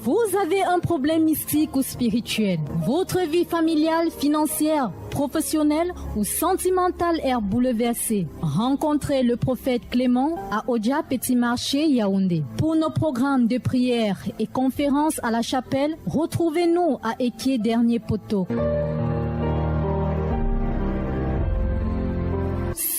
Vous avez un problème mystique ou spirituel. Votre vie familiale, financière, professionnelle ou sentimentale est bouleversée. Rencontrez le prophète Clément à Odia Petit Marché Yaoundé. Pour nos programmes de prière et conférences à la chapelle, retrouvez-nous à Ekié Dernier Poteau.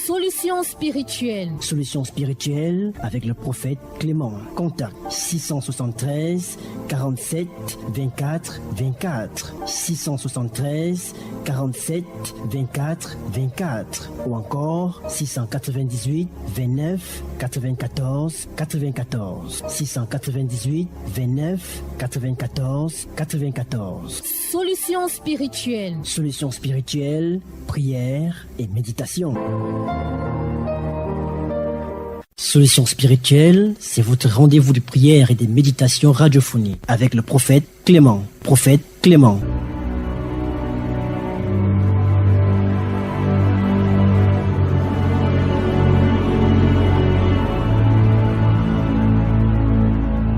Solution spirituelle. Solution spirituelle avec le prophète Clément. Contact 673 47 24 24. 673 47 24 24. Ou encore 698 29 94 94. 698 29 94 94. Solution spirituelle. Solution spirituelle, prière et méditation. Solution spirituelle, c'est votre rendez-vous de prière et de méditation radiophonique avec le prophète Clément. Prophète Clément.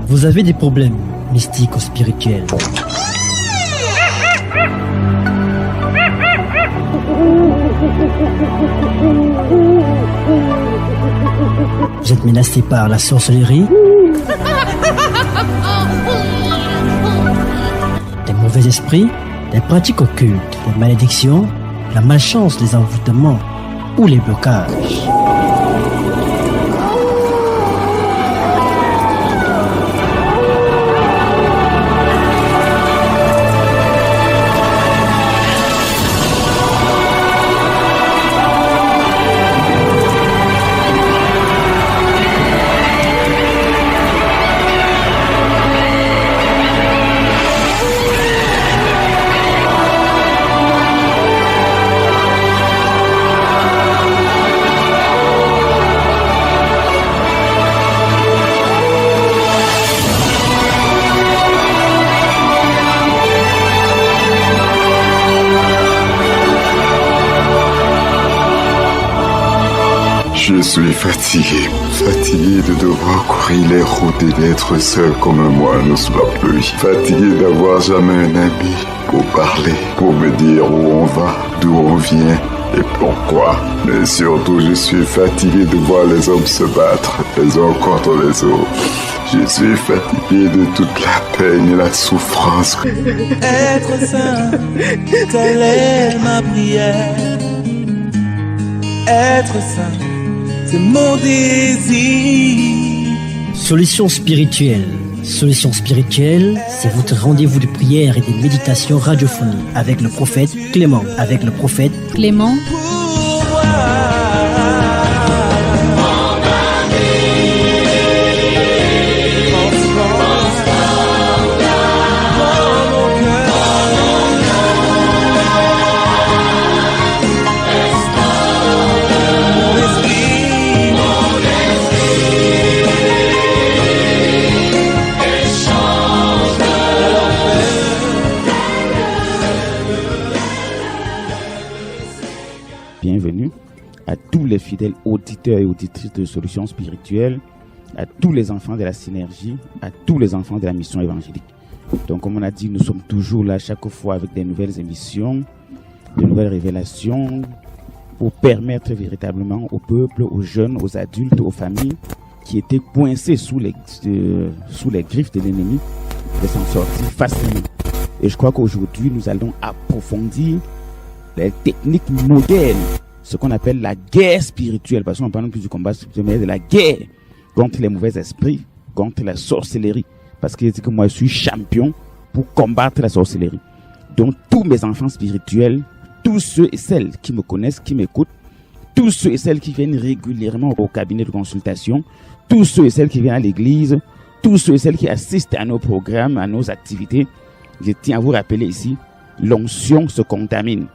Vous avez des problèmes mystiques ou spirituels. Vous êtes menacé par la sorcellerie, des mauvais esprits, des pratiques occultes, des malédictions, la malchance, les envoûtements ou les blocages. Je suis fatigué de devoir courir les routes et d'être seul comme un moine sous la pluie. Fatigué d'avoir jamais un ami pour parler, pour me dire où on va, d'où on vient et pourquoi. Mais surtout, je suis fatigué de voir les hommes se battre les uns contre les autres. Je suis fatigué de toute la peine et la souffrance. Être saint, telle est ma prière. Être saint, c'est mon désir. Solution spirituelle. Solution spirituelle, c'est votre rendez-vous de prière et de méditation radiophonique avec le prophète Clément. Avec le prophète Clément. Bienvenue à tous les fidèles auditeurs et auditrices de Solutions Spirituelles, à tous les enfants de la synergie, à tous les enfants de la mission évangélique. Donc, comme on a dit, nous sommes toujours là chaque fois avec des nouvelles émissions, de nouvelles révélations pour permettre véritablement au peuple, aux jeunes, aux adultes, aux familles qui étaient coincés sous les griffes de l'ennemi de s'en sortir facilement. Et je crois qu'aujourd'hui, nous allons approfondir les techniques modernes, ce qu'on appelle la guerre spirituelle, parce qu'on ne parle plus du combat spirituel, mais de la guerre contre les mauvais esprits, contre la sorcellerie. Parce qu'il dit que moi, je suis champion pour combattre la sorcellerie. Donc, tous mes enfants spirituels, tous ceux et celles qui me connaissent, qui m'écoutent, tous ceux et celles qui viennent régulièrement au cabinet de consultation, tous ceux et celles qui viennent à l'église, tous ceux et celles qui assistent à nos programmes, à nos activités, je tiens à vous rappeler ici, l'onction se contamine.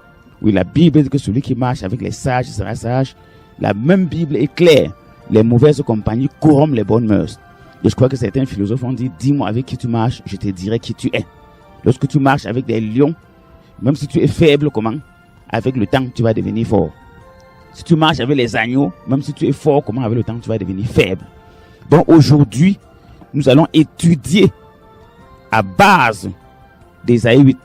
Oui, la Bible dit que celui qui marche avec les sages sera sage. La même Bible est claire. Les mauvaises compagnies corrompent les bonnes mœurs. Et je crois que certains philosophes ont dit, dis-moi avec qui tu marches, je te dirai qui tu es. Lorsque tu marches avec des lions, même si tu es faible, comment? Avec le temps, tu vas devenir fort. Si tu marches avec les agneaux, même si tu es fort, comment avec le temps, tu vas devenir faible. Donc aujourd'hui, nous allons étudier à base d'Ésaïe 8.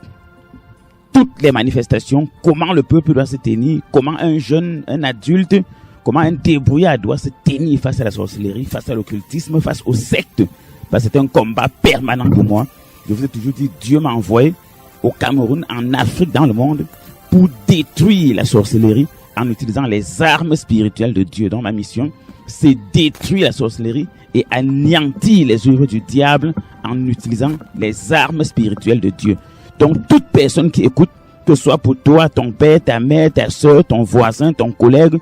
Toutes les manifestations, comment le peuple doit se tenir, comment un jeune, un adulte, comment un débrouillard doit se tenir face à la sorcellerie, face à l'occultisme, face aux sectes. Parce que c'est un combat permanent pour moi. Je vous ai toujours dit, Dieu m'a envoyé au Cameroun, en Afrique, dans le monde, pour détruire la sorcellerie en utilisant les armes spirituelles de Dieu. Donc ma mission, c'est détruire la sorcellerie et anéantir les œuvres du diable en utilisant les armes spirituelles de Dieu. Donc toute personne qui écoute, que ce soit pour toi, ton père, ta mère, ta soeur, ton voisin, ton collègue,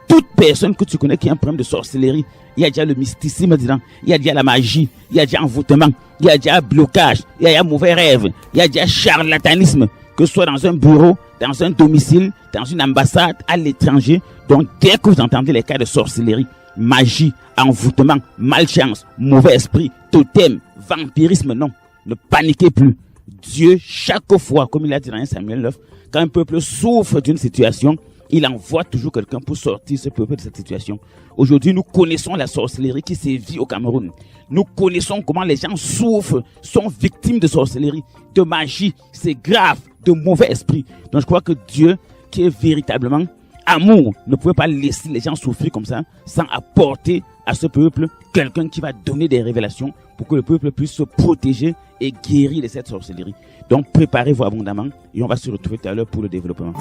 toute personne que tu connais qui a un problème de sorcellerie, il y a déjà le mysticisme dedans, il y a déjà la magie, il y a déjà envoûtement, il y a déjà blocage, il y a déjà mauvais rêve, il y a déjà charlatanisme, que ce soit dans un bureau, dans un domicile, dans une ambassade, à l'étranger. Donc dès que vous entendez les cas de sorcellerie, magie, envoûtement, malchance, mauvais esprit, totem, vampirisme, non, ne paniquez plus. Dieu, chaque fois, comme il a dit dans 1 Samuel 9, quand un peuple souffre d'une situation, il envoie toujours quelqu'un pour sortir ce peuple de cette situation. Aujourd'hui, nous connaissons la sorcellerie qui sévit au Cameroun. Nous connaissons comment les gens souffrent, sont victimes de sorcellerie, de magie. C'est grave, de mauvais esprit. Donc je crois que Dieu, qui est véritablement amour, ne pouvait pas laisser les gens souffrir comme ça, sans apporter à ce peuple quelqu'un qui va donner des révélations pour que le peuple puisse se protéger et guérir de cette sorcellerie. Donc préparez-vous abondamment et on va se retrouver tout à l'heure pour le développement.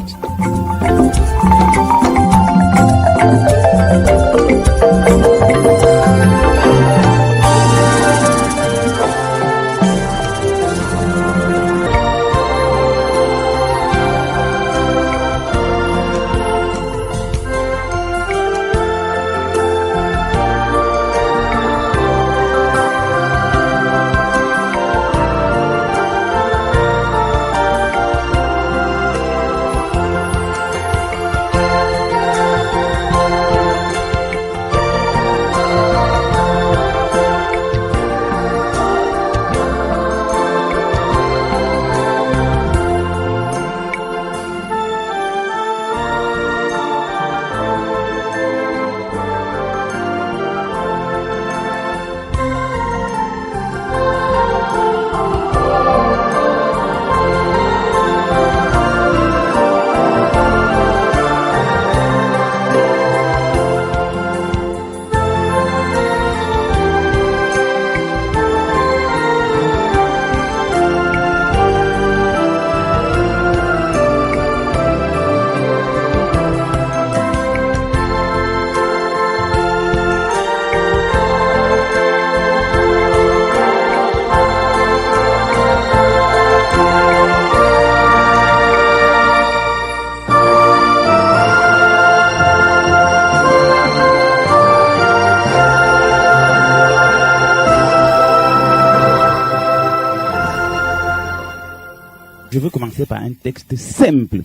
Je veux commencer par un texte simple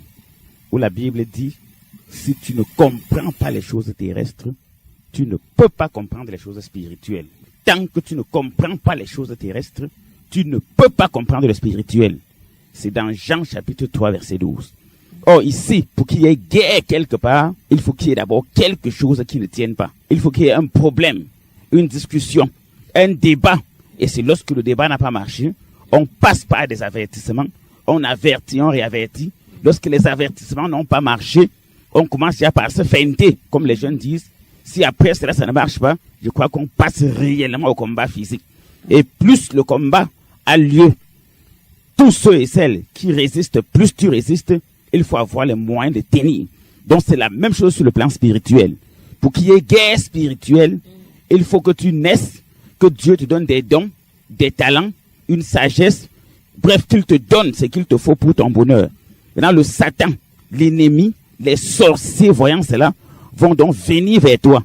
où la Bible dit, si tu ne comprends pas les choses terrestres, tu ne peux pas comprendre les choses spirituelles. Tant que tu ne comprends pas les choses terrestres, tu ne peux pas comprendre le spirituel. C'est dans Jean chapitre 3 verset 12. Or ici, pour qu'il y ait guerre quelque part, il faut qu'il y ait d'abord quelque chose qui ne tienne pas. Il faut qu'il y ait un problème, une discussion, un débat. Et c'est lorsque le débat n'a pas marché, on passe par des avertissements, on avertit, on réavertit. Lorsque les avertissements n'ont pas marché, on commence à par se feinter, comme les jeunes disent. Si après cela, ça ne marche pas, je crois qu'on passe réellement au combat physique. Et plus le combat a lieu, tous ceux et celles qui résistent, plus tu résistes, il faut avoir les moyens de tenir. Donc c'est la même chose sur le plan spirituel. Pour qu'il y ait guerre spirituelle, il faut que tu naisses, que Dieu te donne des dons, des talents, une sagesse. Bref, qu'il te donne ce qu'il te faut pour ton bonheur. Maintenant, le Satan, l'ennemi, les sorciers voyant cela, vont donc venir vers toi.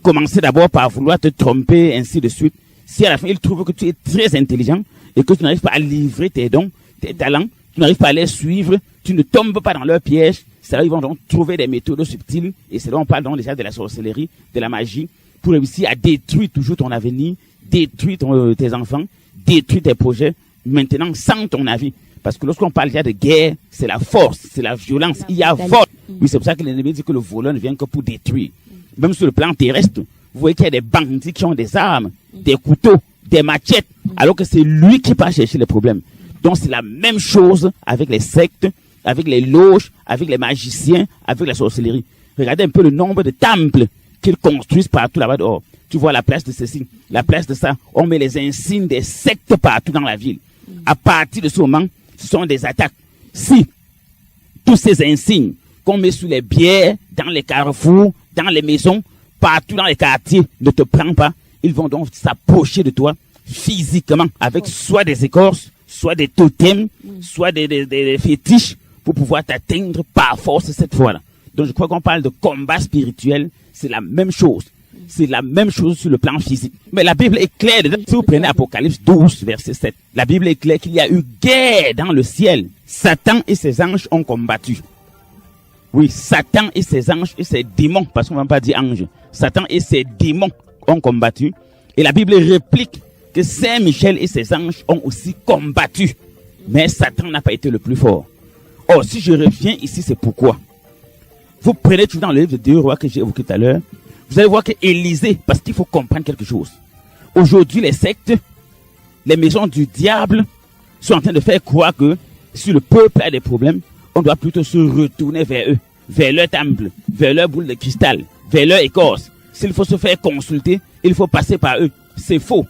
Commencer d'abord par vouloir te tromper, ainsi de suite. Si à la fin, ils trouvent que tu es très intelligent et que tu n'arrives pas à livrer tes dons, tes talents, tu n'arrives pas à les suivre, tu ne tombes pas dans leur piège, c'est là ils vont donc trouver des méthodes subtiles, et c'est là on parle donc déjà de la sorcellerie, de la magie, pour réussir à détruire toujours ton avenir, détruire tes enfants, détruire tes projets, maintenant sans ton avis. Parce que lorsqu'on parle déjà de guerre, c'est la force, c'est la violence, il y a vol. Oui, c'est pour ça que l'ennemi dit que le voleur ne vient que pour détruire. Même sur le plan terrestre, vous voyez qu'il y a des bandits qui ont des armes, des couteaux, des machettes, Alors que c'est lui qui part chercher les problèmes. Donc c'est la même chose avec les sectes, avec les loges, avec les magiciens, avec la sorcellerie. Regardez un peu le nombre de temples qu'ils construisent partout là-bas dehors. Tu vois la place de ceci, la place de ça. On met les insignes des sectes partout dans la ville. À partir de ce moment, ce sont des attaques. Si tous ces insignes qu'on met sur les bières, dans les carrefours, dans les maisons, partout dans les quartiers, ne te prennent pas, ils vont donc s'approcher de toi physiquement avec soit des écorces, soit des totems, soit des fétiches pour pouvoir t'atteindre par force cette fois-là. Donc je crois qu'on parle de combat spirituel, c'est la même chose. C'est la même chose sur le plan physique. Mais la Bible est claire. Si vous prenez Apocalypse 12, verset 7, la Bible est claire qu'il y a eu guerre dans le ciel. Satan et ses anges ont combattu. Oui, Satan et ses anges et ses démons, parce qu'on ne va pas dire anges. Satan et ses démons ont combattu. Et la Bible réplique que Saint Michel et ses anges ont aussi combattu. Mais Satan n'a pas été le plus fort. Or, si je reviens ici, c'est pourquoi. Vous prenez tout dans le livre de 2 Rois que j'ai évoqué tout à l'heure. Vous allez voir que Élisée, parce qu'il faut comprendre quelque chose. Aujourd'hui, les sectes, les maisons du diable sont en train de faire croire que si le peuple a des problèmes, on doit plutôt se retourner vers eux, vers leur temple, vers leur boule de cristal, vers leur écorce. S'il faut se faire consulter, il faut passer par eux. C'est faux.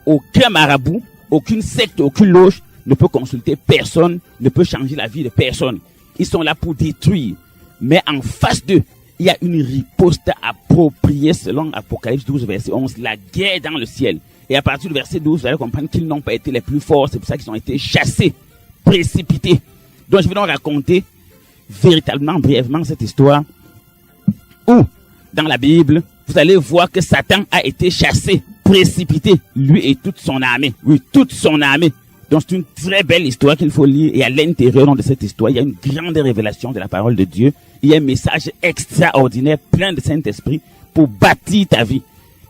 Aucun marabout, aucune secte, aucune loge ne peut consulter personne, ne peut changer la vie de personne. Ils sont là pour détruire. Mais en face d'eux, il y a une riposte appropriée selon Apocalypse 12, verset 11, la guerre dans le ciel. Et à partir du verset 12, vous allez comprendre qu'ils n'ont pas été les plus forts, c'est pour ça qu'ils ont été chassés, précipités. Donc je vais donc raconter véritablement, brièvement cette histoire où, dans la Bible, vous allez voir que Satan a été chassé, précipité, lui et toute son armée. Oui, toute son armée. Donc c'est une très belle histoire qu'il faut lire, et à l'intérieur de cette histoire, il y a une grande révélation de la parole de Dieu. Il y a un message extraordinaire, plein de Saint-Esprit, pour bâtir ta vie.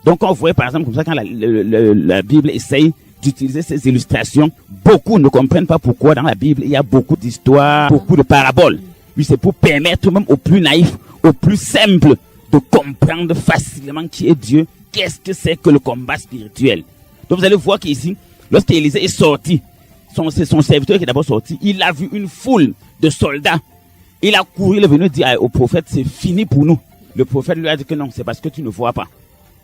Donc on voit par exemple comme ça, quand la Bible essaye d'utiliser ces illustrations, beaucoup ne comprennent pas pourquoi dans la Bible il y a beaucoup d'histoires, beaucoup de paraboles. Oui, c'est pour permettre même aux plus naïfs, aux plus simples, de comprendre facilement qui est Dieu, qu'est-ce que c'est que le combat spirituel. Donc vous allez voir qu'ici, lorsqu'Élisée est sorti, son serviteur qui est d'abord sorti, il a vu une foule de soldats. Il a couru, il est venu dire au prophète, c'est fini pour nous. Le prophète lui a dit que non, c'est parce que tu ne vois pas.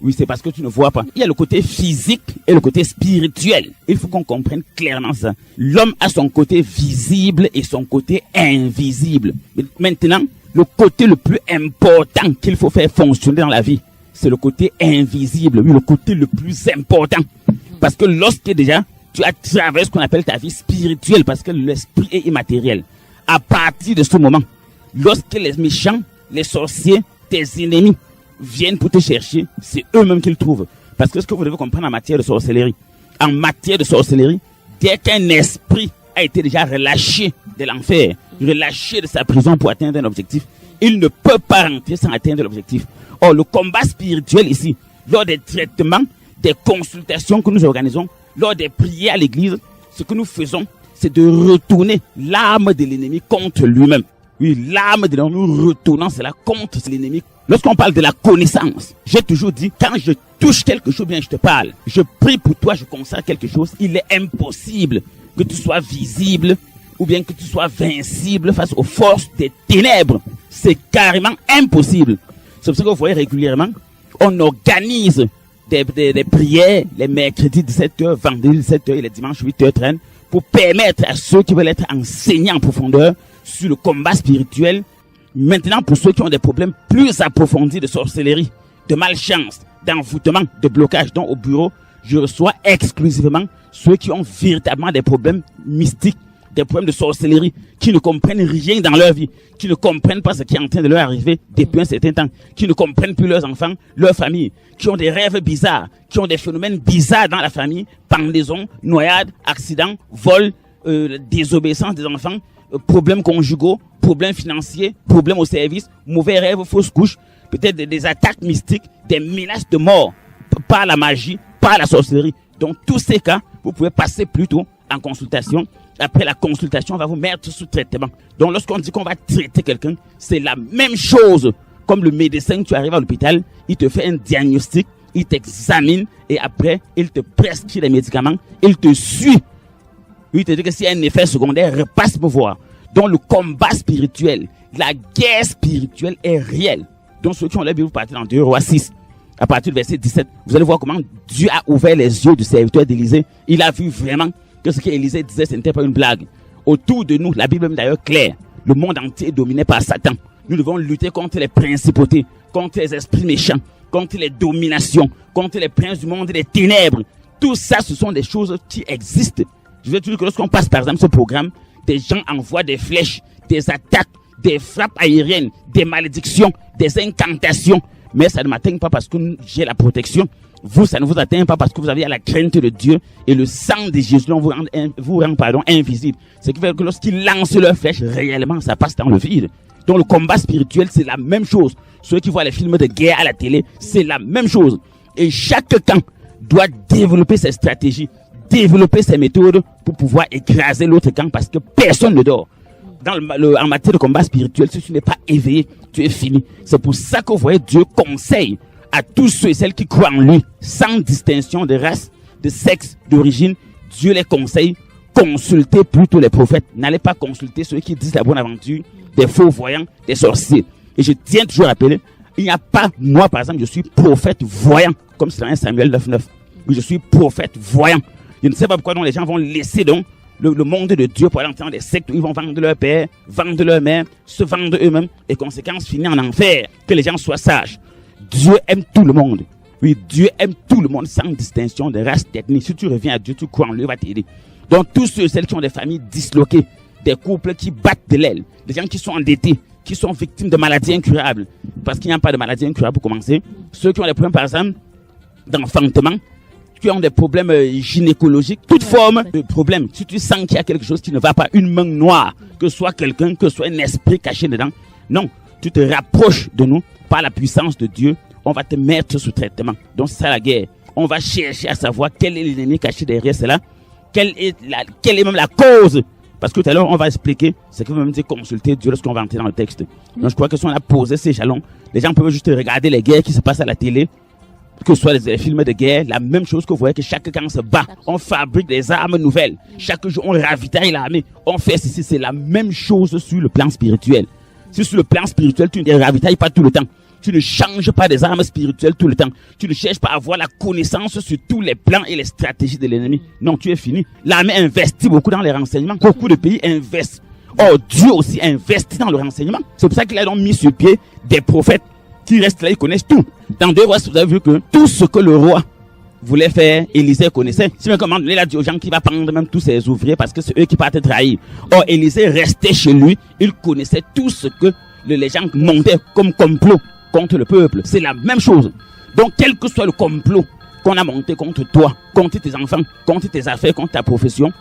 Oui, c'est parce que tu ne vois pas. Il y a le côté physique et le côté spirituel. Il faut qu'on comprenne clairement ça. L'homme a son côté visible et son côté invisible. Maintenant, le côté le plus important qu'il faut faire fonctionner dans la vie, c'est le côté invisible. Oui, le côté le plus important. Parce que lorsque déjà, tu as traversé ce qu'on appelle ta vie spirituelle, parce que l'esprit est immatériel. À partir de ce moment, lorsque les méchants, les sorciers, tes ennemis viennent pour te chercher, c'est eux-mêmes qu'ils trouvent. Parce que ce que vous devez comprendre en matière de sorcellerie, dès qu'un esprit a été déjà relâché de l'enfer, relâché de sa prison pour atteindre un objectif, il ne peut pas rentrer sans atteindre l'objectif. Or, le combat spirituel ici, lors des traitements, des consultations que nous organisons, lors des prières à l'église, ce que nous faisons, c'est de retourner l'arme de l'ennemi contre lui-même. Oui, l'arme de l'ennemi, nous retournons cela contre l'ennemi. Lorsqu'on parle de la connaissance, j'ai toujours dit, quand je touche quelque chose, bien je te parle, je prie pour toi, je consacre quelque chose, il est impossible que tu sois visible ou bien que tu sois vincible face aux forces des ténèbres. C'est carrément impossible. C'est pour ça que vous voyez régulièrement, on organise des prières les mercredis 17h, vendredi 17h et les dimanches 8h30 pour permettre à ceux qui veulent être enseignés en profondeur sur le combat spirituel. Maintenant, pour ceux qui ont des problèmes plus approfondis de sorcellerie, de malchance, d'envoûtement, de blocage, donc au bureau, je reçois exclusivement ceux qui ont véritablement des problèmes mystiques, des problèmes de sorcellerie, qui ne comprennent rien dans leur vie, qui ne comprennent pas ce qui est en train de leur arriver depuis un certain temps, qui ne comprennent plus leurs enfants, leur famille, qui ont des rêves bizarres, qui ont des phénomènes bizarres dans la famille, pendaison, noyade, accident, vol, désobéissance des enfants, problèmes conjugaux, problèmes financiers, problèmes au service, mauvais rêves, fausses couches, peut-être des attaques mystiques, des menaces de mort par la magie, par la sorcellerie. Donc tous ces cas, vous pouvez passer plutôt en consultation. Après la consultation, on va vous mettre sous traitement. Donc lorsqu'on dit qu'on va traiter quelqu'un, c'est la même chose. Comme le médecin, tu arrives à l'hôpital, il te fait un diagnostic, il t'examine et après, il te prescrit des médicaments, il te suit. Il te dit que s'il y a un effet secondaire, repasse me voir. Donc le combat spirituel, la guerre spirituelle est réelle. Donc ceux qui ont la Bible, vous partez dans 2 Rois 6. À partir du verset 17, vous allez voir comment Dieu a ouvert les yeux du serviteur d'Élisée. Il a vu vraiment que ce qu'Élisée disait, ce n'était pas une blague. Autour de nous, la Bible est d'ailleurs claire. Le monde entier est dominé par Satan. Nous devons lutter contre les principautés, contre les esprits méchants, contre les dominations, contre les princes du monde et des ténèbres. Tout ça, ce sont des choses qui existent. Je veux dire que lorsqu'on passe par exemple ce programme, des gens envoient des flèches, des attaques, des frappes aériennes, des malédictions, des incantations. Mais ça ne m'atteint pas parce que j'ai la protection. Vous, ça ne vous atteint pas parce que vous avez la crainte de Dieu et le sang de Jésus vous rend invisible. Ce qui fait que lorsqu'ils lancent leurs flèches, réellement, ça passe dans le vide. Donc le combat spirituel, c'est la même chose. Ceux qui voient les films de guerre à la télé, c'est la même chose. Et chaque camp doit développer ses stratégies, développer ses méthodes pour pouvoir écraser l'autre camp parce que personne ne dort. En matière de combat spirituel, si tu n'es pas éveillé, tu es fini. C'est pour ça que vous voyez, Dieu conseille à tous ceux et celles qui croient en lui, sans distinction de race, de sexe, d'origine. Dieu les conseille, consultez plutôt les prophètes. N'allez pas consulter ceux qui disent la bonne aventure, des faux voyants, des sorciers. Et je tiens toujours à rappeler, il n'y a pas, moi par exemple, je suis prophète voyant, comme c'est dans 1 Samuel 9:9. Je suis prophète voyant. Je ne sais pas pourquoi donc les gens vont laisser donc le monde de Dieu pour aller entrer dans des sectes où ils vont vendre leur père, vendre leur mère, se vendre eux-mêmes et conséquence finir en enfer. Que les gens soient sages. Dieu aime tout le monde. Oui, Dieu aime tout le monde sans distinction de race, d'ethnie. Si tu reviens à Dieu, tu crois en lui, il va t'aider. Donc tous ceux et celles qui ont des familles disloquées, des couples qui battent de l'aile, des gens qui sont endettés, qui sont victimes de maladies incurables, parce qu'il n'y a pas de maladies incurables pour commencer. Ceux qui ont des problèmes par exemple d'enfantement, qui ont des problèmes gynécologiques, toute forme de problème. Si tu sens qu'il y a quelque chose qui ne va pas, une main noire, que ce soit quelqu'un, que ce soit un esprit caché dedans, non, tu te rapproches de nous par la puissance de Dieu, on va te mettre sous traitement. Donc c'est ça la guerre. On va chercher à savoir quel est l'ennemi caché derrière cela, quelle est même la cause. Parce que tout à l'heure, on va expliquer ce que veut même dire consulter Dieu lorsqu'on va entrer dans le texte. Donc je crois que si on a posé ces jalons, les gens peuvent juste regarder les guerres qui se passent à la télé, que ce soit les films de guerre, la même chose que vous voyez que chaque camp se bat. On fabrique des armes nouvelles. Chaque jour, on ravitaille l'armée. On fait ceci, c'est la même chose sur le plan spirituel. Si sur le plan spirituel, tu ne ravitailles pas tout le temps. Tu ne changes pas des armes spirituelles tout le temps. Tu ne cherches pas à avoir la connaissance sur tous les plans et les stratégies de l'ennemi. Non, tu es fini. L'armée investit beaucoup dans les renseignements. Beaucoup de pays investissent. Or, Dieu aussi investit dans le renseignement. C'est pour ça qu'il a donc mis sur pied des prophètes qui restent là, ils connaissent tout. Dans 2 Rois, vous avez vu que tout ce que le roi voulait faire, Élisée connaissait. Si même il a dit aux gens qu'il va prendre même tous ses ouvriers parce que c'est eux qui partent trahir. Or, Élisée restait chez lui, il connaissait tout ce que les gens montaient comme complot contre le peuple. C'est la même chose. Donc, quel que soit le complot qu'on a monté contre toi, contre tes enfants, contre tes affaires, contre ta profession,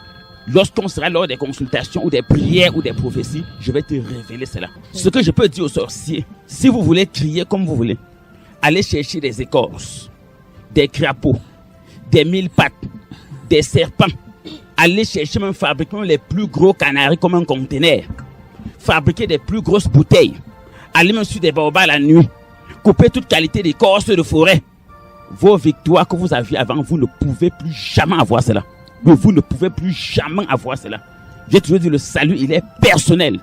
lorsqu'on sera lors des consultations ou des prières ou des prophéties, je vais te révéler cela. Ce que je peux dire aux sorciers, si vous voulez crier comme vous voulez, allez chercher des écorces, des crapauds, des 1000 pattes, des serpents. Allez chercher même fabriquer les plus gros canaris comme un conteneur. Fabriquer des plus grosses bouteilles. Allez même sur des baobabs la nuit. Couper toute qualité d'écorce de forêt. Vos victoires que vous aviez avant, vous ne pouvez plus jamais avoir cela. Mais vous ne pouvez plus jamais avoir cela. J'ai toujours dit, le salut, il est personnel.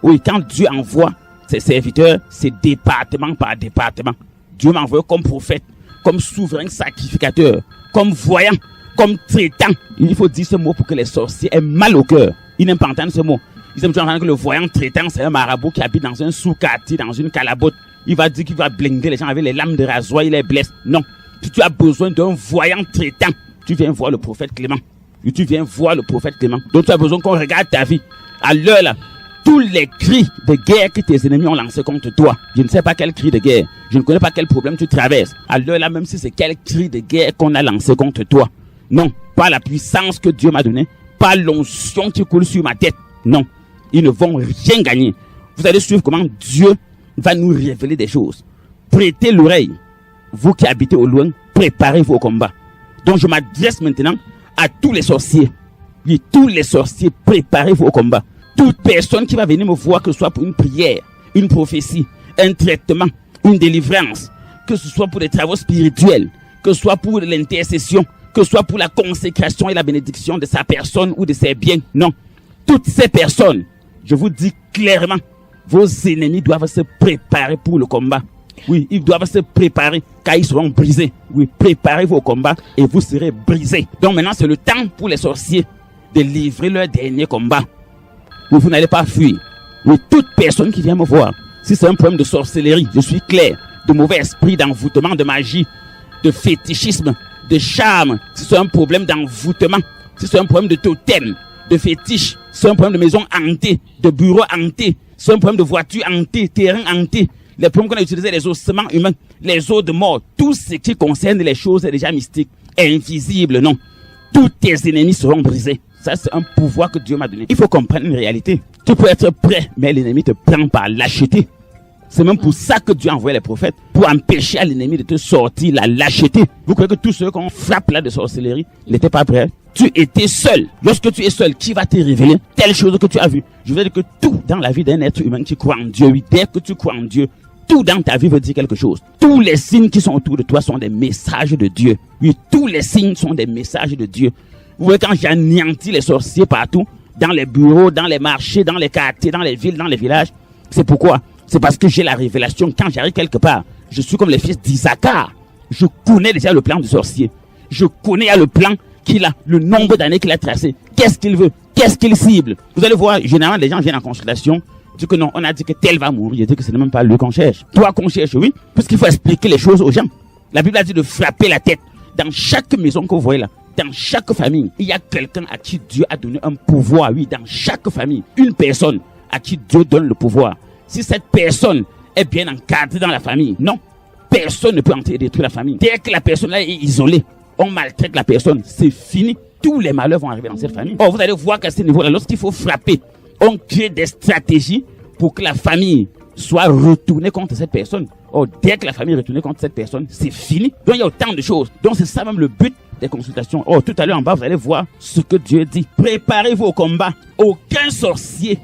Oui, quand Dieu envoie ses serviteurs, c'est département par département. Dieu m'a envoyé comme prophète, comme souverain sacrificateur, comme voyant, comme traitant. Il faut dire ce mot pour que les sorciers aient mal au cœur. Ils n'aiment pas entendre ce mot. Ils aiment toujours entendre que le voyant traitant, c'est un marabout qui habite dans un sous-quartier, dans une calabote. Il va dire qu'il va blinder les gens avec les lames de rasoir, il les blesse. Non. Si tu as besoin d'un voyant traitant, tu viens voir le prophète Clément. Et tu viens voir le prophète Clément. Donc tu as besoin qu'on regarde ta vie. À l'heure là, tous les cris de guerre que tes ennemis ont lancés contre toi, je ne sais pas quel cri de guerre, je ne connais pas quel problème tu traverses. À l'heure là, même si c'est quel cri de guerre qu'on a lancé contre toi. Non, pas la puissance que Dieu m'a donnée, pas l'onction qui coule sur ma tête. Non, ils ne vont rien gagner. Vous allez suivre comment Dieu va nous révéler des choses. Prêtez l'oreille. Vous qui habitez au loin, préparez-vous au combat. Donc je m'adresse maintenant à tous les sorciers. Oui, tous les sorciers, préparez-vous au combat. Toute personne qui va venir me voir, que ce soit pour une prière, une prophétie, un traitement, une délivrance, que ce soit pour des travaux spirituels, que ce soit pour l'intercession, que ce soit pour la consécration et la bénédiction de sa personne ou de ses biens. Non. Toutes ces personnes, je vous dis clairement, vos ennemis doivent se préparer pour le combat. Oui, ils doivent se préparer car ils seront brisés. Oui, préparez-vous au combat et vous serez brisés. Donc maintenant, c'est le temps pour les sorciers de livrer leur dernier combat. Oui, vous n'allez pas fuir. Oui, toute personne qui vient me voir, si c'est un problème de sorcellerie, je suis clair, de mauvais esprit, d'envoûtement, de magie, de fétichisme, de charme, si c'est un problème d'envoûtement, si c'est un problème de totem, de fétiche, si c'est un problème de maison hantée, de bureau hanté, si c'est un problème de voiture hantée, terrain hanté, les problèmes qu'on a utilisés, les ossements humains, les os de mort, tout ce qui concerne les choses déjà mystiques, invisibles, non. Tous tes ennemis seront brisés. Ça, c'est un pouvoir que Dieu m'a donné. Il faut comprendre une réalité. Tu peux être prêt, mais l'ennemi te prend par lâcheté. C'est même pour ça que Dieu a envoyé les prophètes, pour empêcher à l'ennemi de te sortir la lâcheté. Vous croyez que tous ceux qu'on frappe là de sorcellerie n'étaient pas prêts? Tu étais seul. Lorsque tu es seul, qui va te révéler telle chose que tu as vue? Je veux dire que tout dans la vie d'un être humain qui croit en Dieu, oui, dès que tu crois en Dieu, tout dans ta vie veut dire quelque chose. Tous les signes qui sont autour de toi sont des messages de Dieu. Oui, tous les signes sont des messages de Dieu. Vous voyez, quand j'anéantis les sorciers partout, dans les bureaux, dans les marchés, dans les quartiers, dans les villes, dans les villages, c'est pourquoi? C'est parce que j'ai la révélation. Quand j'arrive quelque part, je suis comme les fils d'Isaacar. Je connais déjà le plan du sorcier. Je connais le plan qu'il a, le nombre d'années qu'il a tracé. Qu'est-ce qu'il veut? Qu'est-ce qu'il cible? Vous allez voir, généralement, les gens viennent en consultation. Disent que non, on a dit que tel va mourir. Je dis que ce n'est même pas lui qu'on cherche. Toi qu'on cherche, oui. Puisqu'il faut expliquer les choses aux gens. La Bible a dit de frapper la tête. Dans chaque maison que vous voyez là, dans chaque famille, il y a quelqu'un à qui Dieu a donné un pouvoir. Oui, dans chaque famille, une personne à qui Dieu donne le pouvoir. Si cette personne est bien encadrée dans la famille, non, personne ne peut entrer et détruire la famille. Dès que la personne là est isolée, on maltraite la personne, c'est fini. Tous les malheurs vont arriver dans cette famille. Or, vous allez voir qu'à ce niveau-là, lorsqu'il faut frapper, on crée des stratégies pour que la famille soit retournée contre cette personne. Or, dès que la famille est retournée contre cette personne, c'est fini. Donc, il y a autant de choses. Donc, c'est ça même le but des consultations. Oh, tout à l'heure en bas, vous allez voir ce que Dieu dit. Préparez-vous au combat. Aucun sorcier,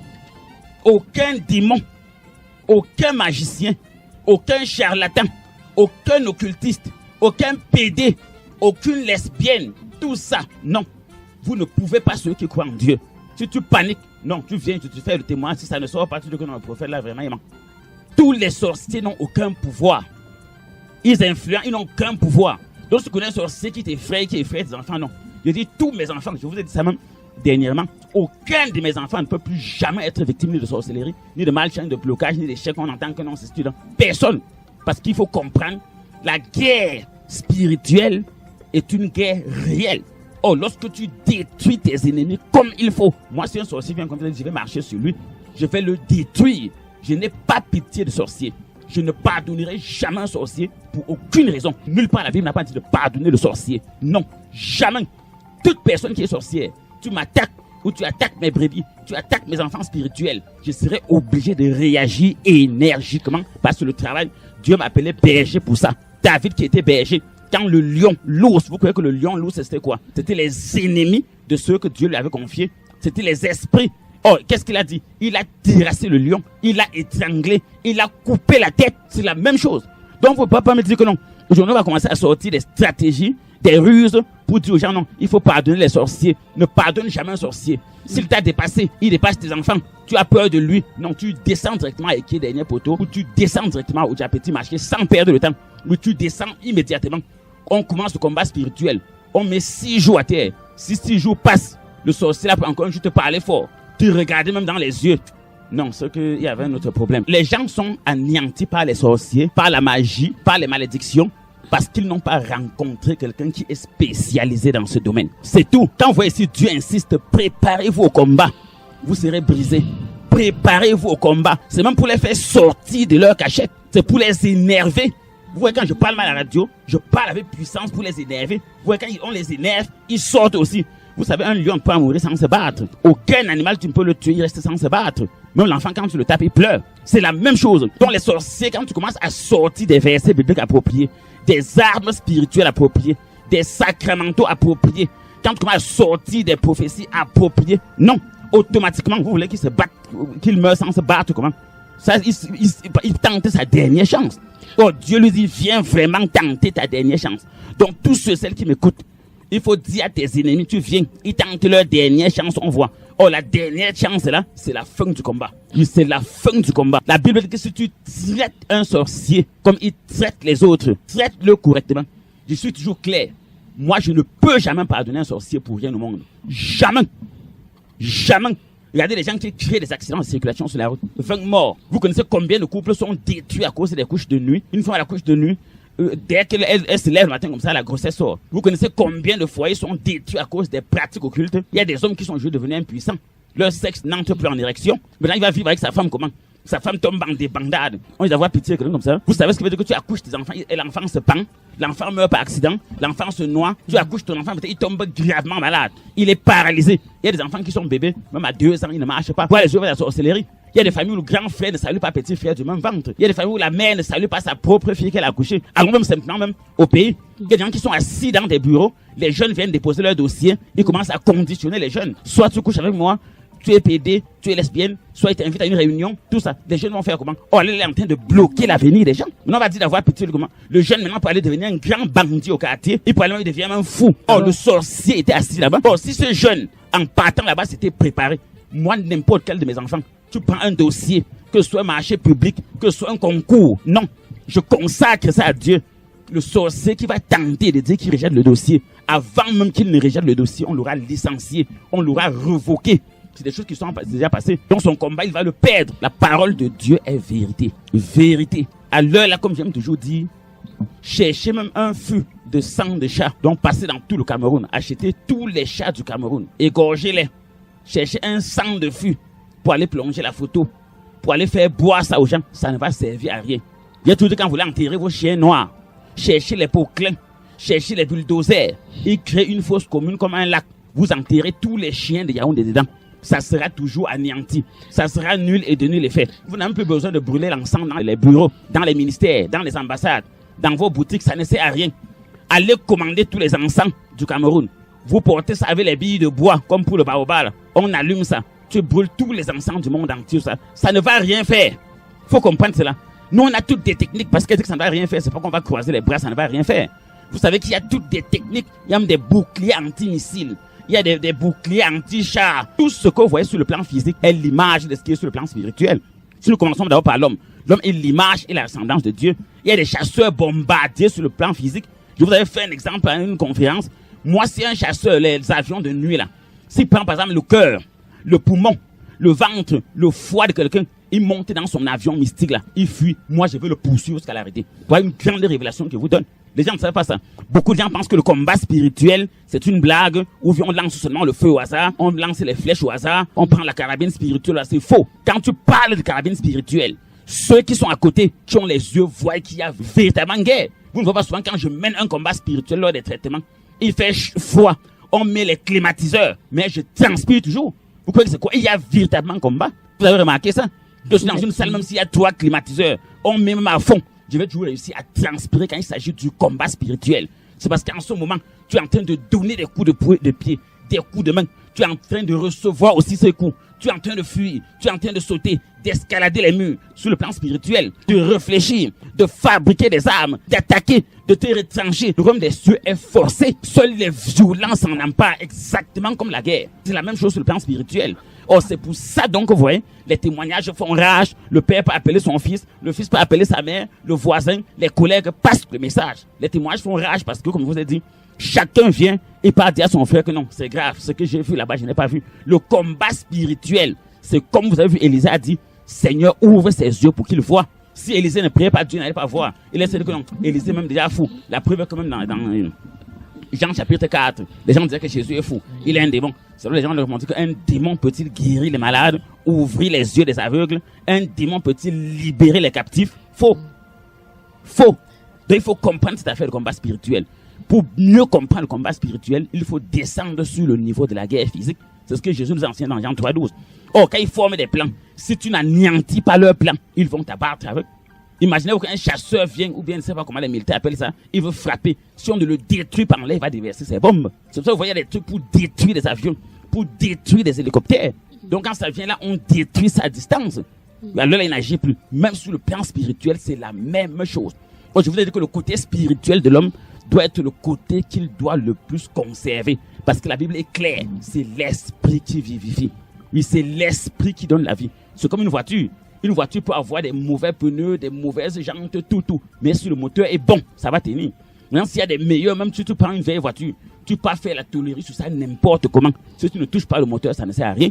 aucun démon, aucun magicien, aucun charlatan, aucun occultiste, aucun pédé, aucune lesbienne, tout ça, non. Vous ne pouvez pas, ceux qui croient en Dieu. Si tu paniques, non, tu viens, tu te fais le témoin. Si ça ne sort pas, tu dis que non, le prophète là, vraiment, il ment. Tous les sorciers n'ont aucun pouvoir. Ils influencent, ils n'ont aucun pouvoir. Donc, si tu connais un sorcier qui t'effraie, qui effraie tes enfants, non. Je dis tous mes enfants, je vous ai dit ça même dernièrement, aucun de mes enfants ne peut plus jamais être victime ni de sorcellerie, ni de malchance, de blocage, ni d'échec. On entend que non, c'est student. Personne. Parce qu'il faut comprendre, la guerre spirituelle est une guerre réelle. Oh, lorsque tu détruis tes ennemis comme il faut, moi, si un sorcier vient comme ça, je vais marcher sur lui, je vais le détruire. Je n'ai pas pitié de sorcier. Je ne pardonnerai jamais un sorcier pour aucune raison. Nulle part la Bible n'a pas dit de pardonner le sorcier. Non, jamais. Toute personne qui est sorcière, tu m'attaques ou tu attaques mes brebis, tu attaques mes enfants spirituels, je serai obligé de réagir énergiquement parce que le travail, Dieu m'appelait berger pour ça. David qui était berger. Quand le lion, l'ours, vous croyez que le lion, l'ours, c'était quoi? C'était les ennemis de ceux que Dieu lui avait confiés. C'était les esprits. Oh, qu'est-ce qu'il a dit? Il a terrassé le lion, il a étranglé, il a coupé la tête. C'est la même chose. Donc, il ne faut pas me dire que non. Aujourd'hui, on va commencer à sortir des stratégies, des ruses pour dire aux gens non, il faut pardonner les sorciers. Ne pardonne jamais un sorcier. S'il t'a dépassé, il dépasse tes enfants. Tu as peur de lui. Non, tu descends directement à Eke dernier poteau ou tu descends directement au Diapetit marché sans perdre le temps. Ou tu descends immédiatement. On commence le combat spirituel. On met 6 jours à terre. Si 6 jours passent, le sorcier là peut encore juste te parler fort. Tu regardais même dans les yeux. Non, c'est qu'il y avait un autre problème. Les gens sont anéantis par les sorciers, par la magie, par les malédictions, parce qu'ils n'ont pas rencontré quelqu'un qui est spécialisé dans ce domaine. C'est tout. Quand vous voyez ici, Dieu insiste, préparez-vous au combat. Vous serez brisés. Préparez-vous au combat. C'est même pour les faire sortir de leur cachette. C'est pour les énerver. Vous voyez, quand je parle mal à la radio, je parle avec puissance pour les énerver. Vous voyez, quand on les énerve, ils sortent aussi. Vous savez, un lion ne peut pas mourir sans se battre. Aucun animal, tu ne peux le tuer, il reste sans se battre. Même l'enfant, quand tu le tapes, il pleure. C'est la même chose. Donc les sorciers, quand tu commences à sortir des versets bibliques appropriés, des armes spirituelles appropriées, des sacramentaux appropriés, quand tu commences à sortir des prophéties appropriées, non, automatiquement, vous voulez qu'ils se battent, qu'ils meurent sans se battre, comment? Ça, il tente sa dernière chance. Oh, Dieu lui dit, viens vraiment tenter ta dernière chance. Donc, tous celles qui m'écoutent, il faut dire à tes ennemis, tu viens, ils tentent leur dernière chance, on voit. Oh, la dernière chance là, c'est la fin du combat. Oui, c'est la fin du combat. La Bible dit que si tu traites un sorcier comme il traite les autres, traite-le correctement. Je suis toujours clair. Moi, je ne peux jamais pardonner un sorcier pour rien au monde. Jamais. Jamais. Regardez les gens qui créent des accidents de circulation sur la route. 20 morts. Vous connaissez combien de couples sont détruits à cause des couches de nuit? Une fois à la couche de nuit, dès qu'elle se lève le matin comme ça, la grossesse sort. Vous connaissez combien de foyers sont détruits à cause des pratiques occultes? Il y a des hommes qui sont juste devenus impuissants. Leur sexe n'entre plus en érection. Maintenant, il va vivre avec sa femme comment? Sa femme tombe en débandade. On doit avoir pitié comme ça. Vous savez ce qui veut dire que tu accouches tes enfants et l'enfant se pend. L'enfant meurt par accident. L'enfant se noie. Tu accouches ton enfant, il tombe gravement malade. Il est paralysé. Il y a des enfants qui sont bébés, même à 2 ans, ils ne marchent pas. Pour les œuvres de la sorcellerie. Il y a des familles où le grand frère ne salue pas petit frère du même ventre. Il y a des familles où la mère ne salue pas sa propre fille qu'elle a accouchée. Alors même simplement, même au pays, il y a des gens qui sont assis dans des bureaux. Les jeunes viennent déposer leur dossier. Ils commencent à conditionner les jeunes. Soit tu couches avec moi, tu es PD, tu es lesbienne, soit ils t'invitent à une réunion, tout ça. Les jeunes vont faire comment? Oh, elle est en train de bloquer l'avenir des gens. Maintenant, on va dire d'avoir pitié de comment? Le jeune, maintenant, peut aller devenir un grand bandit au quartier. Il peut aller, il devient même fou. Oh, le sorcier était assis là-bas. Oh, si ce jeune, en partant là-bas, s'était préparé, moi, n'importe quel de mes enfants, tu prends un dossier, que ce soit un marché public, que ce soit un concours. Non, je consacre ça à Dieu. Le sorcier qui va tenter de dire qu'il rejette le dossier, avant même qu'il ne rejette le dossier, on l'aura licencié, on l'aura révoqué. C'est des choses qui sont déjà passées. Donc son combat, il va le perdre. La parole de Dieu est vérité. Vérité. À l'heure là, comme j'aime toujours dire, cherchez même un fût de sang de chat. Donc passez dans tout le Cameroun. Achetez tous les chats du Cameroun. Égorgez-les. Cherchez un sang de fût pour aller plonger la photo. Pour aller faire boire ça aux gens. Ça ne va servir à rien. Il y a tout quand vous voulez enterrer vos chiens noirs. Cherchez les pots-clins. Cherchez les bulldozers. Ils créent une fosse commune comme un lac. Vous enterrez tous les chiens de Yaoundé dedans. Ça sera toujours anéanti. Ça sera nul et de nul effet. Vous n'avez plus besoin de brûler l'encens dans les bureaux, dans les ministères, dans les ambassades, dans vos boutiques. Ça ne sert à rien. Allez commander tous les encens du Cameroun. Vous portez ça avec les billes de bois, comme pour le baobab. On allume ça. Tu brûles tous les encens du monde entier. Ça ne va rien faire. Faut comprendre cela. Nous, on a toutes des techniques parce que ça ne va rien faire. C'est pas qu'on va croiser les bras, ça ne va rien faire. Vous savez qu'il y a toutes des techniques. Il y a même des boucliers anti-missiles. Il y a des boucliers anti-chars. Tout ce que vous voyez sur le plan physique est l'image de ce qui est sur le plan spirituel. Si nous commençons d'abord par l'homme, l'homme est l'image et la ressemblance de Dieu. Il y a des chasseurs bombardiers sur le plan physique. Je vous avais fait un exemple à une conférence. Moi, c'est un chasseur, les avions de nuit là. S'il prend par exemple le cœur, le poumon, le ventre, le foie de quelqu'un, il monte dans son avion mystique là, il fuit. Moi, je veux le poursuivre jusqu'à l'arrêter. Voilà une grande révélation que je vous donne. Les gens ne savent pas ça. Beaucoup de gens pensent que le combat spirituel, c'est une blague, où on lance seulement le feu au hasard, on lance les flèches au hasard, on prend la carabine spirituelle, c'est faux. Quand tu parles de carabine spirituelle, ceux qui sont à côté, qui ont les yeux, voient qu'il y a véritablement guerre. Vous ne voyez pas souvent quand je mène un combat spirituel lors des traitements, il fait froid, on met les climatiseurs, mais je transpire toujours. Vous croyez que c'est quoi? Il y a véritablement combat. Vous avez remarqué ça? Je suis dans une salle, même s'il y a 3 climatiseurs, on met même à fond. Je vais toujours réussir à transpirer quand il s'agit du combat spirituel. C'est parce qu'en ce moment, tu es en train de donner des coups de pied, des coups de main. Tu es en train de recevoir aussi ces coups. Tu es en train de fuir, tu es en train de sauter, d'escalader les murs sur le plan spirituel, de réfléchir, de fabriquer des armes, d'attaquer, de te retrancher. Le royaume des cieux est forcé. Seules les violences en emparent, exactement comme la guerre. C'est la même chose sur le plan spirituel. Oh, c'est pour ça donc, vous voyez, les témoignages font rage. Le père peut appeler son fils, le fils peut appeler sa mère, le voisin, les collègues passent le message. Les témoignages font rage parce que, comme je vous ai dit, chacun vient et part dire à son frère que non, c'est grave, ce que j'ai vu là-bas, je n'ai pas vu. Le combat spirituel, c'est comme vous avez vu, Élisée a dit, Seigneur, ouvre ses yeux pour qu'il voie. Si Élisée ne priait pas, Dieu n'allait pas voir. Il a dit que non, Élisée même déjà fou. La preuve est quand même dans Jean chapitre 4, les gens disaient que Jésus est fou, il est un démon. C'est vrai, les gens leur ont dit qu'un démon peut-il guérir les malades, ouvrir les yeux des aveugles, un démon peut-il libérer les captifs? Faux. Faux. Donc il faut comprendre cette affaire de combat spirituel. Pour mieux comprendre le combat spirituel, il faut descendre sur le niveau de la guerre physique. C'est ce que Jésus nous enseigne dans Jean 3,12. Oh, quand ils forment des plans, si tu n'anéantis pas leurs plans, ils vont t'abattre avec. Imaginez qu'un chasseur vient, ou bien je ne sais pas comment les militaires appellent ça, il veut frapper. Si on ne le détruit pas en l'air, il va déverser ses bombes. C'est pour ça que vous voyez des trucs pour détruire des avions, pour détruire des hélicoptères. Donc quand ça vient là, on détruit sa distance. Alors là, il n'agit plus. Même sur le plan spirituel, c'est la même chose. Oh, je voudrais dire que le côté spirituel de l'homme doit être le côté qu'il doit le plus conserver. Parce que la Bible est claire. C'est l'esprit qui vivifie. Oui, c'est l'esprit qui donne la vie. C'est comme une voiture. Une voiture peut avoir des mauvais pneus, des mauvaises jantes, tout. Mais si le moteur est bon, ça va tenir. Maintenant, s'il y a des meilleurs, même si tu prends une vieille voiture, tu peux pas faire la tôlerie sur ça n'importe comment. Si tu ne touches pas le moteur, ça ne sert à rien.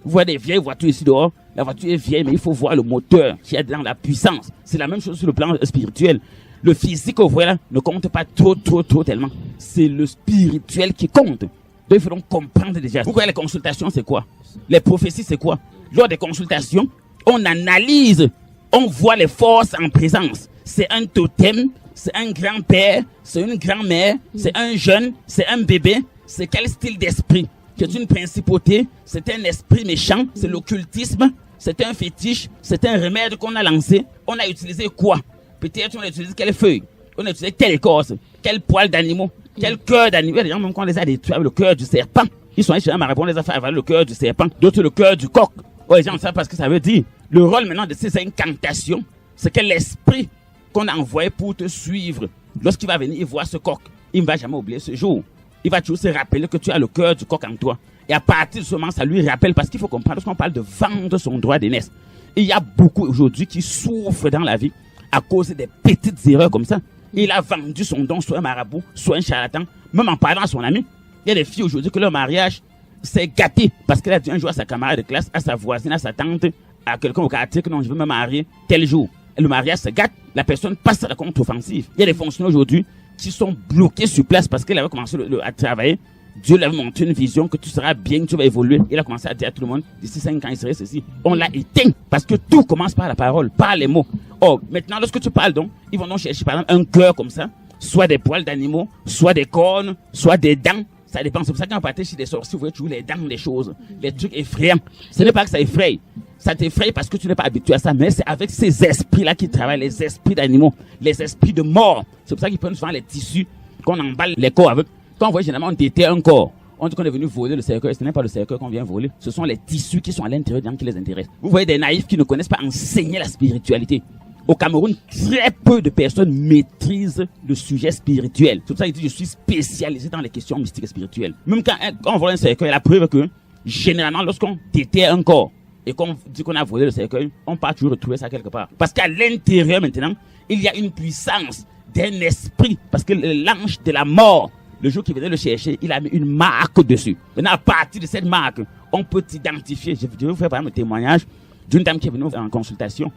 Vous voyez des vieilles voitures ici dehors. La voiture est vieille, mais il faut voir le moteur qui est dans la puissance. C'est la même chose sur le plan spirituel. Le physique, vous voyez là, ne compte pas trop tellement. C'est le spirituel qui compte. Donc, il faut donc comprendre déjà. Vous voyez, les consultations, c'est quoi? Les prophéties, c'est quoi? Lors des consultations, on analyse, on voit les forces en présence. C'est un totem, c'est un grand-père, c'est une grand-mère, c'est un jeune, c'est un bébé. C'est quel style d'esprit? C'est une principauté, c'est un esprit méchant, c'est l'occultisme, c'est un fétiche, c'est un remède qu'on a lancé. On a utilisé quoi? Peut-être on a utilisé quelle feuille? On a utilisé quelle écorce? Quel poil d'animaux? Quel cœur d'animaux? Il y a des gens même qu'on les a détruits avec le cœur du serpent. Ils sont allés chez un marabout, on les a fait avaler le cœur du serpent. D'autres le cœur du coq. Oh, les gens savent parce que ça veut dire. Le rôle maintenant de ces incantations, c'est que l'esprit qu'on a envoyé pour te suivre, lorsqu'il va venir voir ce coq, il ne va jamais oublier ce jour. Il va toujours se rappeler que tu as le cœur du coq en toi. Et à partir de ce moment, ça lui rappelle, parce qu'il faut comprendre, lorsqu'on parle de vendre son droit d'aînesse, il y a beaucoup aujourd'hui qui souffrent dans la vie à cause des petites erreurs comme ça. Il a vendu son don, soit un marabout, soit un charlatan, même en parlant à son ami. Il y a des filles aujourd'hui que leur mariage s'est gâté parce qu'elle a dit un jour à sa camarade de classe, à sa voisine, à sa tante, à quelqu'un au quartier que non, je veux me marier tel jour. Et le mariage se gâte, la personne passe à la contre-offensive. Il y a des fonctionnaires aujourd'hui qui sont bloqués sur place parce qu'elle avait commencé à travailler. Dieu lui avait montré une vision que tu seras bien, que tu vas évoluer. Il a commencé à dire à tout le monde, d'ici 5 ans, il serait ceci. On l'a éteint parce que tout commence par la parole, par les mots. Or, maintenant, lorsque tu parles donc, ils vont donc chercher par exemple un cœur comme ça, soit des poils d'animaux, soit des cornes, soit des dents. Ça dépend. C'est pour ça qu'on partait chez des sorciers, vous voyez toujours les dents, les choses, les trucs effrayants. Ce n'est pas que ça effraie. Ça t'effraie parce que tu n'es pas habitué à ça, mais c'est avec ces esprits-là qui travaillent, les esprits d'animaux, les esprits de mort. C'est pour ça qu'ils prennent souvent les tissus, qu'on emballe les corps avec. Quand on voit généralement on déterre un corps, on dit qu'on est venu voler le cercueil. Ce n'est pas le cercueil qu'on vient voler. Ce sont les tissus qui sont à l'intérieur des gens qui les intéressent. Vous voyez des naïfs qui ne connaissent pas enseigner la spiritualité. Au Cameroun, très peu de personnes maîtrisent le sujet spirituel. C'est pour ça qu'il dit je suis spécialisé dans les questions mystiques et spirituelles. Même quand on vole un cercueil, la preuve que généralement lorsqu'on déterre un corps et qu'on dit qu'on a volé le cercueil, on part toujours retrouver ça quelque part. Parce qu'à l'intérieur maintenant, il y a une puissance d'un esprit. Parce que l'ange de la mort, le jour qu'il venait le chercher, il a mis une marque dessus. Maintenant, à partir de cette marque, on peut identifier. Je vais vous faire par exemple un témoignage d'une dame qui est venue en consultation.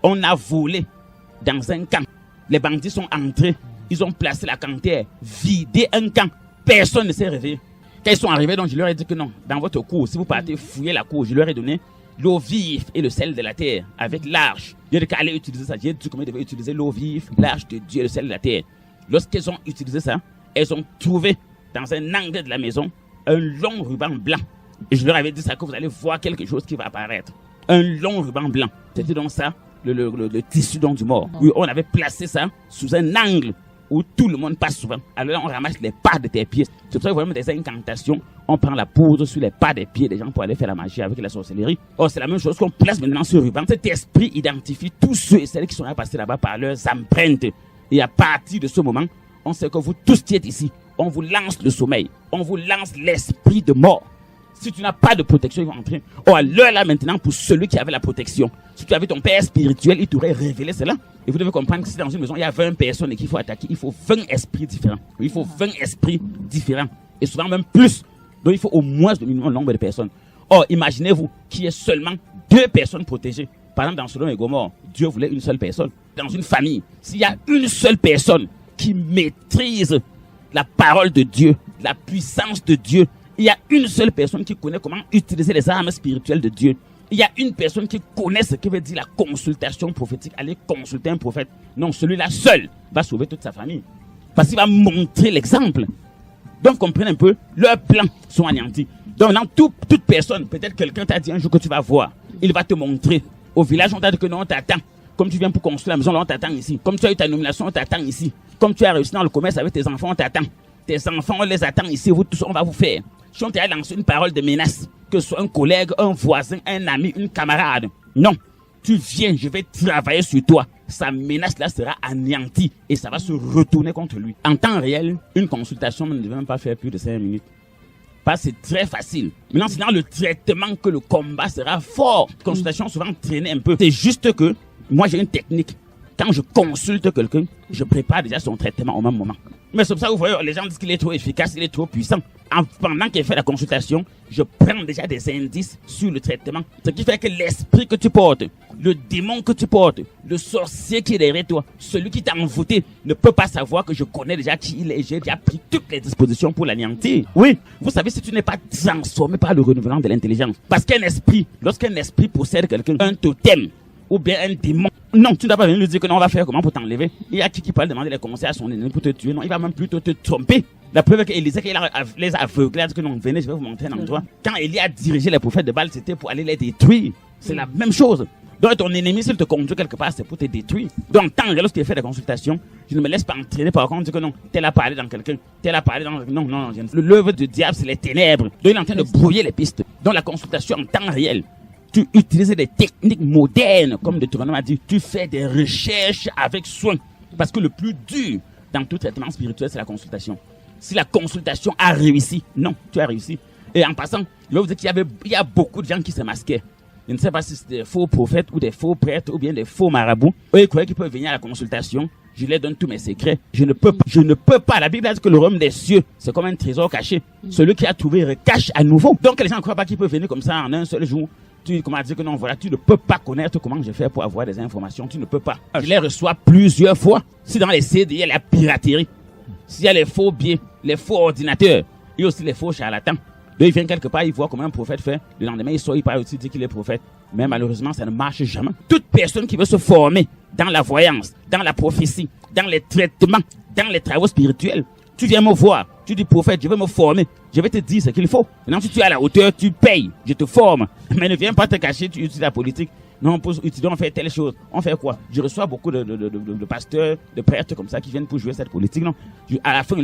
On a volé dans un camp. Les bandits sont entrés. Ils ont placé la cantière, vidé un camp. Personne ne s'est réveillé. Quand ils sont arrivés, donc je leur ai dit que non, dans votre cour, si vous partez fouiller la cour, je leur ai donné l'eau vive et le sel de la terre avec l'arche. J'ai dit qu'elle allait utiliser ça. J'ai dit comment ils devaient utiliser l'eau vive, l'arche de Dieu et le sel de la terre. Lorsqu'ils ont utilisé ça, elles ont trouvé dans un angle de la maison un long ruban blanc. Et je leur avais dit ça, que vous allez voir quelque chose qui va apparaître. Un long ruban blanc. C'était donc ça, le tissu donc du mort. Oui, on avait placé ça sous un angle où tout le monde passe souvent. Alors là, on ramasse les pas de tes pieds. C'est pour ça que vraiment des incantations, on prend la poudre sur les pas des pieds des gens pour aller faire la magie avec la sorcellerie. Or, c'est la même chose qu'on place maintenant sur le ruban. Cet esprit identifie tous ceux et celles qui sont là passés là-bas par leurs empreintes. Et à partir de ce moment, on sait que vous tous qui êtes ici, on vous lance le sommeil. On vous lance l'esprit de mort. Si tu n'as pas de protection, ils vont entrer. Oh, à l'heure là maintenant, pour celui qui avait la protection, si tu avais ton père spirituel, il t'aurait révélé cela. Et vous devez comprendre que si dans une maison, il y a 20 personnes et qu'il faut attaquer, il faut 20 esprits différents. Il faut 20 esprits différents. Et souvent même plus. Donc il faut au moins le minimum nombre de personnes. Or, imaginez-vous qu'il y ait seulement 2 personnes protégées. Par exemple, dans Sodome et Gomorrhe, Dieu voulait une seule personne. Dans une famille, s'il y a une seule personne qui maîtrise la parole de Dieu, la puissance de Dieu, il y a une seule personne qui connaît comment utiliser les armes spirituelles de Dieu. Il y a une personne qui connaît ce que veut dire la consultation prophétique. Aller consulter un prophète. Non, celui-là seul va sauver toute sa famille. Parce qu'il va montrer l'exemple. Donc, comprenez un peu, leurs plans sont anéantis. Donc, maintenant, toute personne, peut-être quelqu'un t'a dit un jour que tu vas voir. Il va te montrer. Au village, on t'a dit que non, on t'attend. Comme tu viens pour construire la maison, là, on t'attend ici. Comme tu as eu ta nomination, on t'attend ici. Comme tu as réussi dans le commerce avec tes enfants, on t'attend. Tes enfants, on les attend ici. Vous tous, on va vous faire. Si on t'a lancé une parole de menace, que ce soit un collègue, un voisin, un ami, une camarade, non. tu viens, je vais travailler sur toi. Sa menace là sera anéantie et ça va se retourner contre lui. En temps réel, une consultation ne devait même pas faire plus de 5 minutes. Parce que c'est très facile. Maintenant, c'est dans le traitement que le combat sera fort. Consultation souvent traînée un peu. C'est juste que moi j'ai une technique. Quand je consulte quelqu'un, je prépare déjà son traitement au même moment. Mais c'est pour ça que vous voyez, les gens disent qu'il est trop efficace, il est trop puissant. Pendant qu'il fait la consultation, je prends déjà des indices sur le traitement. Ce qui fait que l'esprit que tu portes, le démon que tu portes, le sorcier qui est derrière toi, celui qui t'a envoûté, ne peut pas savoir que je connais déjà qui il est. J'ai déjà pris toutes les dispositions pour l'anéantir. Oui, vous savez, si tu n'es pas transformé par le renouvellement de l'intelligence, parce qu'un esprit, lorsqu'un esprit possède quelqu'un, un totem, ou bien un démon. Non, tu ne dois pas venir lui dire que non, on va faire comment pour t'enlever. Il y a qui peut demander les conseils à son ennemi pour te tuer. Non, il va même plutôt te tromper. La preuve est qu'Élisée, qu'il les aveuglés, a dit que non, venez, je vais vous montrer un endroit. Quand Élie a dirigé les prophètes de Baal, c'était pour aller les détruire. C'est la même chose. Donc ton ennemi, s'il te conduit quelque part, c'est pour te détruire. Donc, tant que lorsqu'il fait des consultations, je ne me laisse pas entraîner par contre, dire que non, tel a parlé dans quelqu'un, tel a parlé dans... Non. L'œuvre du diable, c'est les ténèbres. Donc, il est en train de brouiller les pistes. Donc, la consultation en temps réel, tu utilises des techniques modernes, comme Deutéronome a dit, tu fais des recherches avec soin. Parce que le plus dur dans tout traitement spirituel, c'est la consultation. Si la consultation a réussi, non, tu as réussi. Et en passant, je vais vous dire qu'il y a beaucoup de gens qui se masquaient. Je ne sais pas si c'est des faux prophètes ou des faux prêtres ou bien des faux marabouts. Eux, ils croyaient qu'ils peuvent venir à la consultation. Je leur donne tous mes secrets. Je ne peux pas. La Bible a dit que le royaume des cieux, c'est comme un trésor caché. Celui qui a trouvé recache à nouveau. Donc les gens ne croient pas qu'ils peuvent venir comme ça en un seul jour. Comment dire que non, voilà, tu ne peux pas connaître comment je fais pour avoir des informations. Tu ne peux pas. Je les reçois plusieurs fois. Si dans les CD, il y a la piraterie, s'il y a les faux billets, les faux ordinateurs, il y a aussi les faux charlatans. Donc, ils viennent quelque part, ils voient comment un prophète fait. Le lendemain, il sort, il parle aussi, dit qu'il est prophète. Mais malheureusement, ça ne marche jamais. Toute personne qui veut se former dans la voyance, dans la prophétie, dans les traitements, dans les travaux spirituels, tu viens me voir, tu dis prophète, je vais me former, je vais te dire ce qu'il faut. Maintenant, si tu es à la hauteur, tu payes, je te forme. Mais ne viens pas te cacher, tu utilises la politique. Non, on fait telle chose. On fait quoi? Je reçois beaucoup de pasteurs, de prêtres comme ça qui viennent pour jouer cette politique. Non, à la fin,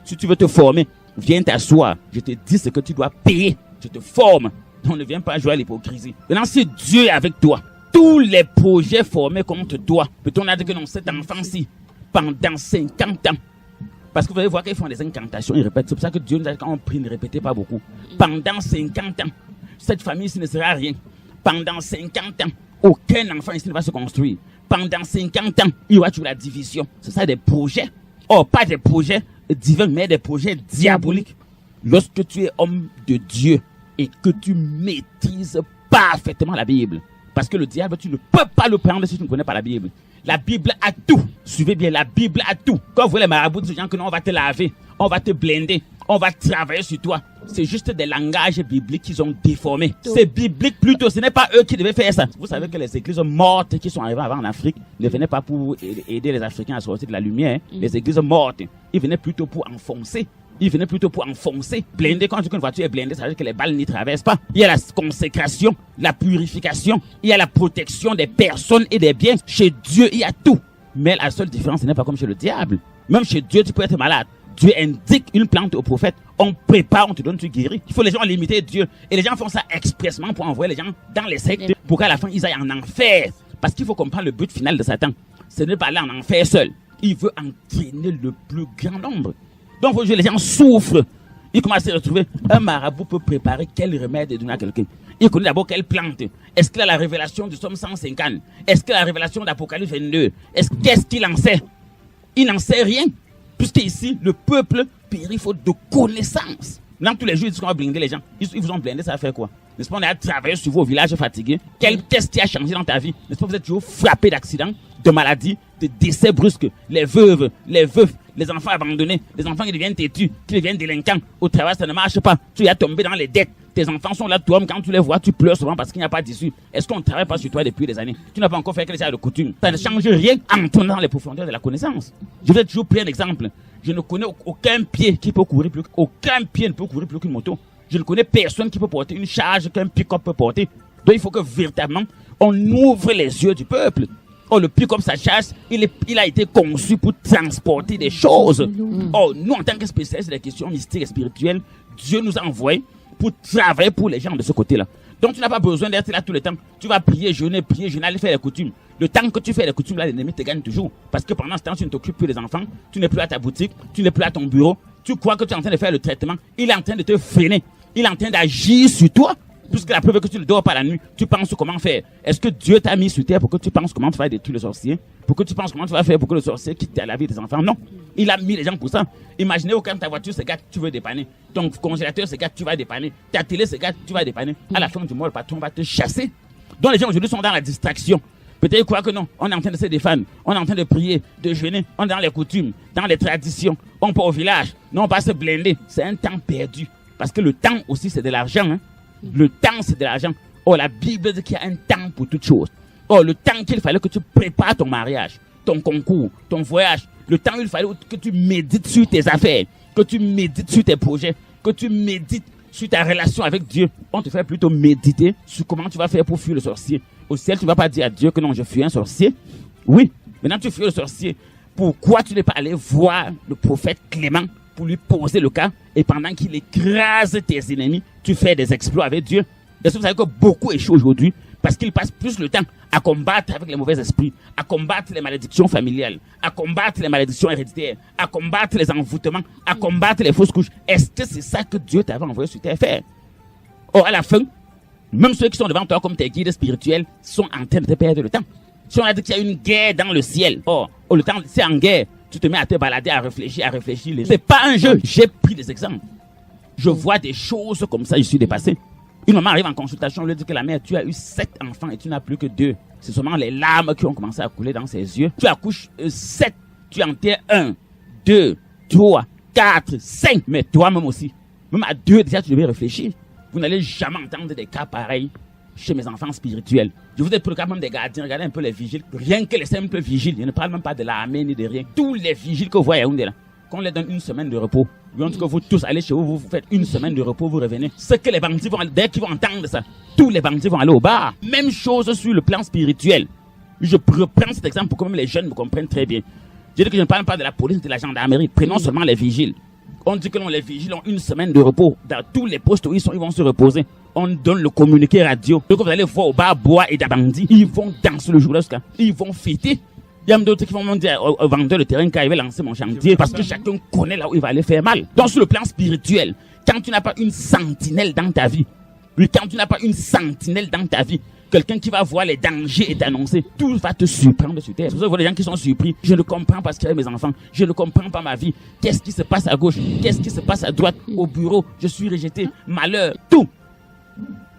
si tu veux te former, viens t'asseoir. Je te dis ce que tu dois payer. Je te forme. On ne vient pas jouer à l'hypocrisie. Maintenant, si Dieu est avec toi, tous les projets formés contre toi, peut-on dire que non, cet enfant-ci, pendant 50 ans, parce que vous allez voir qu'ils font des incantations, ils répètent. C'est pour ça que Dieu nous a dit quand on prie, ne répétez pas beaucoup. Pendant 50 ans, cette famille-ci ne sera rien. Pendant 50 ans, aucun enfant ici ne va se construire. Pendant 50 ans, il y aura toujours la division. C'est ça des projets. Oh, pas des projets divins, mais des projets diaboliques. Lorsque tu es homme de Dieu et que tu maîtrises parfaitement la Bible, parce que le diable, tu ne peux pas le prendre si tu ne connais pas la Bible. La Bible a tout. Suivez bien, la Bible a tout. Quand vous voyez les marabouts disent aux gens que non, on va te laver, on va te blinder, on va travailler sur toi. C'est juste des langages bibliques qu'ils ont déformés. C'est biblique plutôt, ce n'est pas eux qui devaient faire ça. Vous savez que les églises mortes qui sont arrivées avant en Afrique ne venaient pas pour aider les Africains à sortir de la lumière. Les églises mortes, ils venaient plutôt pour enfoncer. Blinder, quand une voiture est blindée, ça veut dire que les balles n'y traversent pas. Il y a la consécration, la purification, il y a la protection des personnes et des biens. Chez Dieu, il y a tout. Mais la seule différence, ce n'est pas comme chez le diable. Même chez Dieu, tu peux être malade. Dieu indique une plante au prophète. On prépare, on te donne, tu guéris. Il faut les gens limiter Dieu. Et les gens font ça expressement pour envoyer les gens dans les sectes pour qu'à la fin, ils aillent en enfer. Parce qu'il faut comprendre le but final de Satan. Ce n'est pas aller en enfer seul. Il veut entraîner le plus grand nombre. Donc, les gens souffrent. Ils commencent à se retrouver. Un marabout peut préparer quel remède et donner à quelqu'un. Il connaît d'abord quelle plante. Est-ce qu'il a la révélation du psaume 150? Est-ce qu'il a la révélation d'Apocalypse 22? Qu'est-ce qu'il en sait? Il n'en sait rien. Puisqu'ici, le peuple périt faute de connaissance. Dans tous les jours, ils disent qu'on va blinder les gens. Ils vous ont blindé, ça va faire quoi? N'est-ce pas, on est à travailler sur vous au village fatigué. Qu'est-ce qui a changé dans ta vie? N'est-ce pas, vous êtes toujours frappé d'accidents, de maladies, de décès brusques. Les veuves, les veufs, les enfants abandonnés, les enfants qui deviennent têtus, qui deviennent délinquants. Au travail, ça ne marche pas. Tu es tombé dans les dettes. Tes enfants sont là, toi, quand tu les vois, tu pleures souvent parce qu'il n'y a pas d'issue. Est-ce qu'on ne travaille pas sur toi depuis des années? Tu n'as pas encore fait quelque chose de coutume. Ça ne change rien en tournant dans les profondeurs de la connaissance. Je vais toujours prendre un exemple. Je ne connais aucun pied qui peut courir plus. Aucun pied ne peut courir plus qu'une moto. Je ne connais personne qui peut porter une charge qu'un pick-up peut porter. Donc il faut que véritablement, on ouvre les yeux du peuple. Oh, le pick-up, sa charge, il a été conçu pour transporter des choses. Oh, nous, en tant que spécialistes des questions mystiques et spirituelles, Dieu nous a envoyés pour travailler pour les gens de ce côté-là. Donc tu n'as pas besoin d'être là tout le temps. Tu vas prier, jeûner, aller faire les coutumes. Le temps que tu fais les coutumes, là, l'ennemi te gagne toujours. Parce que pendant ce temps, tu ne t'occupes plus des enfants, tu n'es plus à ta boutique, tu n'es plus à ton bureau. Tu crois que tu es en train de faire le traitement. Il est en train de te freiner. Il est en train d'agir sur toi. Puisque la preuve est que tu ne dors pas la nuit, tu penses comment faire. Est-ce que Dieu t'a mis sur terre pour que tu penses comment tu vas détruire le sorcier? Pour que tu penses comment tu vas faire pour que le sorcier quitte la vie des enfants? Non. Il a mis les gens pour ça. Imaginez quand ta voiture se gâte, tu veux dépanner. Ton congélateur se gâte, tu vas dépanner. Ta télé se gâte, tu vas dépanner. À la fin du mois, le patron va te chasser. Donc les gens aujourd'hui sont dans la distraction. Peut-être ils croient que non. On est en train de se défendre. On est en train de prier, de jeûner. On est dans les coutumes, dans les traditions. On part au village. Non, on va se blinder. C'est un temps perdu. Parce que le temps aussi, c'est de l'argent. Hein? Le temps, c'est de l'argent. Oh, la Bible dit qu'il y a un temps pour toutes choses. Oh, le temps qu'il fallait que tu prépares ton mariage, ton concours, ton voyage. Le temps il fallait que tu médites sur tes affaires, que tu médites sur tes projets, que tu médites sur ta relation avec Dieu. On te fait plutôt méditer sur comment tu vas faire pour fuir le sorcier. Au ciel, tu ne vas pas dire à Dieu que non, je fuis un sorcier. Oui, maintenant tu fuis le sorcier. Pourquoi tu n'es pas allé voir le prophète Clément pour lui poser le cas, et pendant qu'il écrase tes ennemis, tu fais des exploits avec Dieu? Est-ce que vous savez que beaucoup échouent aujourd'hui parce qu'ils passent plus le temps à combattre avec les mauvais esprits, à combattre les malédictions familiales, à combattre les malédictions héréditaires, à combattre les envoûtements, à combattre les fausses couches? Est-ce que c'est ça que Dieu t'avait envoyé sur terre faire? Or, à la fin, même ceux qui sont devant toi comme tes guides spirituels sont en train de te perdre le temps. Si on a dit qu'il y a une guerre dans le ciel, le temps c'est en guerre, tu te mets à te balader, à réfléchir. C'est pas un jeu. J'ai pris des exemples. Je vois des choses comme ça, je suis dépassé. Une maman arrive en consultation, on lui dit que la mère, tu as eu 7 enfants et tu n'as plus que 2. C'est seulement les larmes qui ont commencé à couler dans ses yeux. Tu accouches 7, tu enterres 1, 2, 3, 4, 5. Mais toi-même aussi. Même à 2 déjà, tu devais réfléchir. Vous n'allez jamais entendre des cas pareils chez mes enfants spirituels. Je vous ai pris le cas même des gardiens, regardez un peu les vigiles. Rien que les simples vigiles, je ne parle même pas de l'armée ni de rien. Tous les vigiles que vous voyez à Yaoundé là, qu'on les donne une semaine de repos. En tout cas, vous tous allez chez vous, vous faites une semaine de repos, vous revenez. Ce que les bandits vont, dès qu'ils vont entendre ça, tous les bandits vont aller au bar. Même chose sur le plan spirituel. Je reprends cet exemple pour que même les jeunes me comprennent très bien. Je dis que je ne parle pas de la police, de la gendarmerie. Prenons seulement les vigiles. On dit que non, les vigiles ont une semaine de repos. Dans tous les postes où ils sont, ils vont se reposer. On donne le communiqué radio. Donc vous allez voir au bar, bois et d'abandis. Ils vont danser le jour-là. Ils vont fêter. Il y a d'autres qui vont me dire au vendeur de terrain quand il va lancer mon chantier. Parce que chacun connaît là où il va aller faire mal. Donc sur le plan spirituel, quand tu n'as pas une sentinelle dans ta vie, quand tu n'as pas une sentinelle dans ta vie, quelqu'un qui va voir les dangers et t'annoncer, tout va te surprendre sur terre. Vous voyez les gens qui sont surpris. Je ne comprends pas ce qu'il y a mes enfants. Je ne comprends pas ma vie. Qu'est-ce qui se passe à gauche? Qu'est-ce qui se passe à droite? Au bureau, je suis rejeté. Malheur, tout.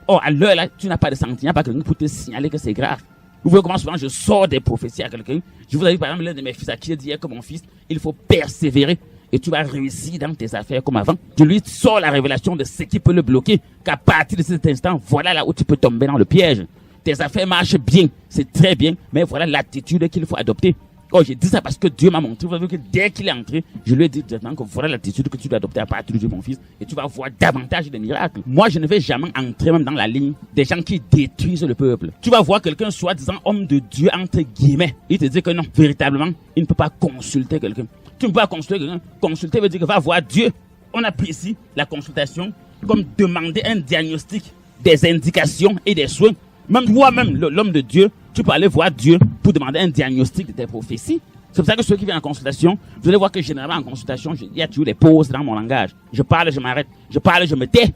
Oh, à l'heure là, tu n'as pas de sentinelle, il n'y a pas quelqu'un pour te signaler que c'est grave. Vous voyez comment souvent je sors des prophéties à quelqu'un. Je vous ai dit par exemple l'un de mes fils à qui j'ai dit que mon fils, il faut persévérer et tu vas réussir dans tes affaires comme avant. Je lui sors la révélation de ce qui peut le bloquer, qu'à partir de cet instant, voilà là où tu peux tomber dans le piège. Tes affaires marchent bien, c'est très bien, mais voilà l'attitude qu'il faut adopter. Oh, j'ai dit ça parce que Dieu m'a montré. Vous voyez que dès qu'il est entré, je lui ai dit directement que voilà l'attitude que tu dois adopter à partir de Dieu, mon fils, et tu vas voir davantage de miracles. Moi, je ne vais jamais entrer même dans la ligne des gens qui détruisent le peuple. Tu vas voir quelqu'un soi-disant homme de Dieu, entre guillemets. Il te dit que non, véritablement, il ne peut pas consulter quelqu'un. Tu ne peux pas consulter quelqu'un. Consulter veut dire que va voir Dieu. On apprécie la consultation comme demander un diagnostic, des indications et des soins. Même toi-même, l'homme de Dieu, tu peux aller voir Dieu pour demander un diagnostic de tes prophéties. C'est pour ça que ceux qui viennent en consultation, vous allez voir que généralement en consultation, il y a toujours des pauses dans mon langage. Je parle, je m'arrête. Je parle, je me tais.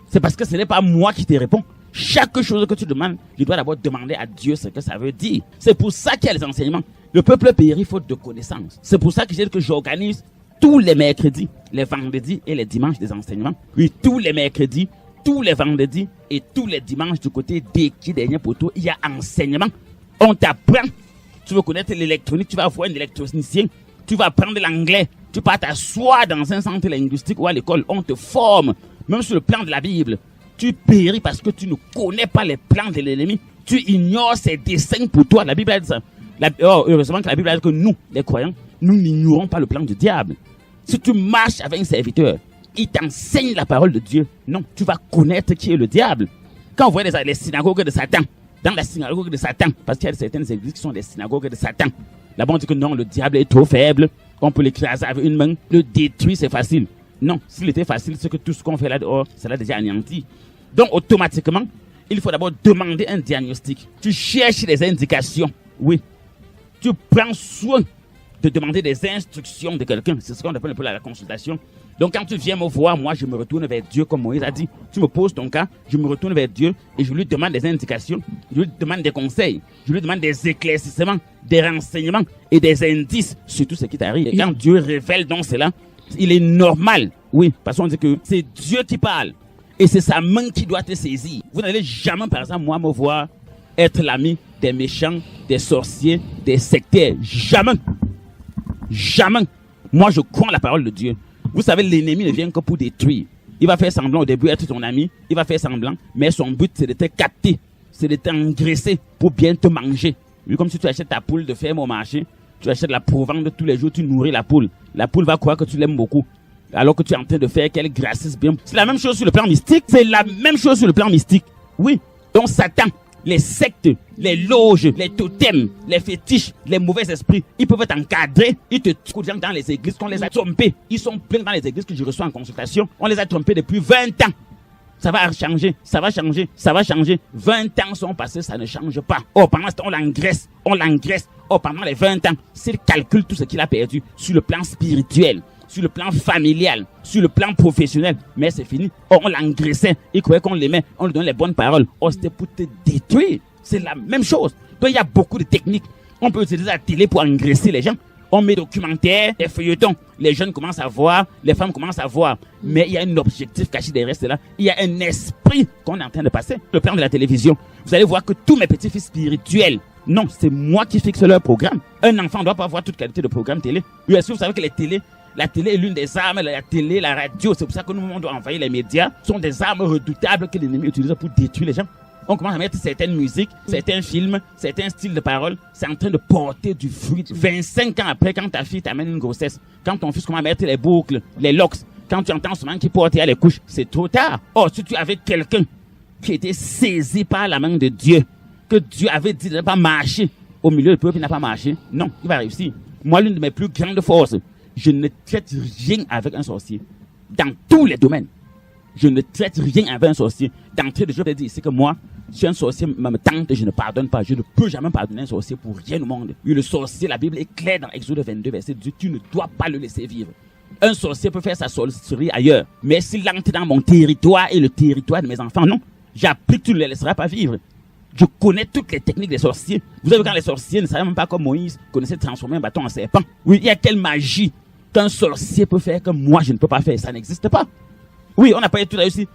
C'est parce que ce n'est pas moi qui te réponds. Chaque chose que tu demandes, je dois d'abord demander à Dieu ce que ça veut dire. C'est pour ça qu'il y a les enseignements. Le peuple périt faute de connaissances. C'est pour ça que j'ai dit que j'organise tous les mercredis, les vendredis et les dimanches des enseignements. Oui, tous les mercredis, tous les vendredis et tous les dimanches du côté d'Eki dernier poteau, il y a enseignement. On t'apprend. Tu veux connaître l'électronique, tu vas voir un électronicien. Tu vas apprendre l'anglais. Tu vas t'asseoir dans un centre linguistique ou à l'école. On te forme. Même sur le plan de la Bible. Tu péris parce que tu ne connais pas les plans de l'ennemi. Tu ignores ses desseins pour toi. La Bible a dit ça. Heureusement que la Bible a dit que nous, les croyants, nous n'ignorons pas le plan du diable. Si tu marches avec un serviteur, il t'enseigne la parole de Dieu. Non, tu vas connaître qui est le diable. Quand on voit les synagogues de Satan, dans la synagogue de Satan, parce qu'il y a certaines églises qui sont des synagogues de Satan, là-bas on dit que non, le diable est trop faible, on peut l'écraser avec une main, le détruire c'est facile. Non, s'il était facile, c'est que tout ce qu'on fait là dehors, ça l'a déjà anéanti. Donc, automatiquement, il faut d'abord demander un diagnostic. Tu cherches des indications. Oui. Tu prends soin de demander des instructions de quelqu'un. C'est ce qu'on appelle un peu la consultation. Donc, quand tu viens me voir, moi, je me retourne vers Dieu, comme Moïse a dit. Tu me poses ton cas, je me retourne vers Dieu et je lui demande des indications, je lui demande des conseils, je lui demande des éclaircissements, des renseignements et des indices sur tout ce qui t'arrive. Et quand Dieu révèle donc cela, il est normal, oui, parce qu'on dit que c'est Dieu qui parle et c'est sa main qui doit te saisir. Vous n'allez jamais, par exemple, moi, me voir être l'ami des méchants, des sorciers, des sectaires. Jamais. Jamais. Moi, je crois en la parole de Dieu. Vous savez, l'ennemi ne vient que pour détruire. Il va faire semblant au début être ton ami, il va faire semblant, mais son but c'est de te capter, c'est de t'engraisser pour bien te manger. Comme si tu achètes ta poule de ferme au marché, tu achètes la provende tous les jours, tu nourris la poule. La poule va croire que tu l'aimes beaucoup, alors que tu es en train de faire qu'elle grassisse bien. C'est la même chose sur le plan mystique, c'est la même chose sur le plan mystique. Oui, donc Satan, les sectes, les loges, les totems, les fétiches, les mauvais esprits, ils peuvent t'encadrer, ils te tuent dans les églises qu'on les a trompés. Ils sont pleins dans les églises que je reçois en consultation. On les a trompés depuis 20 ans. Ça va changer, ça va changer, ça va changer. 20 ans sont passés, ça ne change pas. Oh, pendant ce temps, on l'engraisse. Oh, pendant les 20 ans, s'il calcule tout ce qu'il a perdu sur le plan spirituel, sur le plan familial, sur le plan professionnel, mais c'est fini. Oh, on l'engraissait, il croyait qu'on l'aimait, on lui donnait les bonnes paroles. Oh, c'était pour te détruire. C'est la même chose. Donc, il y a beaucoup de techniques. On peut utiliser la télé pour engraisser les gens. On met des documentaires, des feuilletons. Les jeunes commencent à voir, les femmes commencent à voir. Mais il y a un objectif caché derrière cela. Il y a un esprit qu'on est en train de passer. Le plan de la télévision. Vous allez voir que tous mes petits-fils spirituels, non, c'est moi qui fixe leur programme. Un enfant ne doit pas avoir toute qualité de programme télé. Oui, est-ce que vous savez que la télé est l'une des armes, la télé, la radio, c'est pour ça que nous, on doit envahir les médias, sont des armes redoutables que l'ennemi utilise pour détruire les gens. On commence à mettre certaines musiques, certains films, certains styles de parole, c'est en train de porter du fruit. 25 ans après, quand ta fille t'amène une grossesse, quand ton fils commence à mettre les boucles, les locks, quand tu entends ce man qui porte les couches, c'est trop tard. Oh, si tu avais quelqu'un qui était saisi par la main de Dieu, que Dieu avait dit de ne pas marcher au milieu du peuple, il n'a pas marché, non, il va réussir. Moi, l'une de mes plus grandes forces, je ne traite rien avec un sorcier. Dans tous les domaines. Je ne traite rien avec un sorcier. D'entrée de jeu, je te dis, c'est que moi, si un sorcier me tente, je ne pardonne pas. Je ne peux jamais pardonner un sorcier pour rien au monde. Oui, le sorcier, la Bible est claire dans Exode 22, verset 10. Tu ne dois pas le laisser vivre. Un sorcier peut faire sa sorcellerie ailleurs. Mais s'il entre dans mon territoire et le territoire de mes enfants, non. J'applique, tu ne les laisseras pas vivre. Je connais toutes les techniques des sorciers. Vous savez, quand les sorciers ne savaient même pas comme Moïse connaissait transformer un bâton en serpent. Oui, il y a quelle magie qu'un sorcier peut faire que moi, je ne peux pas faire. Ça n'existe pas. Oui, on a parlé tout à l'heure aussi.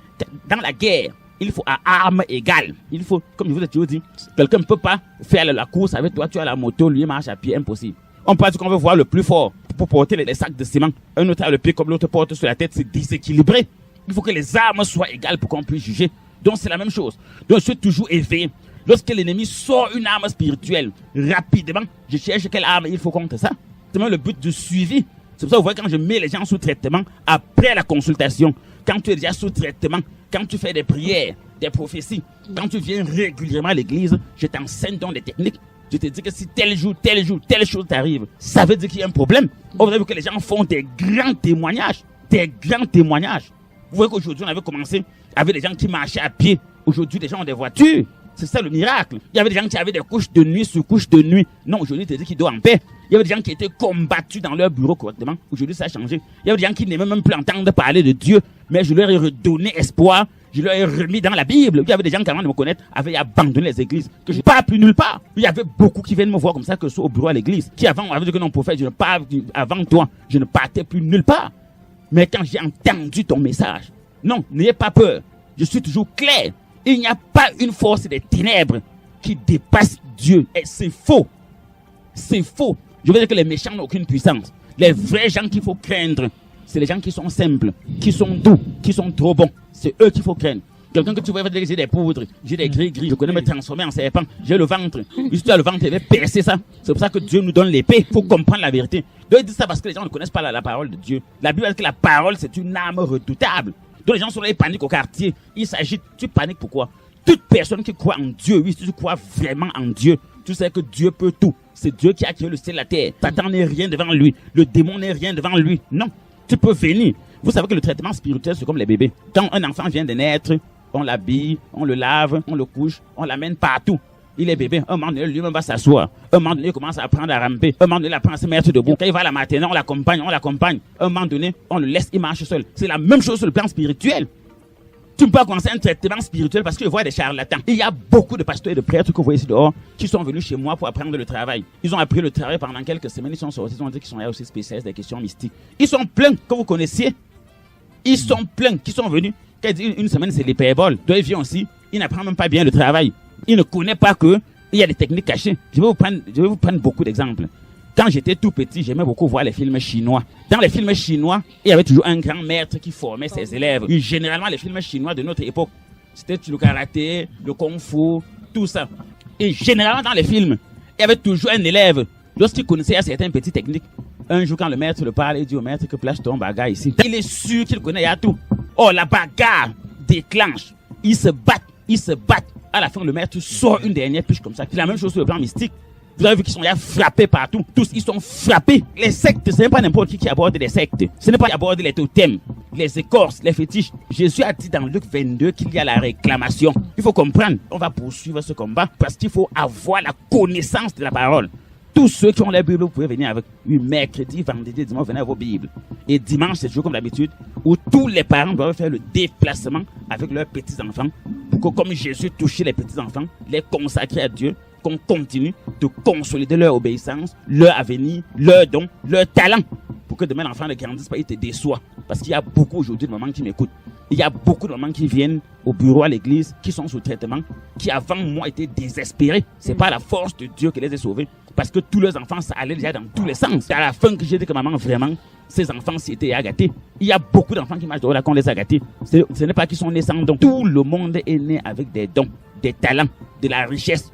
Dans la guerre, il faut à armes égales. Il faut, comme je vous ai toujours dit, quelqu'un ne peut pas faire la course avec toi. Tu as la moto, lui marche à pied, impossible. On peut dire qu'on veut voir le plus fort pour porter les sacs de ciment. Un autre a le pied comme l'autre porte sur la tête, c'est déséquilibré. Il faut que les armes soient égales pour qu'on puisse juger. Donc c'est la même chose. Donc je suis toujours éveillé. Lorsque l'ennemi sort une arme spirituelle, rapidement, je cherche quelle arme il faut contre ça. C'est même le but du suivi. C'est pour ça que vous voyez quand je mets les gens sous traitement, après la consultation, quand tu es déjà sous traitement, quand tu fais des prières, des prophéties, quand tu viens régulièrement à l'église, je t'enseigne donc des techniques. Je te dis que si tel jour, telle chose t'arrive, ça veut dire qu'il y a un problème. Vous avez vu que les gens font des grands témoignages. Des grands témoignages. Vous voyez qu'aujourd'hui, on avait commencé avec des gens qui marchaient à pied. Aujourd'hui, les gens ont des voitures. C'est ça le miracle. Il y avait des gens qui avaient des couches de nuit sur couches de nuit. Non, aujourd'hui, tu dis qu'ils dorment en paix. Il y avait des gens qui étaient combattus dans leur bureau correctement. Aujourd'hui, ça a changé. Il y avait des gens qui n'aimaient même plus entendre parler de Dieu. Mais je leur ai redonné espoir. Je leur ai remis dans la Bible. Il y avait des gens qui, avant de me connaître, avaient abandonné les églises. Que je ne pars plus nulle part. Il y avait beaucoup qui viennent me voir comme ça, que ce soit au bureau à l'église. Qui avant avaient dit que non, prophète, je ne pars avant toi. Je ne partais plus nulle part. Mais quand j'ai entendu ton message, non, n'ayez pas peur. Je suis toujours clair. Il n'y a pas une force des ténèbres qui dépasse Dieu. Et c'est faux. C'est faux. Je veux dire que les méchants n'ont aucune puissance. Les vrais gens qu'il faut craindre, c'est les gens qui sont simples, qui sont doux, qui sont trop bons. C'est eux qu'il faut craindre. Quelqu'un que tu vois dire, j'ai des poudres, j'ai des gris-gris, je connais me transformer en serpent, j'ai le ventre. Si tu as le ventre, il va percer ça. C'est pour ça que Dieu nous donne l'épée. Il faut comprendre la vérité. Donc il dit ça parce que les gens ne connaissent pas la parole de Dieu. La Bible dit que la parole, c'est une arme redoutable. Donc les gens sont là, ils paniquent au quartier, ils s'agitent. Tu paniques pourquoi? Toute personne qui croit en Dieu, oui, si tu crois vraiment en Dieu, tu sais que Dieu peut tout. C'est Dieu qui a créé le ciel et la terre. Satan n'est rien devant lui. Le démon n'est rien devant lui. Non. Tu peux venir. Vous savez que le traitement spirituel, c'est comme les bébés. Quand un enfant vient de naître, on l'habille, on le lave, on le couche, on l'amène partout. Il est bébé. Un moment donné, lui-même va s'asseoir. Un moment donné, il commence à apprendre à ramper. Un moment donné, il apprend à se mettre debout. Quand il va à la matinée, on l'accompagne. Un moment donné, on le laisse, il marche seul. C'est la même chose sur le plan spirituel. Tu ne peux pas commencer un traitement spirituel parce que je vois des charlatans. Il y a beaucoup de pasteurs et de prêtres que vous voyez ici dehors qui sont venus chez moi pour apprendre le travail. Ils ont appris le travail pendant quelques semaines. Ils sont sortis, ils ont dit qu'ils sont là aussi spécialistes des questions mystiques. Ils sont pleins, que vous connaissiez. Ils sont pleins qui sont venus. Quand il dit une semaine, c'est l'hyperbole. Donc il vient aussi, il n'apprend même pas bien le travail. Il ne connaît pas qu'il y a des techniques cachées. Je vais vous prendre beaucoup d'exemples. Quand j'étais tout petit, j'aimais beaucoup voir les films chinois. Dans les films chinois, il y avait toujours un grand maître qui formait ses élèves. Et généralement, les films chinois de notre époque, c'était le karaté, le kung-fu, tout ça. Et généralement, dans les films, il y avait toujours un élève. Lorsqu'il connaissait certaines petites techniques, un jour, quand le maître le parle, il dit au maître que place ton bagarre ici. Il est sûr qu'il connaît à tout. Oh, la bagarre déclenche. Ils se battent. À la fin, le maître sort une dernière piche comme ça. C'est la même chose sur le plan mystique. Vous avez vu qu'ils sont là frappés partout. Tous, ils sont frappés. Les sectes, ce n'est pas n'importe qui aborde les sectes. Ce n'est pas qui aborde les totems, les écorces, les fétiches. Jésus a dit dans Luc 22 qu'il y a la réclamation. Il faut comprendre. On va poursuivre ce combat parce qu'il faut avoir la connaissance de la parole. Tous ceux qui ont la Bible, vous pouvez venir avec mercredi, vendredi, dimanche, venez à vos Bibles. Et dimanche, c'est toujours comme d'habitude, où tous les parents doivent faire le déplacement avec leurs petits-enfants pour que, comme Jésus touchait les petits-enfants, les consacrer à Dieu, qu'on continue de consolider leur obéissance, leur avenir, leur don, leur talent, pour que demain l'enfant ne grandisse pas, il te déçoit. Parce qu'il y a beaucoup aujourd'hui de mamans qui m'écoutent. Il y a beaucoup de mamans qui viennent au bureau à l'église, qui sont sous traitement, qui avant moi étaient désespérés. C'est pas la force de Dieu qui les a sauvés. Parce que tous leurs enfants, ça allait déjà dans tous les sens. C'est à la fin que j'ai dit que maman, vraiment, ces enfants s'étaient agâtés. Il y a beaucoup d'enfants qui marchent dehors là qu'on les a gâtés. Ce n'est pas qu'ils sont nés sans dons. Tout le monde est né avec des dons, des talents, de la richesse,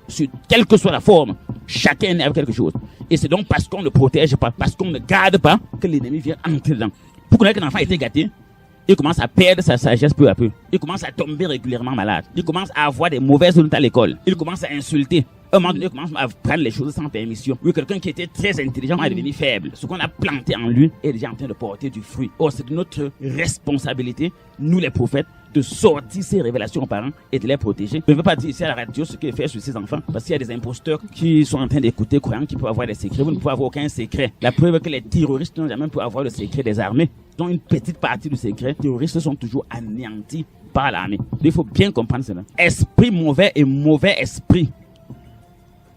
quelle que soit la forme. Chacun est né avec quelque chose. Et c'est donc parce qu'on ne protège pas, parce qu'on ne garde pas, que l'ennemi vient entrer dedans. Pour connaître qu'un enfant a été gâté, il commence à perdre sa sagesse peu à peu. Il commence à tomber régulièrement malade. Il commence à avoir des mauvaises notes à l'école. Il commence à insulter. À un moment donné, il commence à prendre les choses sans permission. Oui, quelqu'un qui était très intelligent est devenu faible. Ce qu'on a planté en lui est déjà en train de porter du fruit. Or, c'est de notre responsabilité, nous les prophètes, de sortir ces révélations aux parents et de les protéger. Je ne veux pas dire ici à la radio ce qu'il fait sur ses enfants, parce qu'il y a des imposteurs qui sont en train d'écouter, croyant qu'ils peuvent avoir des secrets. Vous ne pouvez avoir aucun secret. La preuve est que les terroristes n'ont jamais pu avoir le secret des armées. Donc une petite partie du secret, les terroristes sont toujours anéantis par l'armée. Il faut bien comprendre cela. Esprit mauvais et mauvais esprit.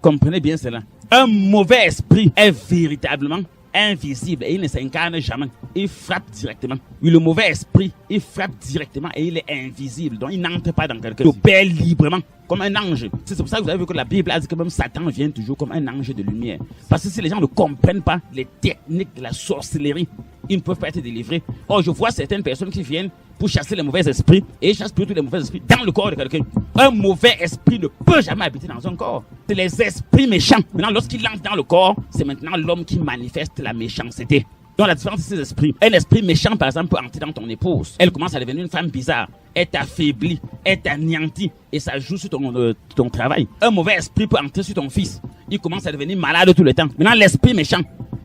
Comprenez bien cela. Un mauvais esprit est véritablement invisible et il ne s'incarne jamais. Il frappe directement. Oui, le mauvais esprit, il frappe directement et il est invisible. Donc il n'entre pas dans quelqu'un. Il opère librement comme un ange. C'est pour ça que vous avez vu que la Bible a dit que même Satan vient toujours comme un ange de lumière. Parce que si les gens ne comprennent pas les techniques de la sorcellerie, ils ne peuvent pas être délivrés. Or, je vois certaines personnes qui viennent pour chasser les mauvais esprits et ils chassent plutôt les mauvais esprits dans le corps de quelqu'un. Un mauvais esprit ne peut jamais habiter dans un corps. C'est les esprits méchants. Maintenant, lorsqu'il entre dans le corps, c'est maintenant l'homme qui manifeste la méchanceté. Donc la différence de ces esprits. Un esprit méchant, par exemple, peut entrer dans ton épouse. Elle commence à devenir une femme bizarre. Elle t'affaiblit, elle t'anéantit et ça joue sur ton travail. Un mauvais esprit peut entrer sur ton fils. Il commence à devenir malade tout le temps. Maintenant, l'esprit méchant,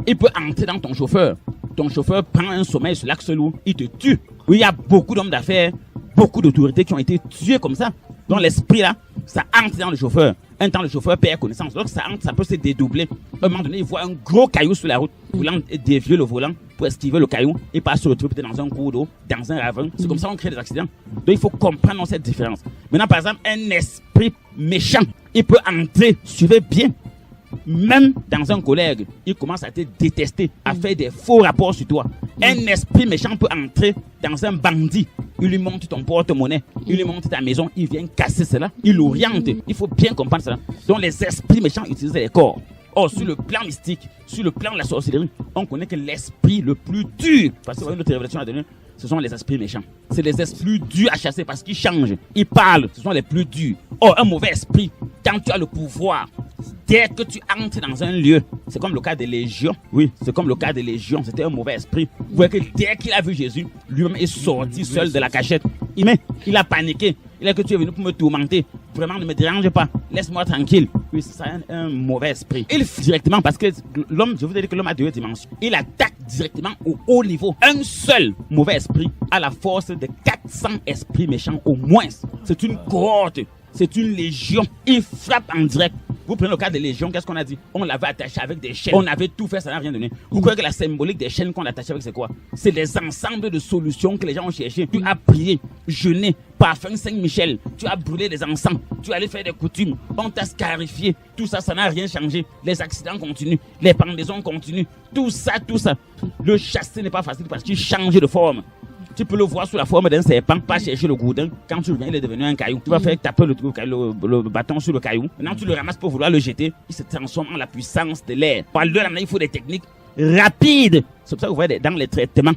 il peut entrer dans ton chauffeur. Ton chauffeur prend un sommeil sur l'axe lourd, il te tue. Oui, il y a beaucoup d'hommes d'affaires, beaucoup d'autorités qui ont été tués comme ça. Donc l'esprit là, ça entre dans le chauffeur. Un temps, le chauffeur perd connaissance. Donc ça entre, ça peut se dédoubler. À un moment donné, il voit un gros caillou sur la route, voulant dévier le volant pour esquiver le caillou. Il passe se retrouver peut-être dans un cours d'eau, dans un ravin. C'est comme ça qu'on crée des accidents. Donc il faut comprendre cette différence. Maintenant, par exemple, un esprit méchant, il peut entrer, suivez bien, même dans un collègue, il commence à te détester, à faire des faux rapports sur toi. Un esprit méchant peut entrer dans un bandit. Il lui monte ton porte-monnaie, il lui monte ta maison, il vient casser cela, il l'oriente. Il faut bien comprendre cela. Donc les esprits méchants utilisent les corps. Or, sur le plan mystique, sur le plan de la sorcellerie, on connaît que l'esprit le plus dur, parce que notre révélation a donné, ce sont les esprits méchants. C'est les esprits durs à chasser parce qu'ils changent, ils parlent, ce sont les plus durs. Or, un mauvais esprit, quand tu as le pouvoir, dès que tu entres dans un lieu, c'est comme le cas des légions. Oui, c'est comme le cas des légions, c'était un mauvais esprit. Vous voyez que dès qu'il a vu Jésus, lui-même est sorti seul de la cachette. Il a paniqué. Il a dit que tu es venu pour me tourmenter. vraiment ne me dérange pas, laisse-moi tranquille. Oui, c'est ça, un mauvais esprit. Il directement, parce que l'homme, je vous ai dit que l'homme a deux dimensions. Il attaque directement au haut niveau. Un seul mauvais esprit a la force de 400 esprits méchants au moins. C'est une cohorte, c'est une légion. Il frappe en direct. Vous prenez le cas des légions, qu'est-ce qu'on a dit? On l'avait attaché avec des chaînes. On avait tout fait, ça n'a rien donné. Vous croyez que la symbolique des chaînes qu'on a attachées avec, c'est quoi? C'est les ensembles de solutions que les gens ont cherché. Tu as prié, jeûné, parfum Saint-Michel, tu as brûlé des encens, tu allais faire des coutumes, on t'a scarifié. Tout ça, ça n'a rien changé. Les accidents continuent, les pendaisons continuent. Tout ça. Le chasser n'est pas facile parce qu'il change de forme. Tu peux le voir sous la forme d'un serpent, pas chercher le gourdin. Quand tu reviens, il est devenu un caillou. Tu vas faire taper le bâton sur le caillou. Maintenant, tu le ramasses pour vouloir le jeter. Il se transforme en la puissance de l'air. Par l'heure, il faut des techniques rapides. C'est pour ça que vous voyez dans les traitements.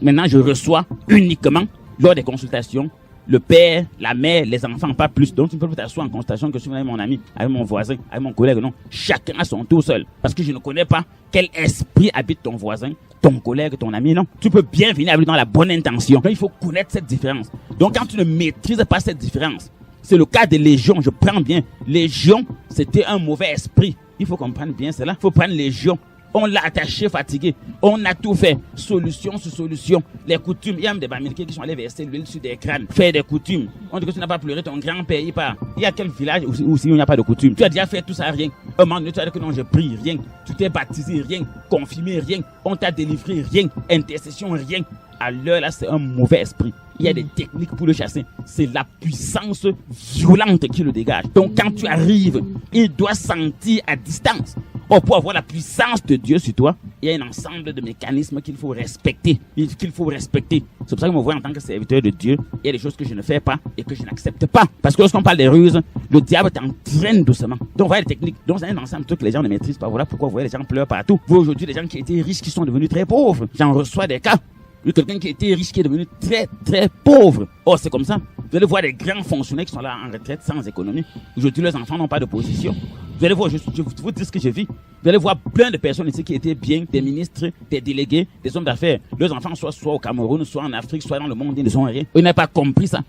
Maintenant, je reçois uniquement, lors des consultations, le père, la mère, les enfants, pas plus. Donc, tu ne peux pas t'asseoir en consultation que si vous avez mon ami, avec mon voisin, avec mon collègue. Non, chacun à son tour seul. Parce que je ne connais pas quel esprit habite ton voisin, ton collègue, ton ami. Non, tu peux bien venir avec lui dans la bonne intention. Donc, il faut connaître cette différence. Donc, quand tu ne maîtrises pas cette différence, c'est le cas des légions. Je prends bien. Légion, c'était un mauvais esprit. Il faut comprendre bien cela. Il faut prendre légion. On l'a attaché, fatigué. On a tout fait. Solution sur solution. Les coutumes. Il y a même des Américains qui sont allés verser l'huile sur des crânes. Faire des coutumes. On dit que tu n'as pas pleuré, ton grand-père, il part. Il y a quel village où il n'y a pas de coutume? Tu as déjà fait tout ça, rien. Un moment donné, tu as dit que non, je prie, rien. Tu t'es baptisé, rien. Confirmé, rien. On t'a délivré, rien. Intercession, rien. À l'heure, là, c'est un mauvais esprit. Il y a des techniques pour le chasser. C'est la puissance violente qui le dégage. Donc, quand tu arrives, il doit sentir à distance. Or, pour avoir la puissance de Dieu sur toi, il y a un ensemble de mécanismes qu'il faut respecter. C'est pour ça que me voit en tant que serviteur de Dieu. Il y a des choses que je ne fais pas et que je n'accepte pas. Parce que lorsqu'on parle des ruses, le diable t'entraîne doucement. Donc, voilà les techniques. Donc, c'est un ensemble de trucs que les gens ne maîtrisent pas. Voilà pourquoi vous voyez les gens pleurent partout. Vous, aujourd'hui, les gens qui étaient riches, qui sont devenus très pauvres. J'en reçois des cas. Quelqu'un qui était riche, qui est devenu très, très pauvre. Oh, c'est comme ça. Vous allez voir des grands fonctionnaires qui sont là en retraite sans économie. Aujourd'hui, leurs enfants n'ont pas de position. Vous allez voir, je vous dis ce que j'ai vu. Vous allez voir plein de personnes ici qui étaient bien, des ministres, des délégués, des hommes d'affaires. Leurs enfants soit au Cameroun, soit en Afrique, soit dans le monde, ils ne sont rien. Ils n'ont pas compris ça.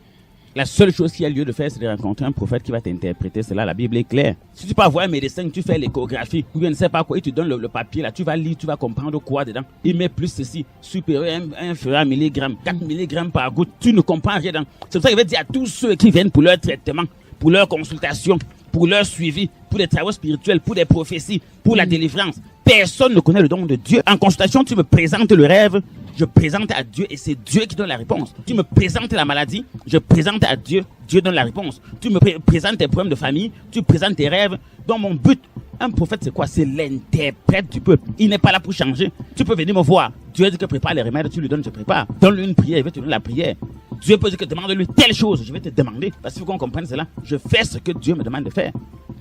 La seule chose qu'il y a lieu de faire, c'est de rencontrer un prophète qui va t'interpréter cela. La Bible est claire. Si tu peux avoir un médecin, tu fais l'échographie, ou bien ne sais pas quoi, il te donne le papier là, tu vas lire, tu vas comprendre quoi dedans. Il met plus ceci, supérieur, inférieur milligramme, 4 milligrammes par goutte. Tu ne comprends rien dedans. C'est pour ça qu'il va dire à tous ceux qui viennent pour leur traitement, pour leur consultation, pour leur suivi, pour les travaux spirituels, pour les prophéties, pour la délivrance. Personne ne connaît le don de Dieu. En consultation, tu me présentes le rêve, je présente à Dieu et c'est Dieu qui donne la réponse. Tu me présentes la maladie, je présente à Dieu, Dieu donne la réponse. Tu me présentes tes problèmes de famille, tu présentes tes rêves. Donc mon but, un prophète c'est quoi? C'est l'interprète du peuple. Il n'est pas là pour changer. Tu peux venir me voir. Dieu dit que prépare les remèdes, tu lui donnes, je prépare. Donne-lui une prière, il va te donner la prière. Dieu peut dire que demande-lui telle chose, je vais te demander. Parce qu'il faut qu'on comprenne cela. Je fais ce que Dieu me demande de faire.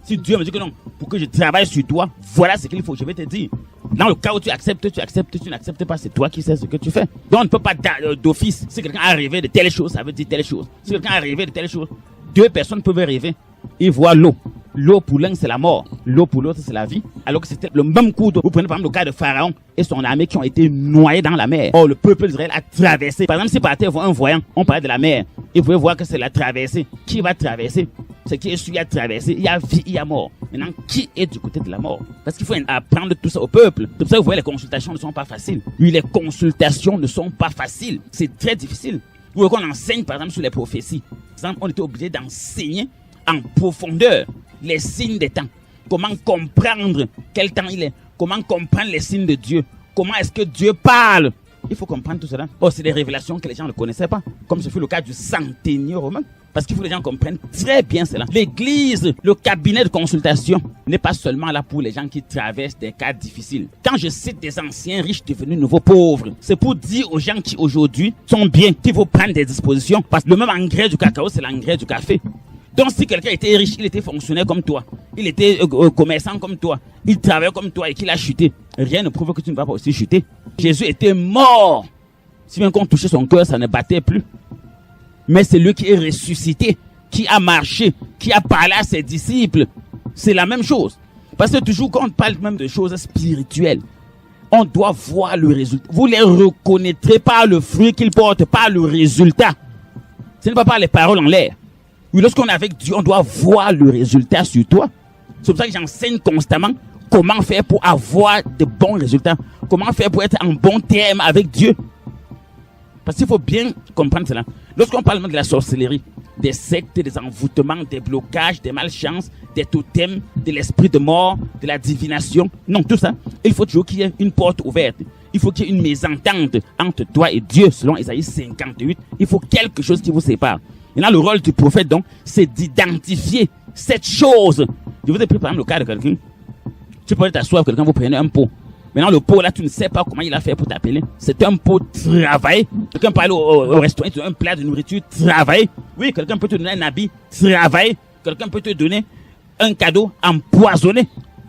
Si Dieu me dit que non, pour que je travaille sur toi, voilà ce qu'il faut, je vais te dire. Dans le cas où tu acceptes, tu n'acceptes pas, c'est toi qui sais ce que tu fais. Donc on ne peut pas d'office. Si quelqu'un a rêvé de telle chose, ça veut dire telle chose. Si quelqu'un a rêvé de telle chose, deux personnes peuvent rêver. Ils voient l'eau. L'eau pour l'un, c'est la mort. L'eau pour l'autre, c'est la vie. Alors que c'était le même coup d'eau. Vous prenez par exemple le cas de Pharaon et son armée qui ont été noyés dans la mer. Or, le peuple d'Israël a traversé. Par exemple, si par terre, un voyant, on parlait de la mer. Il pouvait voir que c'est la traversée. Qui va traverser? Ce qui est celui à traverser. Il y a vie, il y a mort. Maintenant, qui est du côté de la mort? Parce qu'il faut apprendre tout ça au peuple. C'est pour ça que vous voyez, les consultations ne sont pas faciles. Oui, les consultations ne sont pas faciles. C'est très difficile. Vous voyez qu'on enseigne, par exemple, sur les prophéties. Par exemple, on était obligé d'enseigner en profondeur les signes des temps. Comment comprendre quel temps il est. Comment comprendre les signes de Dieu. Comment est-ce que Dieu parle. Il faut comprendre tout cela. Oh, c'est des révélations que les gens ne connaissaient pas. Comme ce fut le cas du centenier romain. Parce qu'il faut que les gens comprennent très bien cela. L'église, le cabinet de consultation, n'est pas seulement là pour les gens qui traversent des cas difficiles. Quand je cite des anciens riches devenus nouveaux pauvres, c'est pour dire aux gens qui aujourd'hui sont bien qu'il faut prendre des dispositions. Parce que le même engrais du cacao, c'est l'engrais du café. Donc si quelqu'un était riche, il était fonctionnaire comme toi, il était commerçant comme toi, il travaillait comme toi et qu'il a chuté, rien ne prouve que tu ne vas pas aussi chuter. Jésus était mort. Si bien qu'on touchait son cœur, ça ne battait plus. Mais c'est lui qui est ressuscité, qui a marché, qui a parlé à ses disciples. C'est la même chose. Parce que toujours quand on parle même de choses spirituelles, on doit voir le résultat. Vous les reconnaîtrez par le fruit qu'ils portent, par le résultat. Ce n'est pas par les paroles en l'air. Oui, lorsqu'on est avec Dieu, on doit voir le résultat sur toi. C'est pour ça que j'enseigne constamment comment faire pour avoir de bons résultats. Comment faire pour être en bon terme avec Dieu. Parce qu'il faut bien comprendre cela. Lorsqu'on parle de la sorcellerie, des sectes, des envoûtements, des blocages, des malchances, des totems, de l'esprit de mort, de la divination, non, tout ça, il faut toujours qu'il y ait une porte ouverte. Il faut qu'il y ait une mésentente entre toi et Dieu, selon Ésaïe 58. Il faut quelque chose qui vous sépare. Maintenant, le rôle du prophète, donc, c'est d'identifier cette chose. Je vous ai pris par exemple le cas de quelqu'un. Tu peux t'asseoir, quelqu'un vous prenez un pot. Maintenant, le pot là, tu ne sais pas comment il a fait pour t'appeler. C'est un pot travaillé. Quelqu'un peut aller au restaurant, tu as un plat de nourriture travaillé. Oui, quelqu'un peut te donner un habit travaillé. Quelqu'un peut te donner un cadeau empoisonné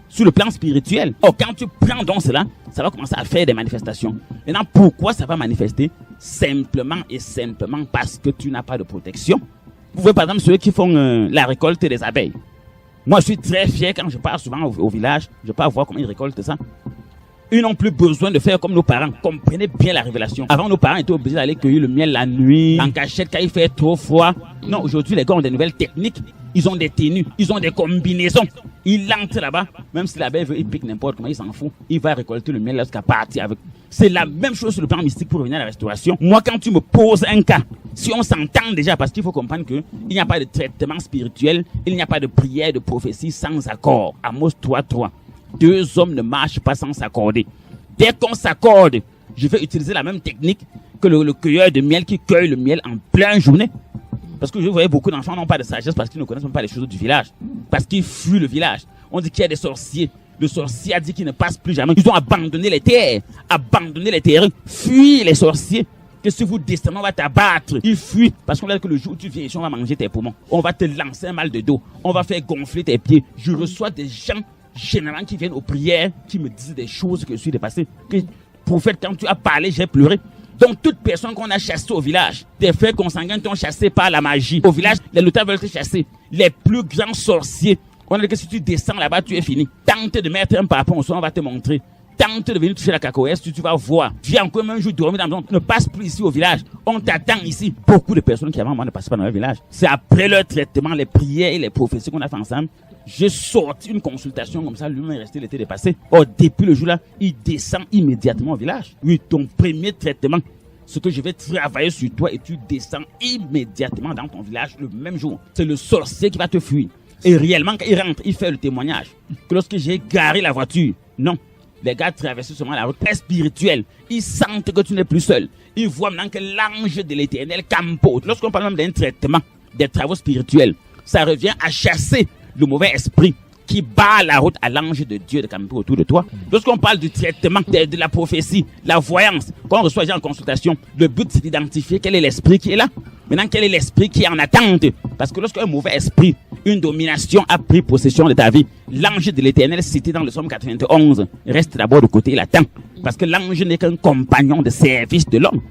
sur le plan spirituel. Or, quand tu prends donc cela, ça va commencer à faire des manifestations. Maintenant, pourquoi ça va manifester? Simplement et simplement parce que tu n'as pas de protection. Vous voyez par exemple ceux qui font la récolte des abeilles. Moi, je suis très fier quand je pars souvent au village. Je pars voir comment ils récoltent ça. Ils n'ont plus besoin de faire comme nos parents. Comprenez bien la révélation. Avant, nos parents étaient obligés d'aller cueillir le miel la nuit, en cachette quand il fait trop froid. Non, aujourd'hui, les gars ont des nouvelles techniques. Ils ont des tenues, ils ont des combinaisons. Il entre là-bas, même si l'abeille veut, il pique n'importe comment, il s'en fout. Il va récolter le miel jusqu'à partir avec. C'est la même chose sur le plan mystique pour revenir à la restauration. Moi, quand tu me poses un cas, si on s'entend déjà, parce qu'il faut comprendre qu'il n'y a pas de traitement spirituel, il n'y a pas de prière, de prophétie sans accord. Amos 3:3. Deux hommes ne marchent pas sans s'accorder. Dès qu'on s'accorde, je vais utiliser la même technique que le cueilleur de miel qui cueille le miel en pleine journée. Parce que je voyais beaucoup d'enfants n'ont pas de sagesse parce qu'ils ne connaissent même pas les choses du village. Parce qu'ils fuient le village. On dit qu'il y a des sorciers. Le sorcier a dit qu'il ne passe plus jamais. Ils ont abandonné les terres, abandonné les terrains, fuient les sorciers. Que si vous descendez, on va t'abattre. Ils fuient parce qu'on a dit que le jour où tu viens ici, on va manger tes poumons. On va te lancer un mal de dos. On va faire gonfler tes pieds. Je reçois des gens généralement qui viennent aux prières, qui me disent des choses que je suis dépassé. Que, prophète, quand tu as parlé, j'ai pleuré. Donc, toute personne qu'on a chassée au village, des frères consanguins t'ont chassé par la magie. Au village, les lutins veulent te chasser. Les plus grands sorciers, on a dit que si tu descends là-bas, tu es fini. Tente de mettre un parapluie au sol, on va te montrer. Tente de venir toucher la cacahuète, tu vas voir. Viens encore même un jour dormir dans le monde. Ne passe plus ici au village. On t'attend ici. Beaucoup de personnes qui avant moi ne passent pas dans le village. C'est après leur traitement, les prières et les prophéties qu'on a fait ensemble. J'ai sorti une consultation comme ça, lui-même est resté l'été dépassé. Or, depuis le jour-là, il descend immédiatement au village. Oui, ton premier traitement, ce que je vais travailler sur toi et tu descends immédiatement dans ton village le même jour. C'est le sorcier qui va te fuir. Et réellement, quand il rentre, il fait le témoignage que lorsque j'ai garé la voiture, non, les gars traversent seulement la route très spirituelle. Ils sentent que tu n'es plus seul. Ils voient maintenant que l'ange de l'Éternel campote. Lorsqu'on parle même d'un traitement, des travaux spirituels, ça revient à chasser le mauvais esprit qui bat la route à l'ange de Dieu de camper autour de toi. Lorsqu'on parle du traitement, de la prophétie, la voyance, quand on reçoit les gens en consultation, le but c'est d'identifier quel est l'esprit qui est là. Maintenant, quel est l'esprit qui est en attente? Parce que lorsqu'un mauvais esprit, une domination a pris possession de ta vie, l'ange de l'Éternel cité dans le psaume 91 reste d'abord de côté, il attend. Parce que l'ange n'est qu'un compagnon de service de l'homme.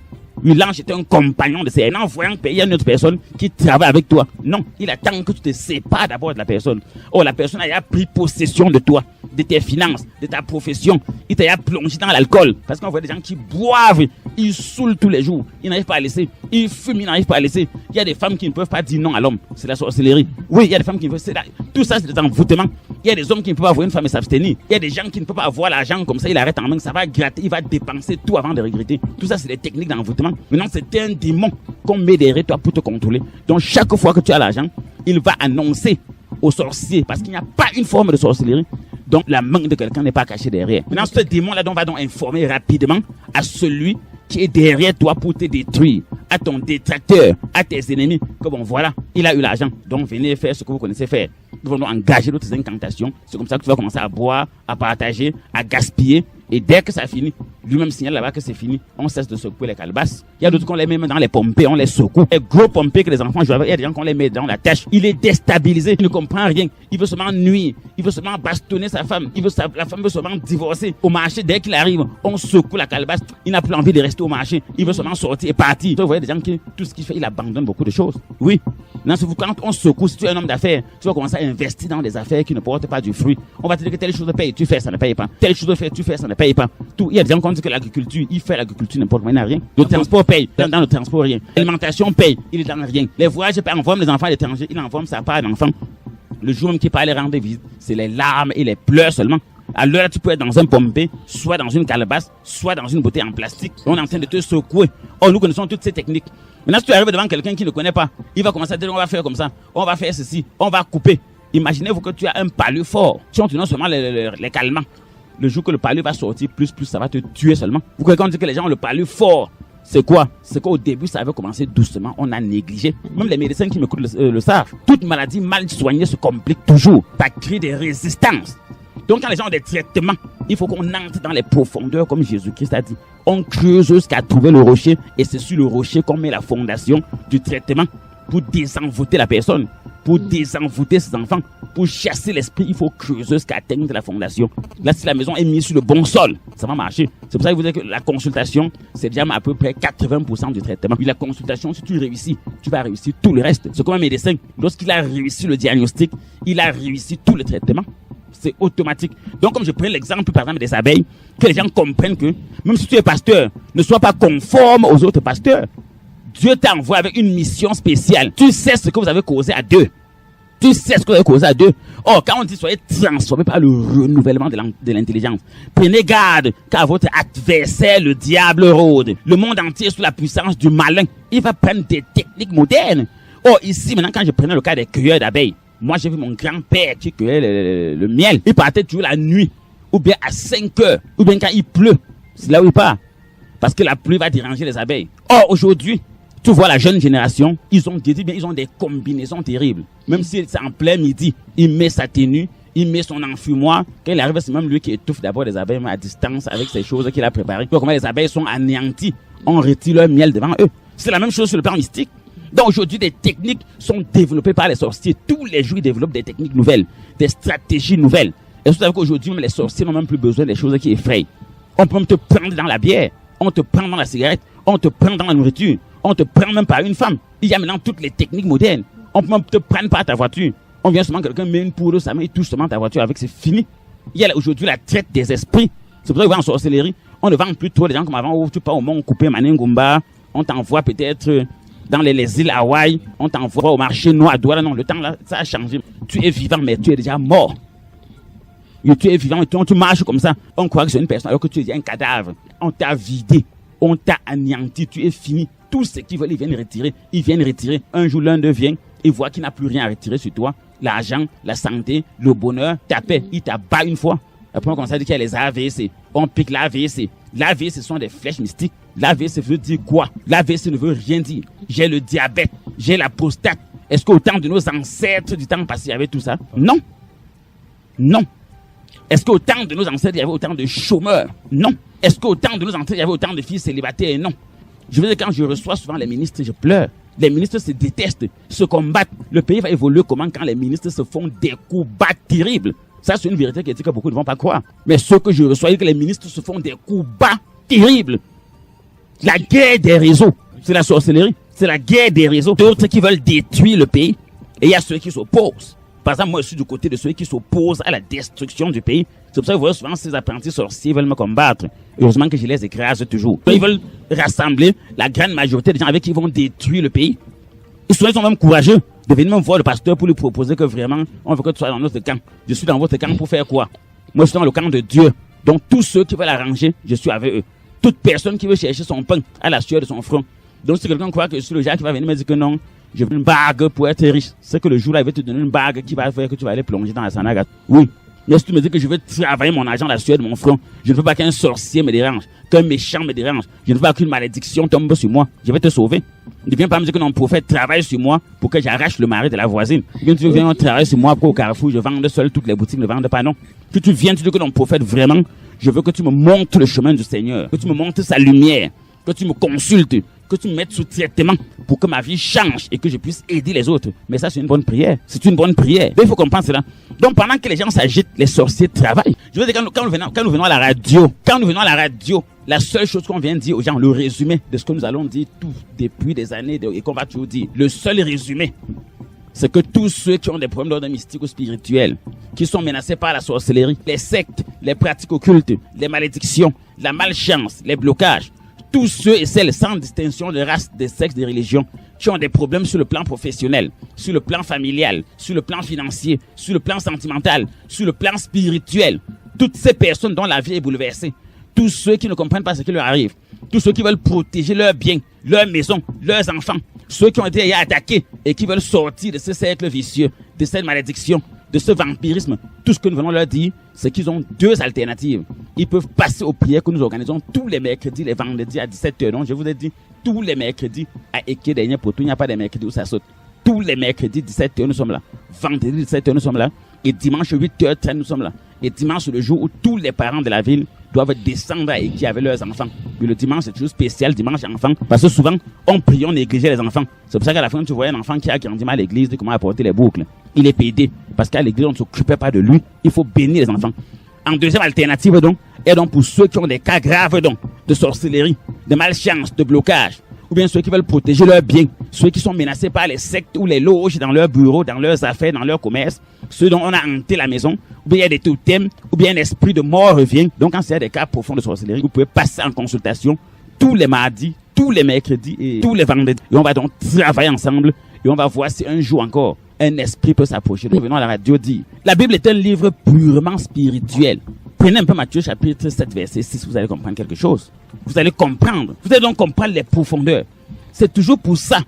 Oui, l'ange est un compagnon de service. En voyant qu'il y a une autre personne qui travaille avec toi. Non, il attend que tu te sépares d'abord de la personne. Oh, la personne a pris possession de toi, de tes finances, de ta profession. Il t'a plongé dans l'alcool. Parce qu'on voit des gens qui boivent, ils saoulent tous les jours. Ils n'arrivent pas à laisser. Ils fument, ils n'arrivent pas à laisser. Il y a des femmes qui ne peuvent pas dire non à l'homme. C'est la sorcellerie. Oui, il y a des femmes qui ne peuvent pas. Tout ça, c'est des envoûtements. Il y a des hommes qui ne peuvent pas avoir une femme et s'abstenir. Il y a des gens qui ne peuvent pas avoir l'argent comme ça. Il arrête en main, ça va gratter. Il va dépenser tout avant de regretter. Tout ça, c'est des techniques d'envoûtement. Maintenant, c'est un démon qu'on met derrière toi pour te contrôler. Donc, chaque fois que tu as l'argent, il va annoncer aux sorciers, parce qu'il n'y a pas une forme de sorcellerie. Donc, la main de quelqu'un n'est pas cachée derrière. Maintenant, ce démon-là, on va donc informer rapidement à celui qui est derrière toi pour te détruire, à ton détracteur, à tes ennemis, que bon, voilà, il a eu l'argent. Donc, venez faire ce que vous connaissez faire. Nous allons engager d'autres incantations. C'est comme ça que tu vas commencer à boire, à partager, à gaspiller. Et dès que ça finit, lui-même signale là-bas que c'est fini, on cesse de secouer les calebasses. Il y a d'autres qu'on les met dans les pompées, on les secoue. Les gros pompées que les enfants jouent avec, il y a des gens qu'on les met dans la tâche. Il est déstabilisé, il ne comprend rien. Il veut seulement nuire, il veut seulement bastonner sa femme. La femme veut seulement divorcer. Au marché, dès qu'il arrive, on secoue la calebasse. Il n'a plus envie de rester au marché. Il veut seulement sortir et partir. Vous voyez des gens qui, tout ce qu'il fait, il abandonne beaucoup de choses. Oui. Non, quand on secoue, si tu es un homme d'affaires, tu vas commencer à investir dans des affaires qui ne portent pas du fruit. On va te dire que telle chose paye, tu fais, ça ne paye pas. Telle chose tu fais, ça ne paye pas. Tout, il y a des gens compte que l'agriculture, il fait l'agriculture n'importe comment, il n'a rien. Le transport paye, dans le transport rien. L'alimentation paye, il est dans rien. Les voyages paye, envoie les enfants à l'étranger, il envoie sa part d'enfants. Le jour même qu'il part les rendre visite, c'est les larmes et les pleurs seulement. À l'heure, tu peux être dans un pompé, soit dans une calebasse, soit dans une bouteille en plastique. On est en train de te secouer. Oh, nous connaissons toutes ces techniques. Maintenant, si tu arrives devant quelqu'un qui ne connaît pas, il va commencer à dire on va faire comme ça, on va faire ceci, on va couper. Imaginez-vous que tu as un palu fort. Si on te donne seulement les calmants, le jour que le palu va sortir plus, ça va te tuer seulement. Vous croyez qu'on dit que les gens ont le palu fort? C'est quoi? C'est qu'au début, ça avait commencé doucement, on a négligé. Même les médecins qui m'écoutent le savent. Toute maladie mal soignée se complique toujours. Ça crée des résistances. Donc quand les gens ont des traitements, il faut qu'on entre dans les profondeurs comme Jésus-Christ a dit. On creuse jusqu'à trouver le rocher et c'est sur le rocher qu'on met la fondation du traitement pour désenvoûter la personne, pour désenvoûter ses enfants, pour chasser l'esprit, il faut creuser jusqu'à atteindre la fondation. Là, si la maison est mise sur le bon sol, ça va marcher. C'est pour ça que vous dites que la consultation, c'est déjà à peu près 80% du traitement. Puis la consultation, si tu réussis, tu vas réussir tout le reste. C'est comme un médecin. Lorsqu'il a réussi le diagnostic, il a réussi tout le traitement. C'est automatique. Donc, comme je prends l'exemple, par exemple, des abeilles, que les gens comprennent que, même si tu es pasteur, ne sois pas conforme aux autres pasteurs. Dieu t'a envoyé avec une mission spéciale. Tu sais ce que vous avez causé à deux. Tu sais ce que vous avez causé à deux. Or, quand on dit soyez transformés par le renouvellement de l'intelligence, prenez garde, car votre adversaire, le diable, rôde. Le monde entier est sous la puissance du malin. Il va prendre des techniques modernes. Or, ici, maintenant, quand je prenais le cas des cueilleurs d'abeilles, moi, j'ai vu mon grand-père qui cueillait le miel. Il partait toujours la nuit, ou bien à 5 heures, ou bien quand il pleut. C'est là où il part. Parce que la pluie va déranger les abeilles. Or, aujourd'hui, tu vois la jeune génération, ils ont des combinaisons terribles. Même si c'est en plein midi, il met sa tenue, il met son enfumoir. Quand il arrive, c'est même lui qui étouffe d'abord les abeilles, mais à distance avec ces choses qu'il a préparées. Tu vois comment les abeilles sont anéanties. On retire leur miel devant eux. C'est la même chose sur le plan mystique. Donc aujourd'hui, des techniques sont développées par les sorciers. Tous les jours, ils développent des techniques nouvelles, des stratégies nouvelles. Et vous savez qu'aujourd'hui, même les sorciers n'ont même plus besoin des choses qui effrayent. On peut même te prendre dans la bière, on te prend dans la cigarette, on te prend dans la nourriture, on te prend même par une femme. Il y a maintenant toutes les techniques modernes. On peut même te prendre par ta voiture. On vient seulement, quelqu'un met une poudre, ça met, il touche seulement ta voiture avec, c'est fini. Il y a aujourd'hui la traite des esprits. C'est pour ça qu'on va en sorcellerie. On ne vend plus trop les gens comme avant où tu pars au Mont Coupé, Maningumba, on t'envoie peut-être dans les îles Hawaï, on t'envoie au marché noir à Douala. Non, le temps là, ça a changé. Tu es vivant, mais tu es déjà mort. Et tu es vivant, et tu marches comme ça. On croit que c'est une personne alors que tu es déjà un cadavre. On t'a vidé, on t'a anéanti, tu es fini. Tous ceux qui veulent, ils viennent retirer. Ils viennent retirer. Un jour, l'un d'eux vient et voit qu'il n'a plus rien à retirer sur toi. L'argent, la santé, le bonheur, ta paix. Il t'abat une fois. Après, on commence à dire qu'il y a les AVC. On pique l'AVC. L'AVC, ce sont des flèches mystiques. L'AVC veut dire quoi? L'AVC ne veut rien dire. J'ai le diabète. J'ai la prostate. Est-ce qu'au temps de nos ancêtres du temps passé, il y avait tout ça? Non. Non. Est-ce qu'au temps de nos ancêtres, il y avait autant de chômeurs? Non. Est-ce qu'au temps de nos ancêtres, il y avait autant de filles célibataires? Non. Je veux dire, quand je reçois souvent les ministres, je pleure. Les ministres se détestent, se combattent. Le pays va évoluer comment quand les ministres se font des coups bas terribles? Ça, c'est une vérité que beaucoup ne vont pas croire. Mais ce que je reçois, c'est que les ministres se font des coups bas terribles. La guerre des réseaux, c'est la sorcellerie. C'est la guerre des réseaux. D'autres qui veulent détruire le pays. Et il y a ceux qui s'opposent. Par exemple, moi, je suis du côté de ceux qui s'opposent à la destruction du pays. C'est pour ça que vous voyez souvent ces apprentis sorciers veulent me combattre. Heureusement que je les écrase toujours. Ils veulent rassembler la grande majorité des gens avec qui ils vont détruire le pays. Ils sont même courageux de venir me voir le pasteur pour lui proposer que vraiment, on veut que tu sois dans notre camp. Je suis dans votre camp pour faire quoi? Moi, je suis dans le camp de Dieu. Donc, tous ceux qui veulent arranger, je suis avec eux. Toute personne qui veut chercher son pain à la sueur de son front. Donc, si quelqu'un croit que je suis le gars qui va venir me dire que non, je veux une bague pour être riche, c'est que le jour-là, il va te donner une bague qui va faire que tu vas aller plonger dans la Sanaga. Oui. Mais si tu me dis que je veux travailler mon argent à la sueur de mon front, je ne veux pas qu'un sorcier me dérange, qu'un méchant me dérange, je ne veux pas qu'une malédiction tombe sur moi. Je vais te sauver. Ne viens pas me dire que mon prophète travaille sur moi pour que j'arrache le mari de la voisine. Tu viens travailler sur moi pour au Carrefour, je vende seul toutes les boutiques, ne vendent pas, non. Que tu viens te dire que mon prophète, vraiment, je veux que tu me montres le chemin du Seigneur, que tu me montres sa lumière, que tu me consultes, que tu me mettes sous traitement pour que ma vie change et que je puisse aider les autres. Mais ça, c'est une bonne prière. C'est une bonne prière. Donc, il faut comprendre cela. Donc, pendant que les gens s'agitent, les sorciers travaillent. Je veux dire, quand nous venons à la radio, la seule chose qu'on vient de dire aux gens, le résumé de ce que nous allons dire depuis des années et qu'on va toujours dire, le seul résumé c'est que tous ceux qui ont des problèmes d'ordre mystique ou spirituel, qui sont menacés par la sorcellerie, les sectes, les pratiques occultes, les malédictions, la malchance, les blocages, tous ceux et celles sans distinction de race, de sexe, de religion, qui ont des problèmes sur le plan professionnel, sur le plan familial, sur le plan financier, sur le plan sentimental, sur le plan spirituel, toutes ces personnes dont la vie est bouleversée, tous ceux qui ne comprennent pas ce qui leur arrive, tous ceux qui veulent protéger leurs biens, leurs maisons, leurs enfants, ceux qui ont été attaqués et qui veulent sortir de ce cercle vicieux, de cette malédiction, de ce vampirisme, tout ce que nous venons leur dire, c'est qu'ils ont deux alternatives. Ils peuvent passer aux prières que nous organisons tous les mercredis, les vendredis à 17h. Donc, je vous ai dit, tous les mercredis à Eke dernier pour tout, il n'y a pas de mercredi où ça saute. Tous les mercredis, 17h, nous sommes là. Vendredi, 17h, nous sommes là. Et dimanche, 8h30, nous sommes là. Et dimanche, c'est le jour où tous les parents de la ville doivent descendre à Eke avec leurs enfants. Mais le dimanche, c'est toujours spécial, dimanche enfant. Parce que souvent, on prie, on néglige les enfants. C'est pour ça qu'à la fin, tu vois un enfant qui a grandi mal à l'église, de comment apporter les boucles. Il est pédé. Parce qu'à l'église, on ne s'occupait pas de lui. Il faut bénir les enfants. En deuxième alternative, donc, et donc pour ceux qui ont des cas graves, donc, de sorcellerie, de malchance, de blocage, ou bien ceux qui veulent protéger leurs biens, ceux qui sont menacés par les sectes ou les loges dans leurs bureaux, dans leurs affaires, dans leur commerce, ceux dont on a hanté la maison, ou bien il y a des totems, ou bien un esprit de mort revient. Donc, quand il y a des cas profonds de sorcellerie, vous pouvez passer en consultation tous les mardis, tous les mercredis et tous les vendredis. Et on va donc travailler ensemble et on va voir si un jour encore, un esprit peut s'approcher. Nous venons à la radio dire, la Bible est un livre purement spirituel. Prenez un peu Matthieu chapitre 7 verset 6, vous allez comprendre quelque chose. Vous allez comprendre. Vous allez donc comprendre les profondeurs. C'est toujours pour ça.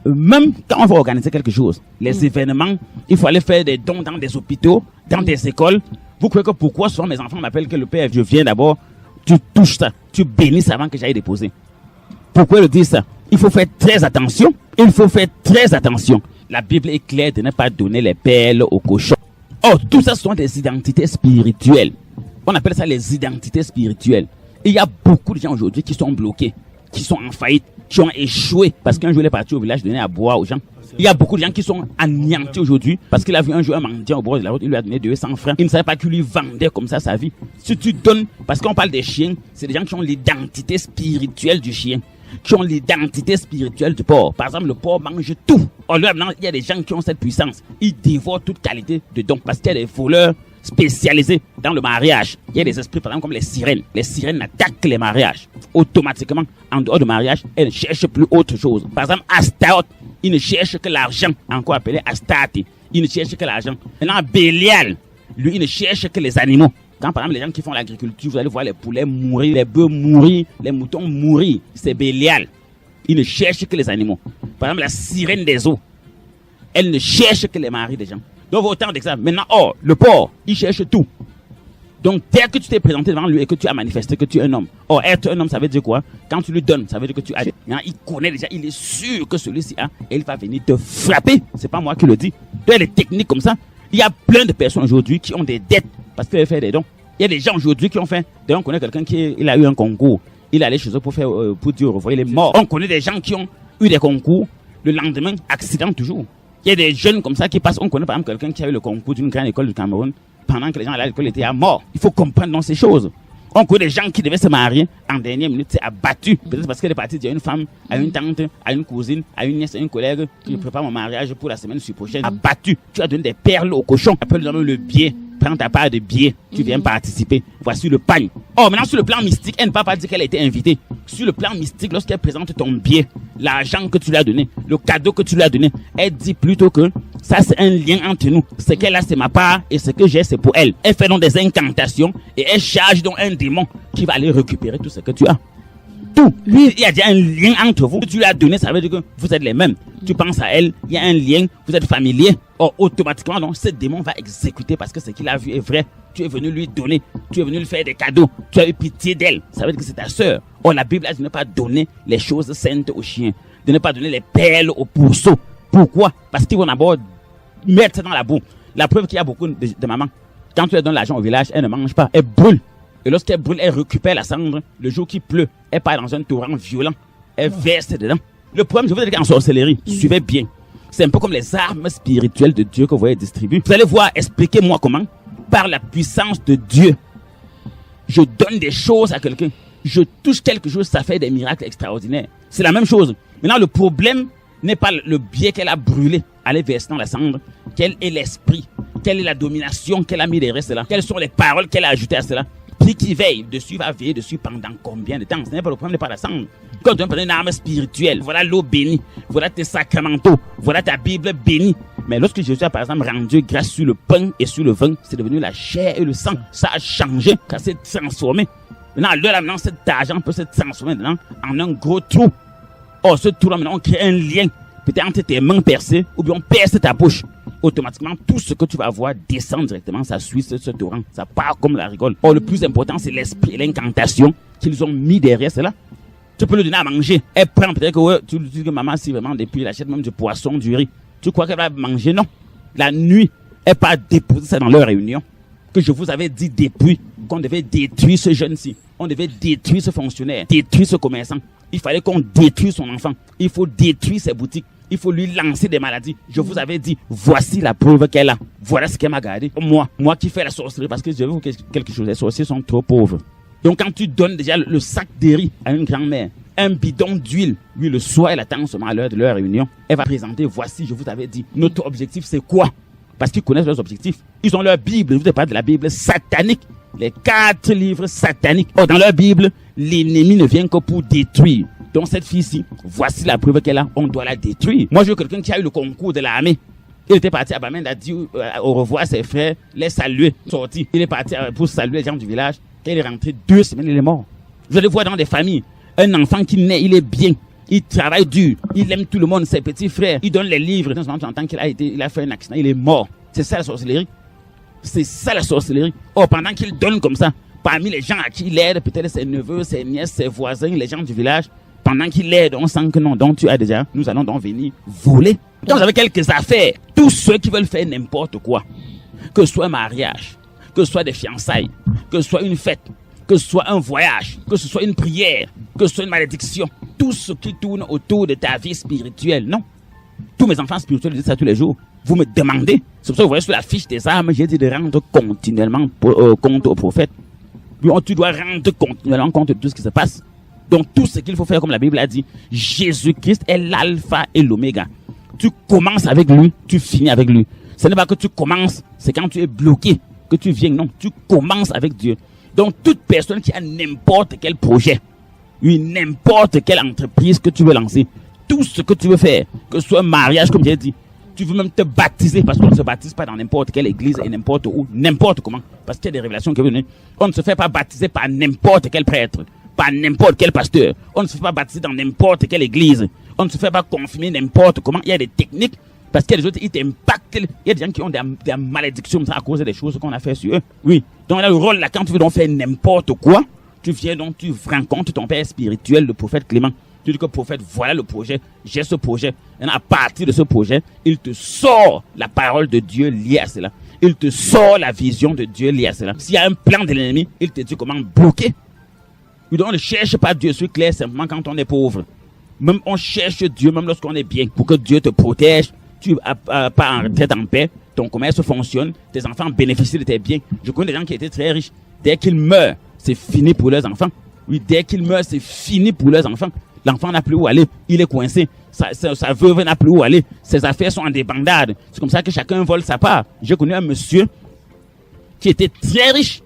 Même quand on va organiser quelque chose, les événements, il faut aller faire des dons dans des hôpitaux, dans des écoles. Vous croyez que pourquoi souvent mes enfants m'appellent que le père, je viens d'abord, tu touches ça, tu bénis ça avant que j'aille déposer. Pourquoi le dire ça? Il faut faire très attention. Il faut faire très attention. La Bible est claire de ne pas donner les perles aux cochons. Or, tout ça sont des identités spirituelles. On appelle ça les identités spirituelles. Et il y a beaucoup de gens aujourd'hui qui sont bloqués, qui sont en faillite, qui ont échoué parce qu'un jour il est parti au village donner à boire aux gens. Il y a beaucoup de gens qui sont anéantis aujourd'hui parce qu'il a vu un jour un mendiant au bord de la route, il lui a donné 200 francs. Il ne savait pas qu'il lui vendait comme ça sa vie. Si tu donnes, parce qu'on parle des chiens, c'est des gens qui ont l'identité spirituelle du chien, qui ont l'identité spirituelle du porc. Par exemple, le porc mange tout. Or là, maintenant, il y a des gens qui ont cette puissance. Ils dévorent toute qualité de don parce qu'il y a des voleurs spécialisés dans le mariage. Il y a des esprits, par exemple, comme les sirènes. Les sirènes attaquent les mariages. Automatiquement, en dehors du mariage, elles ne cherchent plus autre chose. Par exemple, Astaroth, il ne cherche que l'argent, encore appelé Astarte. Il ne cherche que l'argent. Maintenant, Bélial, lui, il ne cherche que les animaux. Quand par exemple les gens qui font l'agriculture, vous allez voir les poulets mourir, les bœufs mourir, les moutons mourir. C'est Bélial. Il ne cherche que les animaux. Par exemple, la sirène des eaux, elle ne cherche que les maris des gens. Donc autant d'exemples. Maintenant, le porc, il cherche tout. Donc dès que tu t'es présenté devant lui et que tu as manifesté que tu es un homme. Or, être un homme, ça veut dire quoi? Quand tu lui donnes, ça veut dire que tu as. Il connaît déjà, il est sûr que celui-ci a, et il va venir te frapper. C'est pas moi qui le dis. Tu as des techniques comme ça. Il y a plein de personnes aujourd'hui qui ont des dettes parce qu'ils fait des dons. Il y a des gens aujourd'hui qui ont fait. D'ailleurs, on connaît quelqu'un il a eu un concours. Il est allé chez eux pour dire au revoir, il est mort. On connaît des gens qui ont eu des concours. Le lendemain, accident toujours. Il y a des jeunes comme ça qui passent. On connaît par exemple quelqu'un qui a eu le concours d'une grande école du Cameroun. Pendant que les gens allaient à l'école, étaient à mort. Il faut comprendre dans ces choses. On connaît des gens qui devaient se marier. En dernière minute, c'est abattu. Peut-être parce qu'elle est partie dire à une femme, à une tante, à une cousine, à une nièce, à une collègue qui prépare mon mariage pour la semaine prochaine. Abattu. Tu as donné des perles au cochon. Appelle-le le billet. Prends ta part de billets. Tu viens participer. Voici le pagne. Oh, maintenant, sur le plan mystique, elle ne peut pas dire qu'elle a été invitée. Sur le plan mystique, lorsqu'elle présente ton billet, l'argent que tu lui as donné, le cadeau que tu lui as donné, elle dit plutôt que ça, c'est un lien entre nous. Ce qu'elle a, c'est ma part et ce que j'ai, c'est pour elle. Elle fait donc des incantations et elle charge donc un démon qui va aller récupérer tout ce que tu as. Tout. Lui, il y a déjà un lien entre vous. Tu lui as donné, ça veut dire que vous êtes les mêmes. Tu penses à elle, il y a un lien, vous êtes familier. Or, automatiquement, donc, ce démon va exécuter parce que ce qu'il a vu est vrai. Tu es venu lui donner, tu es venu lui faire des cadeaux, tu as eu pitié d'elle. Ça veut dire que c'est ta sœur. Or, la Bible a dit de ne pas donner les choses saintes aux chiens, de ne pas donner les perles aux pourceaux. Pourquoi? Parce qu'ils vont d'abord mettre ça dans la boue. La preuve qu'il y a beaucoup de mamans, quand tu leur donnes l'argent au village, elles ne mangent pas, elles brûlent. Et lorsqu'elle brûle, elle récupère la cendre. Le jour qui pleut, elle part dans un torrent violent. Elle verse dedans. Le problème, je vous dire qu'en sorcellerie, suivez bien. C'est un peu comme les armes spirituelles de Dieu que vous voyez distribuer. Vous allez voir, expliquez-moi comment. Par la puissance de Dieu, je donne des choses à quelqu'un. Je touche quelque chose, ça fait des miracles extraordinaires. C'est la même chose. Maintenant, le problème n'est pas le biais qu'elle a brûlé, aller verser dans la cendre. Quel est l'esprit? Quelle est la domination qu'elle a mis derrière cela? Quelles sont les paroles qu'elle a ajoutées à cela? Puis qui veille dessus va veiller dessus pendant combien de temps? Ce n'est pas le problème, n'est pas la cendre. Quand tu as une arme spirituelle, voilà l'eau bénie, voilà tes sacramentaux, voilà ta Bible bénie. Mais lorsque Jésus a par exemple rendu grâce sur le pain et sur le vin, c'est devenu la chair et le sang. Ça a changé, ça s'est transformé. Maintenant, cet argent peut se transformer en un gros trou. Or, ce trou-là, maintenant, on crée un lien. Peut-être entre tes mains percées, ou bien on perce ta bouche. Automatiquement, tout ce que tu vas voir descend directement, ça suit ce torrent. Ça part comme la rigole. Or, le plus important, c'est l'esprit et l'incantation qu'ils ont mis derrière cela. Tu peux lui donner à manger. Elle prend peut-être que tu dis que maman, si vraiment, depuis, elle achète même du poisson, du riz. Tu crois qu'elle va manger? Non. La nuit, elle part déposer ça dans leur réunion. Que je vous avais dit depuis qu'on devait détruire ce jeune-ci. On devait détruire ce fonctionnaire, détruire ce commerçant. Il fallait qu'on détruise son enfant. Il faut détruire ses boutiques. Il faut lui lancer des maladies. Je vous avais dit, voici la preuve qu'elle a. Voilà ce qu'elle m'a gardé. Moi qui fais la sorcellerie, parce que je vais vous dire quelque chose. Les sorciers sont trop pauvres. Donc quand tu donnes déjà le sac de riz à une grand-mère, un bidon d'huile, lui le soir, elle attend seulement à l'heure de leur réunion. Elle va présenter, voici, je vous avais dit, notre objectif c'est quoi? Parce qu'ils connaissent leurs objectifs. Ils ont leur Bible. Je vous ai parlé de la Bible satanique. Les 4 livres sataniques. Or, dans leur Bible, l'ennemi ne vient que pour détruire. Donc, cette fille-ci, voici la preuve qu'elle a. On doit la détruire. Moi, je veux quelqu'un qui a eu le concours de l'armée. Il était parti à Bamenda, a dit au revoir à ses frères, les saluer, sorti. Il est parti pour saluer les gens du village. Quand il est rentré 2 semaines, il est mort. Je le vois dans des familles. Un enfant qui naît, il est bien. Il travaille dur. Il aime tout le monde, ses petits frères. Il donne les livres. Dans ce moment, tu entends il a fait un accident. Il est mort. C'est ça la sorcellerie. C'est ça la sorcellerie. Oh, pendant qu'il donne comme ça, parmi les gens à qui il aide, peut-être ses neveux, ses nièces, ses voisins, les gens du village, pendant qu'il aide, on sent que non, donc tu as déjà, nous allons donc venir voler. Donc vous avez quelques affaires. Tous ceux qui veulent faire n'importe quoi, que ce soit un mariage, que ce soit des fiançailles, que ce soit une fête, que ce soit un voyage, que ce soit une prière, que ce soit une malédiction, tout ce qui tourne autour de ta vie spirituelle, non. Tous mes enfants spirituels disent ça tous les jours. Vous me demandez, c'est pour ça que vous voyez sur la fiche des armes, j'ai dit de rendre continuellement compte au prophète. Tu dois rendre continuellement compte de tout ce qui se passe. Donc tout ce qu'il faut faire, comme la Bible a dit, Jésus-Christ est l'alpha et l'oméga. Tu commences avec lui, tu finis avec lui. Ce n'est pas que tu commences, c'est quand tu es bloqué que tu viens. Non, tu commences avec Dieu. Donc toute personne qui a n'importe quel projet, n'importe quelle entreprise que tu veux lancer, tout ce que tu veux faire, que ce soit un mariage, comme j'ai dit, tu veux même te baptiser, parce qu'on ne se baptise pas dans n'importe quelle église et n'importe où, n'importe comment, parce qu'il y a des révélations qui viennent. On ne se fait pas baptiser par n'importe quel prêtre, par n'importe quel pasteur. On ne se fait pas baptiser dans n'importe quelle église. On ne se fait pas confirmer n'importe comment. Il y a des techniques, parce qu'il y a des autres, ils t'impactent. Il y a des gens qui ont des malédictions à cause des choses qu'on a fait sur eux. Oui. Donc là, le rôle là, quand tu veux donc faire n'importe quoi, tu viens donc, tu rencontres ton père spirituel, le prophète Clément. Tu dis que prophète, voilà le projet, j'ai ce projet. Et à partir de ce projet, il te sort la parole de Dieu liée à cela. Il te sort la vision de Dieu liée à cela. S'il y a un plan de l'ennemi, il te dit comment bloquer. Donc on ne cherche pas Dieu, c'est clair, simplement quand on est pauvre. Même on cherche Dieu, même lorsqu'on est bien, pour que Dieu te protège. Tu n'as pas en retraite en paix, ton commerce fonctionne, tes enfants bénéficient de tes biens. Je connais des gens qui étaient très riches. Dès qu'ils meurent, c'est fini pour leurs enfants. Oui, dès qu'ils meurent, c'est fini pour leurs enfants. L'enfant n'a plus où aller, il est coincé. Sa veuve n'a plus où aller. Ses affaires sont en débandade. C'est comme ça que chacun vole sa part. J'ai connu un monsieur qui était très riche.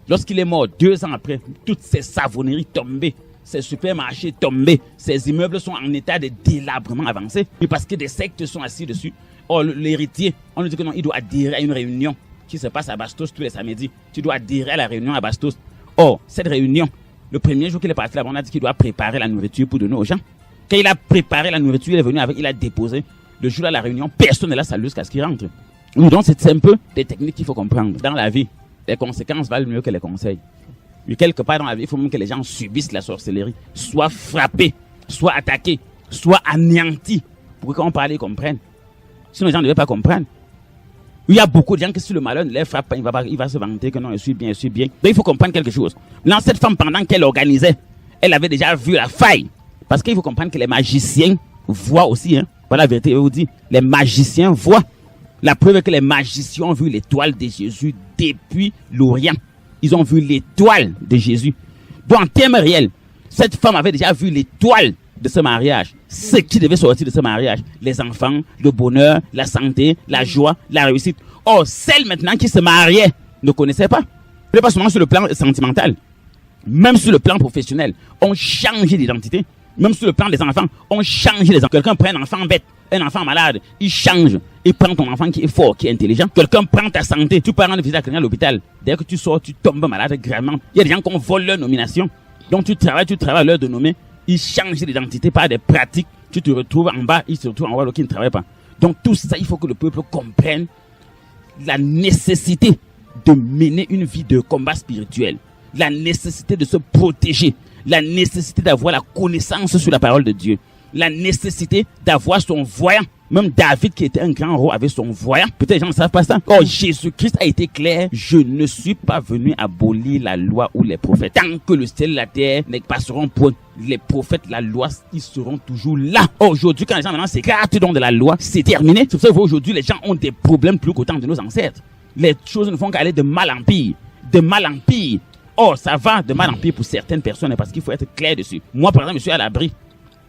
Lorsqu'il est mort, 2 ans après, toutes ses savonneries tombaient, ses supermarchés tombaient, ses immeubles sont en état de délabrement avancé. Mais parce que des sectes sont assis dessus. Or, l'héritier, on lui dit que non, il doit adhérer à une réunion qui se passe à Bastos tous les samedis. Tu dois adhérer à la réunion à Bastos. Or, cette réunion, le premier jour qu'il est parti là-bas, on a dit qu'il doit préparer la nourriture pour donner aux gens. Quand il a préparé la nourriture, il est venu avec, il a déposé. Le jour de la réunion, personne n'est là, salut jusqu'à ce qu'il rentre. Oui, donc c'est un peu des techniques qu'il faut comprendre. Dans la vie, les conséquences valent mieux que les conseils. Mais quelque part dans la vie, il faut même que les gens subissent la sorcellerie, soient frappés, soient attaqués, soient anéantis, pour que quand on parle, ils comprennent. Sinon, les gens ne devaient pas comprendre. Il y a beaucoup de gens qui, si le malheur ne les frappe pas, il va se vanter que non, je suis bien, je suis bien. Donc il faut comprendre quelque chose. Là, cette femme, pendant qu'elle organisait, elle avait déjà vu la faille. Parce qu'il faut comprendre que les magiciens voient aussi. Voilà la vérité, je vous dis. Les magiciens voient. La preuve est que les magiciens ont vu l'étoile de Jésus depuis l'Orient. Ils ont vu l'étoile de Jésus. Donc en termes réels, cette femme avait déjà vu l'étoile de ce mariage. ce qui devait sortir de ce mariage. Les enfants, le bonheur, la santé, la joie, la réussite. Or, celles maintenant qui se mariaient ne connaissaient pas. Pas seulement sur le plan sentimental, même sur le plan professionnel, on change d'identité. Même sur le plan des enfants, on change les enfants. Quelqu'un prend un enfant bête, un enfant malade, il change. Il prend ton enfant qui est fort, qui est intelligent. Quelqu'un prend ta santé, tu pars rendre visite à quelqu'un à l'hôpital. Dès que tu sors, tu tombes malade gravement. Il y a des gens qui ont volé leur nomination. Donc tu travailles à l'heure de nommer. Ils changent d'identité par des pratiques. Tu te retrouves en bas, ils se retrouvent en haut alors qu'ils ne travaillent pas. Donc tout ça, il faut que le peuple comprenne la nécessité de mener une vie de combat spirituel. La nécessité de se protéger. La nécessité d'avoir la connaissance sur la parole de Dieu. La nécessité d'avoir son voyant. Même David, qui était un grand roi, avait son voyant. Peut-être les gens ne savent pas ça. Oh, Jésus-Christ a été clair. Je ne suis pas venu abolir la loi ou les prophètes. Tant que le ciel et la terre ne passeront point, les prophètes, la loi, ils seront toujours là. Oh, aujourd'hui, quand les gens maintenant s'écartent dans de la loi, c'est terminé. C'est pour ça qu'aujourd'hui, les gens ont des problèmes plus qu'au temps de nos ancêtres. Les choses ne font qu'aller de mal en pire. De mal en pire. Oh, ça va de mal en pire pour certaines personnes parce qu'il faut être clair dessus. Moi, par exemple, je suis à l'abri.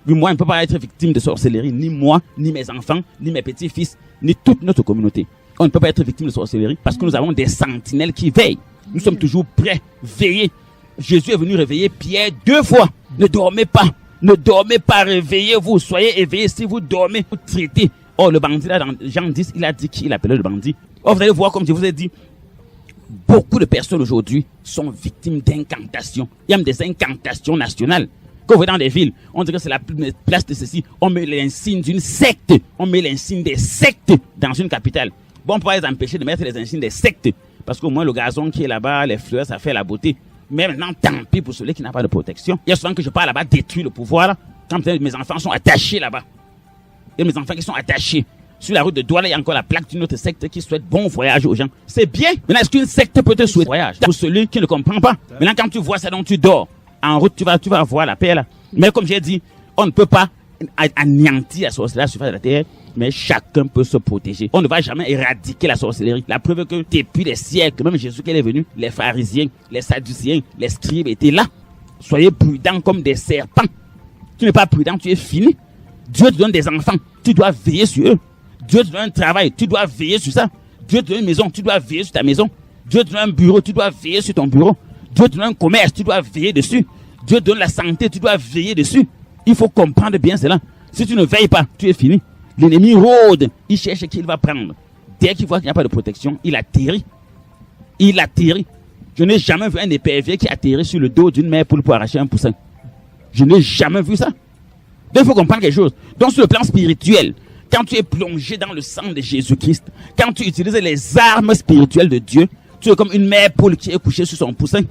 Moi, je ne peux pas être victime de sorcellerie, ni moi, ni mes enfants, ni mes petits-fils, ni toute notre communauté. On ne peut pas être victime de sorcellerie parce que nous avons des sentinelles qui veillent. Nous sommes toujours prêts, veillés. Jésus est venu réveiller Pierre 2 fois. Ne dormez pas. Ne dormez pas, réveillez-vous. Soyez éveillés. Si vous dormez, vous traitez. Oh, le bandit, là, dans Jean 10, il a dit qu'il appelait le bandit. Oh, vous allez voir, comme je vous ai dit, beaucoup de personnes aujourd'hui sont victimes d'incantations. Il y a même des incantations nationales. Quand vous voyez dans des villes, on dirait que c'est la place de ceci. On met l'insigne d'une secte. On met l'insigne des sectes dans une capitale. Bon, on pourrait les empêcher de mettre les insignes des sectes. Parce qu'au moins, le gazon qui est là-bas, les fleurs, ça fait la beauté. Mais maintenant, tant pis pour celui qui n'a pas de protection. Il y a souvent que je pars là-bas, détruire le pouvoir. Là. Quand mes enfants sont attachés là-bas. Et mes enfants qui sont attachés. Sur la route de Douala, il y a encore la plaque d'une autre secte qui souhaite bon voyage aux gens. C'est bien. Maintenant, est-ce qu'une secte peut te souhaiter voyage? Pour celui qui ne comprend pas. Maintenant, quand tu vois ça, donc tu dors. En route, tu vas voir la paix là. Mais comme j'ai dit, on ne peut pas anéantir la sorcellerie à la surface de la terre, mais chacun peut se protéger. On ne va jamais éradiquer la sorcellerie. La preuve est que depuis des siècles, même Jésus qui est venu, les pharisiens, les sadduciens, les scribes étaient là. Soyez prudents comme des serpents. Tu n'es pas prudent, tu es fini. Dieu te donne des enfants, tu dois veiller sur eux. Dieu te donne un travail, tu dois veiller sur ça. Dieu te donne une maison, tu dois veiller sur ta maison. Dieu te donne un bureau, tu dois veiller sur ton bureau. Dieu te donne un commerce, tu dois veiller dessus. Dieu te donne la santé, tu dois veiller dessus. Il faut comprendre bien cela. Si tu ne veilles pas, tu es fini. L'ennemi rôde, il cherche qui il va prendre. Dès qu'il voit qu'il n'y a pas de protection, il atterrit. Il atterrit. Je n'ai jamais vu un épervier qui atterrit sur le dos d'une mère poule pour arracher un poussin. Je n'ai jamais vu ça. Donc il faut comprendre quelque chose. Donc sur le plan spirituel, quand tu es plongé dans le sang de Jésus-Christ, quand tu utilises les armes spirituelles de Dieu, tu es comme une mère poule qui est couchée sur son poussin.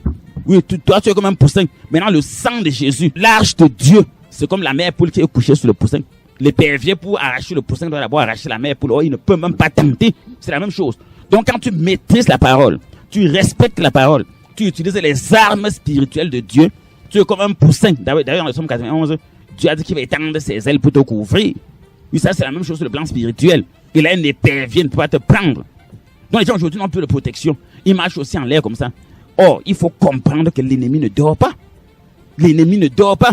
Oui, toi tu es comme un poussin. Maintenant le sang de Jésus, l'arche de Dieu, c'est comme la mère poule qui est couchée sur le poussin. L'épervier pour arracher le poussin doit d'abord arracher la mère poule. Oh, il ne peut même pas tenter. C'est la même chose. Donc quand tu maîtrises la parole, tu respectes la parole, tu utilises les armes spirituelles de Dieu, tu es comme un poussin. D'ailleurs dans le psaume 91, Dieu a dit qu'il va étendre ses ailes pour te couvrir. Oui, ça c'est la même chose sur le plan spirituel. Et là, un épervier ne peut pas te prendre. Donc les gens aujourd'hui n'ont plus de protection. Ils marchent aussi en l'air comme ça. Or, il faut comprendre que l'ennemi ne dort pas. L'ennemi ne dort pas.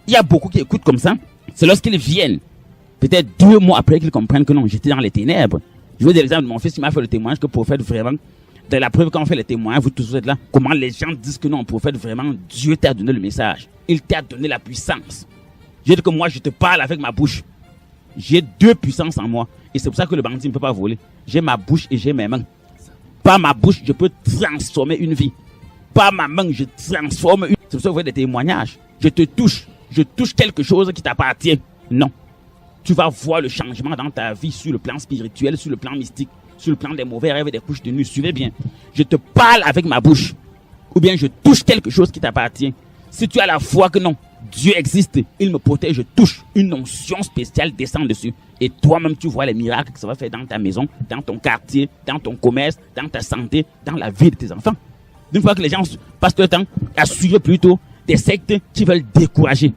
Il y a beaucoup qui écoutent comme ça. C'est lorsqu'ils viennent, peut-être 2 mois après qu'ils comprennent que non, j'étais dans les ténèbres. Je veux dire l'exemple de mon fils qui m'a fait le témoignage que prophète vraiment, de la preuve quand on fait les témoignages, vous tous êtes là, comment les gens disent que non, prophète vraiment, Dieu t'a donné le message. Il t'a donné la puissance. J'ai dit que moi, je te parle avec ma bouche. J'ai 2 puissances en moi. Et c'est pour ça que le bandit ne peut pas voler. J'ai ma bouche et j'ai mes mains. Par ma bouche, je peux transformer une vie. Par ma main, je transforme une. C'est pour ça que vous voyez des témoignages. Je te touche. Je touche quelque chose qui t'appartient. Non. Tu vas voir le changement dans ta vie sur le plan spirituel, sur le plan mystique, sur le plan des mauvais rêves et des couches de nuit. Suivez bien. Je te parle avec ma bouche. Ou bien je touche quelque chose qui t'appartient. Si tu as la foi que non, Dieu existe, il me protège, je touche, une onction spéciale descend dessus. Et toi-même, tu vois les miracles que ça va faire dans ta maison, dans ton quartier, dans ton commerce, dans ta santé, dans la vie de tes enfants. D'une fois que les gens passent leur temps à suivre plutôt des sectes qui veulent décourager.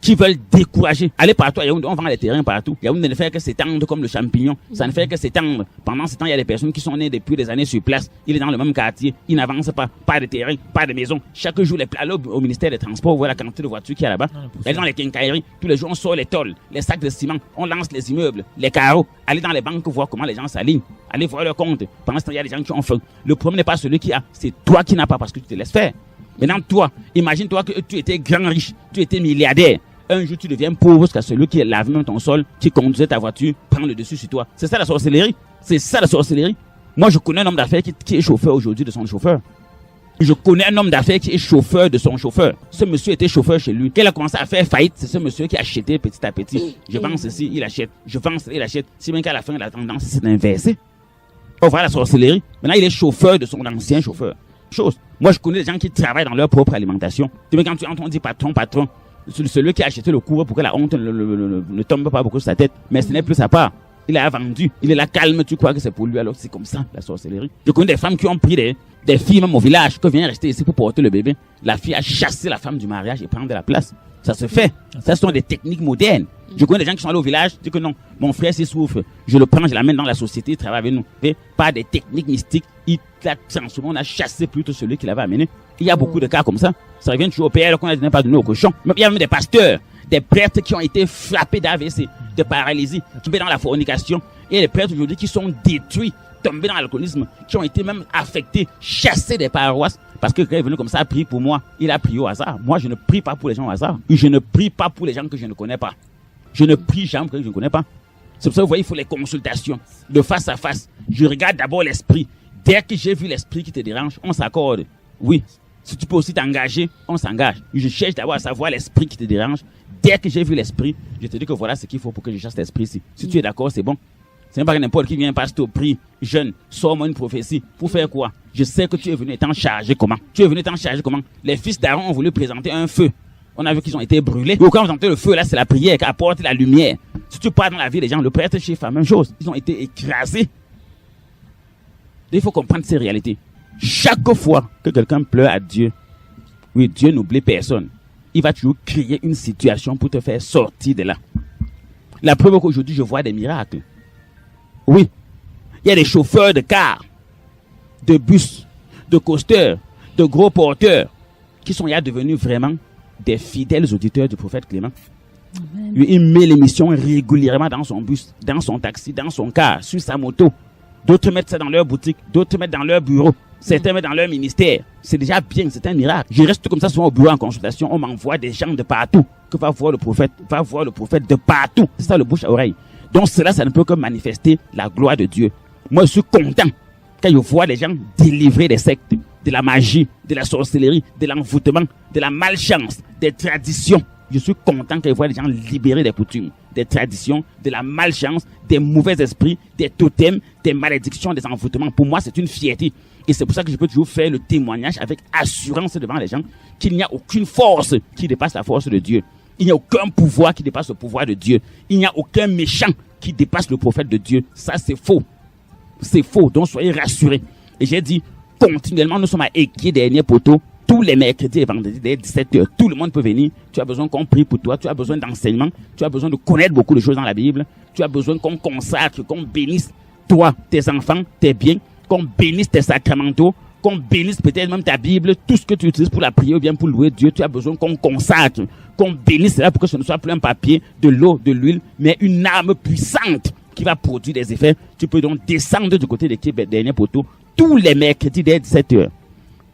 Allez partout à Yaoundé, on vend les terrains partout. Yaoundé ne fait que s'étendre comme le champignon. Ça ne fait que s'étendre. Pendant ce temps, il y a des personnes qui sont nées depuis des années sur place. Il est dans le même quartier. Il n'avance pas de terrain, pas de maison. Chaque jour, allez au ministère des Transports, vous voyez la quantité de voitures qu'il y a là-bas. Allez dans les quincailleries. Tous les jours, on sort les tôles, les sacs de ciment. On lance les immeubles, les carreaux. Allez dans les banques, voir comment les gens s'alignent. Allez voir leur compte. Pendant ce temps, il y a des gens qui ont faim. Le problème n'est pas celui qui a, c'est toi qui n'as pas parce que tu te laisses faire. Maintenant, toi, imagine-toi que tu étais grand riche, tu étais milliardaire. Un jour, tu deviens pauvre parce que celui qui lave même ton sol, qui conduisait ta voiture, prend le dessus sur toi. C'est ça la sorcellerie. Moi, je connais un homme d'affaires qui est chauffeur aujourd'hui de son chauffeur. Je connais un homme d'affaires qui est chauffeur de son chauffeur. Ce monsieur était chauffeur chez lui. Quand il a commencé à faire faillite, c'est ce monsieur qui a acheté petit à petit. Je vends ceci, il achète. Je vends ceci, il achète. Si bien qu'à la fin, la tendance, c'est d'inverser. On voit la sorcellerie. Maintenant, il est chauffeur de son ancien chauffeur. Moi, je connais des gens qui travaillent dans leur propre alimentation. Quand tu entends dire patron, celui qui a acheté le cours pour que la honte ne tombe pas beaucoup sur sa tête. Mais ce n'est plus sa part. Il a vendu. Il est là calme. Tu crois que c'est pour lui alors c'est comme ça, la sorcellerie. Je connais des femmes qui ont pris des filles même au village, qui viennent rester ici pour porter le bébé. La fille a chassé la femme du mariage et prend de la place. Ça se fait. Ça sont des techniques modernes. Je connais des gens qui sont allés au village, disent que non, mon frère s'il souffre, je le prends, je l'amène dans la société, il travaille avec nous. Et pas des techniques mystiques, il l'a transformé, on a chassé plutôt celui qui l'avait amené. Il y a beaucoup de cas comme ça. Ça revient toujours au père qu'on n'a pas donné au cochon. Mais il y a même des pasteurs, des prêtres qui ont été frappés d'AVC, de paralysie, tombés dans la fornication. Et les prêtres aujourd'hui qui sont détruits, tombés dans l'alcoolisme, qui ont été même affectés, chassés des paroisses. Parce que quand il est venu comme ça, prier pour moi, il a prié au hasard. Moi, je ne prie pas pour les gens au hasard. Je ne prie pas pour les gens que je ne connais pas. Je ne prie jamais pour les gens que je ne connais pas. C'est pour ça que vous voyez, il faut les consultations de face à face. Je regarde d'abord l'esprit. Dès que j'ai vu l'esprit qui te dérange, on s'accorde. Oui. Si tu peux aussi t'engager, on s'engage. Je cherche d'abord à savoir l'esprit qui te dérange. Dès que j'ai vu l'esprit, je te dis que voilà ce qu'il faut pour que je chasse l'esprit ici. Si tu es d'accord, c'est bon. C'est pas n'importe qui vient pasteur, prie, jeune, sors-moi une prophétie. Pour faire quoi? Je sais que tu es venu étant chargé comment? Les fils d'Aaron ont voulu présenter un feu. On a vu qu'ils ont été brûlés. Donc quand vous entendez le feu, là, c'est la prière qui apporte la lumière. Si tu pars dans la vie des gens, le prêtre chef, la même chose. Ils ont été écrasés. Il faut comprendre ces réalités. Chaque fois que quelqu'un pleure à Dieu, oui, Dieu n'oublie personne. Il va toujours créer une situation pour te faire sortir de là. La preuve qu'aujourd'hui, je vois des miracles. Oui, il y a des chauffeurs de cars, de bus, de coasters, de gros porteurs qui sont là devenus vraiment des fidèles auditeurs du prophète Clément. Amen. Il met l'émission régulièrement dans son bus, dans son taxi, dans son car, sur sa moto. D'autres mettent ça dans leur boutique, d'autres mettent dans leur bureau, certains mettent dans leur ministère. C'est déjà bien, c'est un miracle. Je reste comme ça souvent au bureau en consultation, on m'envoie des gens de partout. Que va voir le prophète de partout. C'est ça le bouche à oreille. Donc cela, ça ne peut que manifester la gloire de Dieu. Moi, je suis content quand je vois les gens délivrer des sectes, de la magie, de la sorcellerie, de l'envoûtement, de la malchance, des traditions. Je suis content quand je vois les gens libérer des coutumes, des traditions, de la malchance, des mauvais esprits, des totems, des malédictions, des envoûtements. Pour moi, c'est une fierté. Et c'est pour ça que je peux toujours faire le témoignage avec assurance devant les gens qu'il n'y a aucune force qui dépasse la force de Dieu. Il n'y a aucun pouvoir qui dépasse le pouvoir de Dieu. Il n'y a aucun méchant qui dépasse le prophète de Dieu. Ça, c'est faux. C'est faux. Donc, soyez rassurés. Et j'ai dit, continuellement, nous sommes à Équier dernier poteau. Tous les mercredis et vendredis, dès 17h, tout le monde peut venir. Tu as besoin qu'on prie pour toi. Tu as besoin d'enseignement. Tu as besoin de connaître beaucoup de choses dans la Bible. Tu as besoin qu'on consacre, qu'on bénisse toi, tes enfants, tes biens, qu'on bénisse tes sacramentaux, qu'on bénisse peut-être même ta Bible, tout ce que tu utilises pour la prier ou bien pour louer Dieu. Tu as besoin qu'on consacre, qu'on bénisse cela pour que ce ne soit plus un papier, de l'eau, de l'huile, mais une arme puissante qui va produire des effets. Tu peux donc descendre du côté de Québec, dernier poteau, tous les mercredis dès 17h,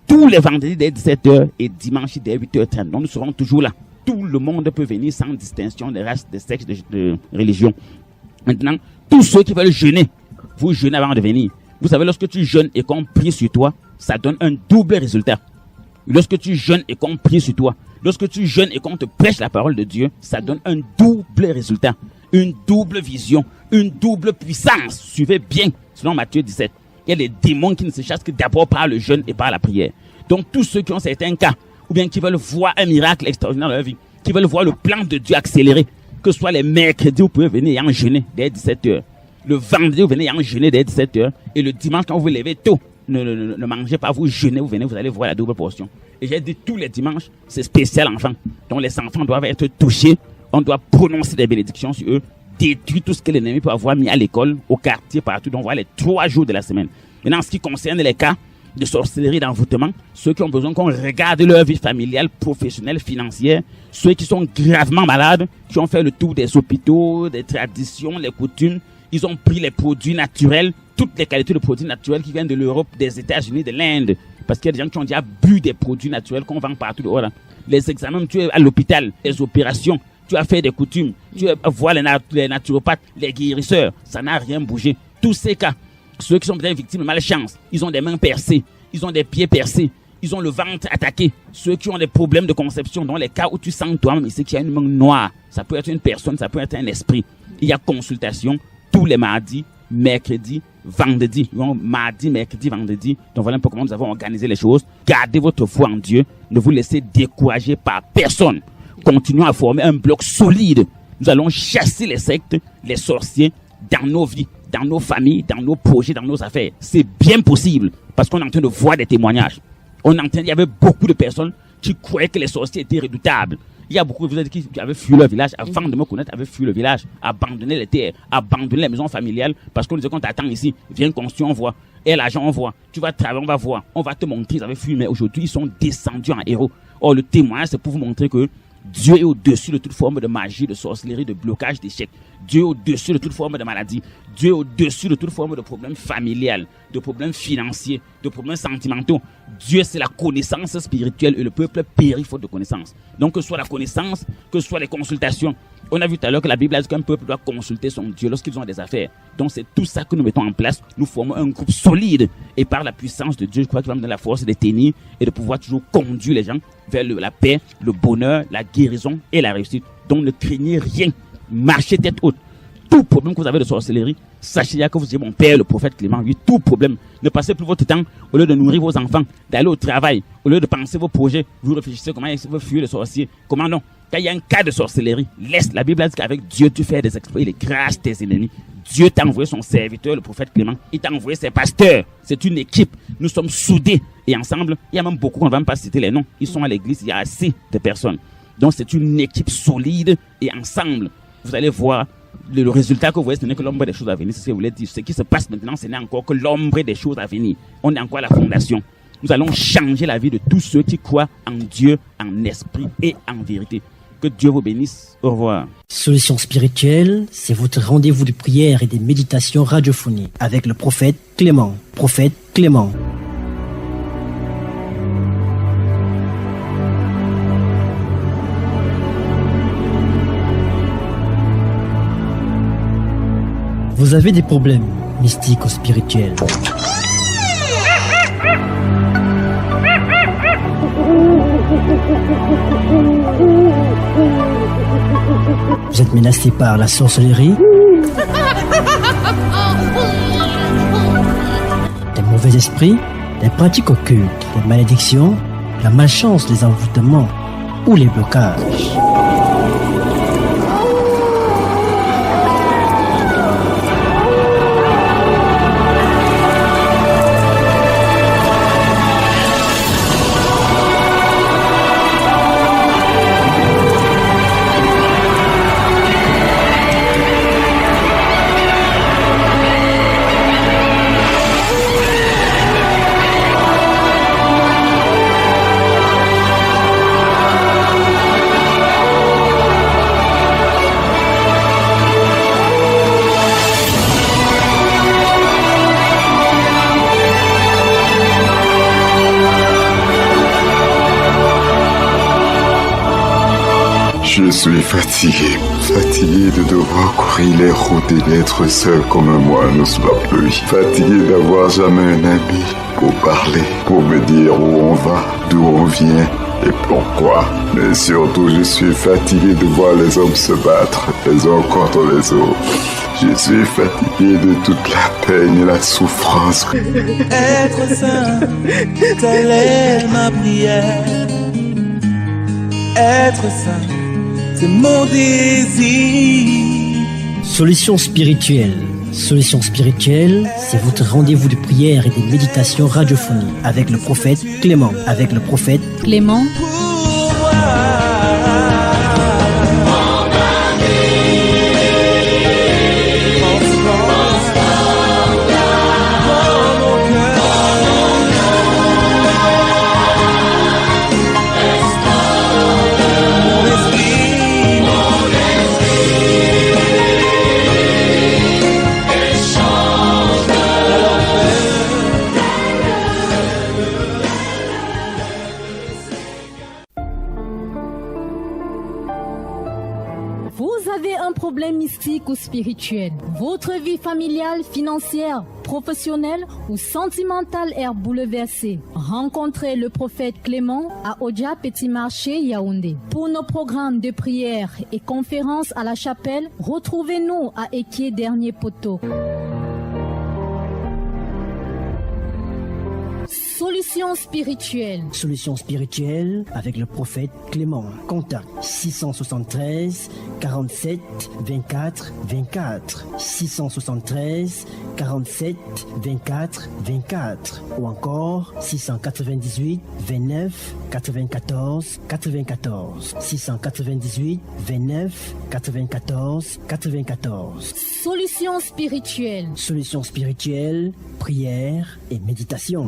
tous les vendredis dès 17h et dimanche dès 8h30. Donc nous serons toujours là. Tout le monde peut venir sans distinction de race, de sexe, de religion. Maintenant, tous ceux qui veulent jeûner, vous jeûnez avant de venir. Vous savez, lorsque tu jeûnes et qu'on prie sur toi, ça donne un double résultat. Lorsque tu jeûnes et qu'on prie sur toi, lorsque tu jeûnes et qu'on te prêche la parole de Dieu, ça donne un double résultat, une double vision, une double puissance. Suivez bien, selon Matthieu 17. Il y a des démons qui ne se chassent que d'abord par le jeûne et par la prière. Donc tous ceux qui ont certains cas, ou bien qui veulent voir un miracle extraordinaire dans leur vie, qui veulent voir le plan de Dieu accéléré, que ce soit les mercredis, vous pouvez venir en jeûner dès 17h. Le vendredi, vous venez en jeûner dès 17h. Et le dimanche, quand vous vous levez tôt, ne mangez pas, vous jeûnez, vous venez, vous allez voir la double portion. Et j'ai dit tous les dimanches, c'est spécial enfant. Donc les enfants doivent être touchés. On doit prononcer des bénédictions sur eux, détruire tout ce que l'ennemi peut avoir mis à l'école, au quartier, partout. Donc voilà les 3 jours de la semaine. Maintenant, en ce qui concerne les cas de sorcellerie, d'envoûtement, ceux qui ont besoin qu'on regarde leur vie familiale, professionnelle, financière, ceux qui sont gravement malades, qui ont fait le tour des hôpitaux, des traditions, les coutumes, ils ont pris les produits naturels, toutes les qualités de produits naturels qui viennent de l'Europe, des États-Unis, de l'Inde. Parce qu'il y a des gens qui ont déjà bu des produits naturels qu'on vend partout dehors. Les examens, tu es à l'hôpital, les opérations, tu as fait des coutumes, tu vas voir les naturopathes, les guérisseurs, ça n'a rien bougé. Tous ces cas, ceux qui sont peut-être victimes de malchance, ils ont des mains percées, ils ont des pieds percés, ils ont le ventre attaqué. Ceux qui ont des problèmes de conception, dans les cas où tu sens toi-même ici qu'il y a une main noire, ça peut être une personne, ça peut être un esprit. Il y a consultation tous les mardis, mercredis, vendredis. Mardi, mercredi, vendredi. Donc voilà un peu comment nous avons organisé les choses. Gardez votre foi en Dieu. Ne vous laissez décourager par personne. Continuons à former un bloc solide. Nous allons chasser les sectes, les sorciers dans nos vies, dans nos familles, dans nos projets, dans nos affaires. C'est bien possible parce qu'on est en train de voir des témoignages. Il y avait beaucoup de personnes qui croyaient que les sorciers étaient redoutables. Il y a beaucoup de gens qui avaient fui leur village, avant de me connaître, avaient fui le village, abandonné les terres, abandonné les maisons familiales, parce qu'on disait qu'on t'attend ici, viens construire, on voit, et l'argent, on voit, tu vas travailler, on va voir, on va te montrer, ils avaient fui, mais aujourd'hui, ils sont descendus en héros. Or, le témoignage, c'est pour vous montrer que Dieu est au-dessus de toute forme de magie, de sorcellerie, de blocage, d'échec. Dieu est au-dessus de toute forme de maladie. Dieu est au-dessus de toute forme de problème familial, de problèmes financiers, de problèmes sentimentaux. Dieu, c'est la connaissance spirituelle et le peuple périt faute de connaissance. Donc, que ce soit la connaissance, que ce soit les consultations. On a vu tout à l'heure que la Bible a dit qu'un peuple doit consulter son Dieu lorsqu'ils ont des affaires. Donc, c'est tout ça que nous mettons en place. Nous formons un groupe solide. Et par la puissance de Dieu, je crois qu'il va me donner la force de tenir et de pouvoir toujours conduire les gens vers la paix, le bonheur, la guérison et la réussite. Donc, ne craignez rien. Marchez tête haute. Tout problème que vous avez de sorcellerie, sachez que vous êtes mon père, le prophète Clément. Oui, tout problème. Ne passez plus votre temps, au lieu de nourrir vos enfants, d'aller au travail, au lieu de penser vos projets, vous réfléchissez comment il faut fuir le sorcier. Comment non? Quand il y a un cas de sorcellerie, laisse. La Bible dit qu'avec Dieu, tu fais des exploits, il est grâce tes ennemis. Dieu t'a envoyé son serviteur, le prophète Clément. Il t'a envoyé ses pasteurs. C'est une équipe. Nous sommes soudés. Et ensemble, il y a même beaucoup, on ne va même pas citer les noms. Ils sont à l'église, il y a assez de personnes. Donc c'est une équipe solide et ensemble, vous allez voir le résultat que vous voyez, ce n'est que l'ombre des choses à venir. C'est ce que vous voulez dire. Ce qui se passe maintenant, ce n'est encore que l'ombre des choses à venir. On est encore à la fondation. Nous allons changer la vie de tous ceux qui croient en Dieu, en esprit et en vérité. Que Dieu vous bénisse. Au revoir. Solution spirituelle, c'est votre rendez-vous de prière et de méditation radiophonique avec le prophète Clément. Prophète Clément. Vous avez des problèmes mystiques ou spirituels. Vous êtes menacé par la sorcellerie, des mauvais esprits, des pratiques occultes, des malédictions, la malchance, les envoûtements ou les blocages. Je suis fatigué de devoir courir les routes et d'être seul comme un moine sous la pluie. Fatigué d'avoir jamais un ami pour parler, pour me dire où on va, d'où on vient et pourquoi. Mais surtout, je suis fatigué de voir les hommes se battre les uns contre les autres. Je suis fatigué de toute la peine et la souffrance. Être saint, telle est ma prière. Être saint, c'est mon désir. Solution spirituelle, Solutions spirituelles, c'est votre rendez-vous de prière et de méditation radiophonique avec le prophète Clément. Avec le prophète Clément. Problème mystique ou spirituel, votre vie familiale, financière, professionnelle ou sentimentale est bouleversée. Rencontrez le prophète Clément à Odia Petit Marché Yaoundé. Pour nos programmes de prière et conférences à la chapelle, retrouvez-nous à Ekié Dernier Poteau. Solutions spirituelles. Solutions spirituelles avec le prophète Clément. Contact 673 47 24 24 673 47 24 24 ou encore 698 29 94 94 698 29 94 94. Solutions spirituelles. Solutions spirituelles, prière et méditation.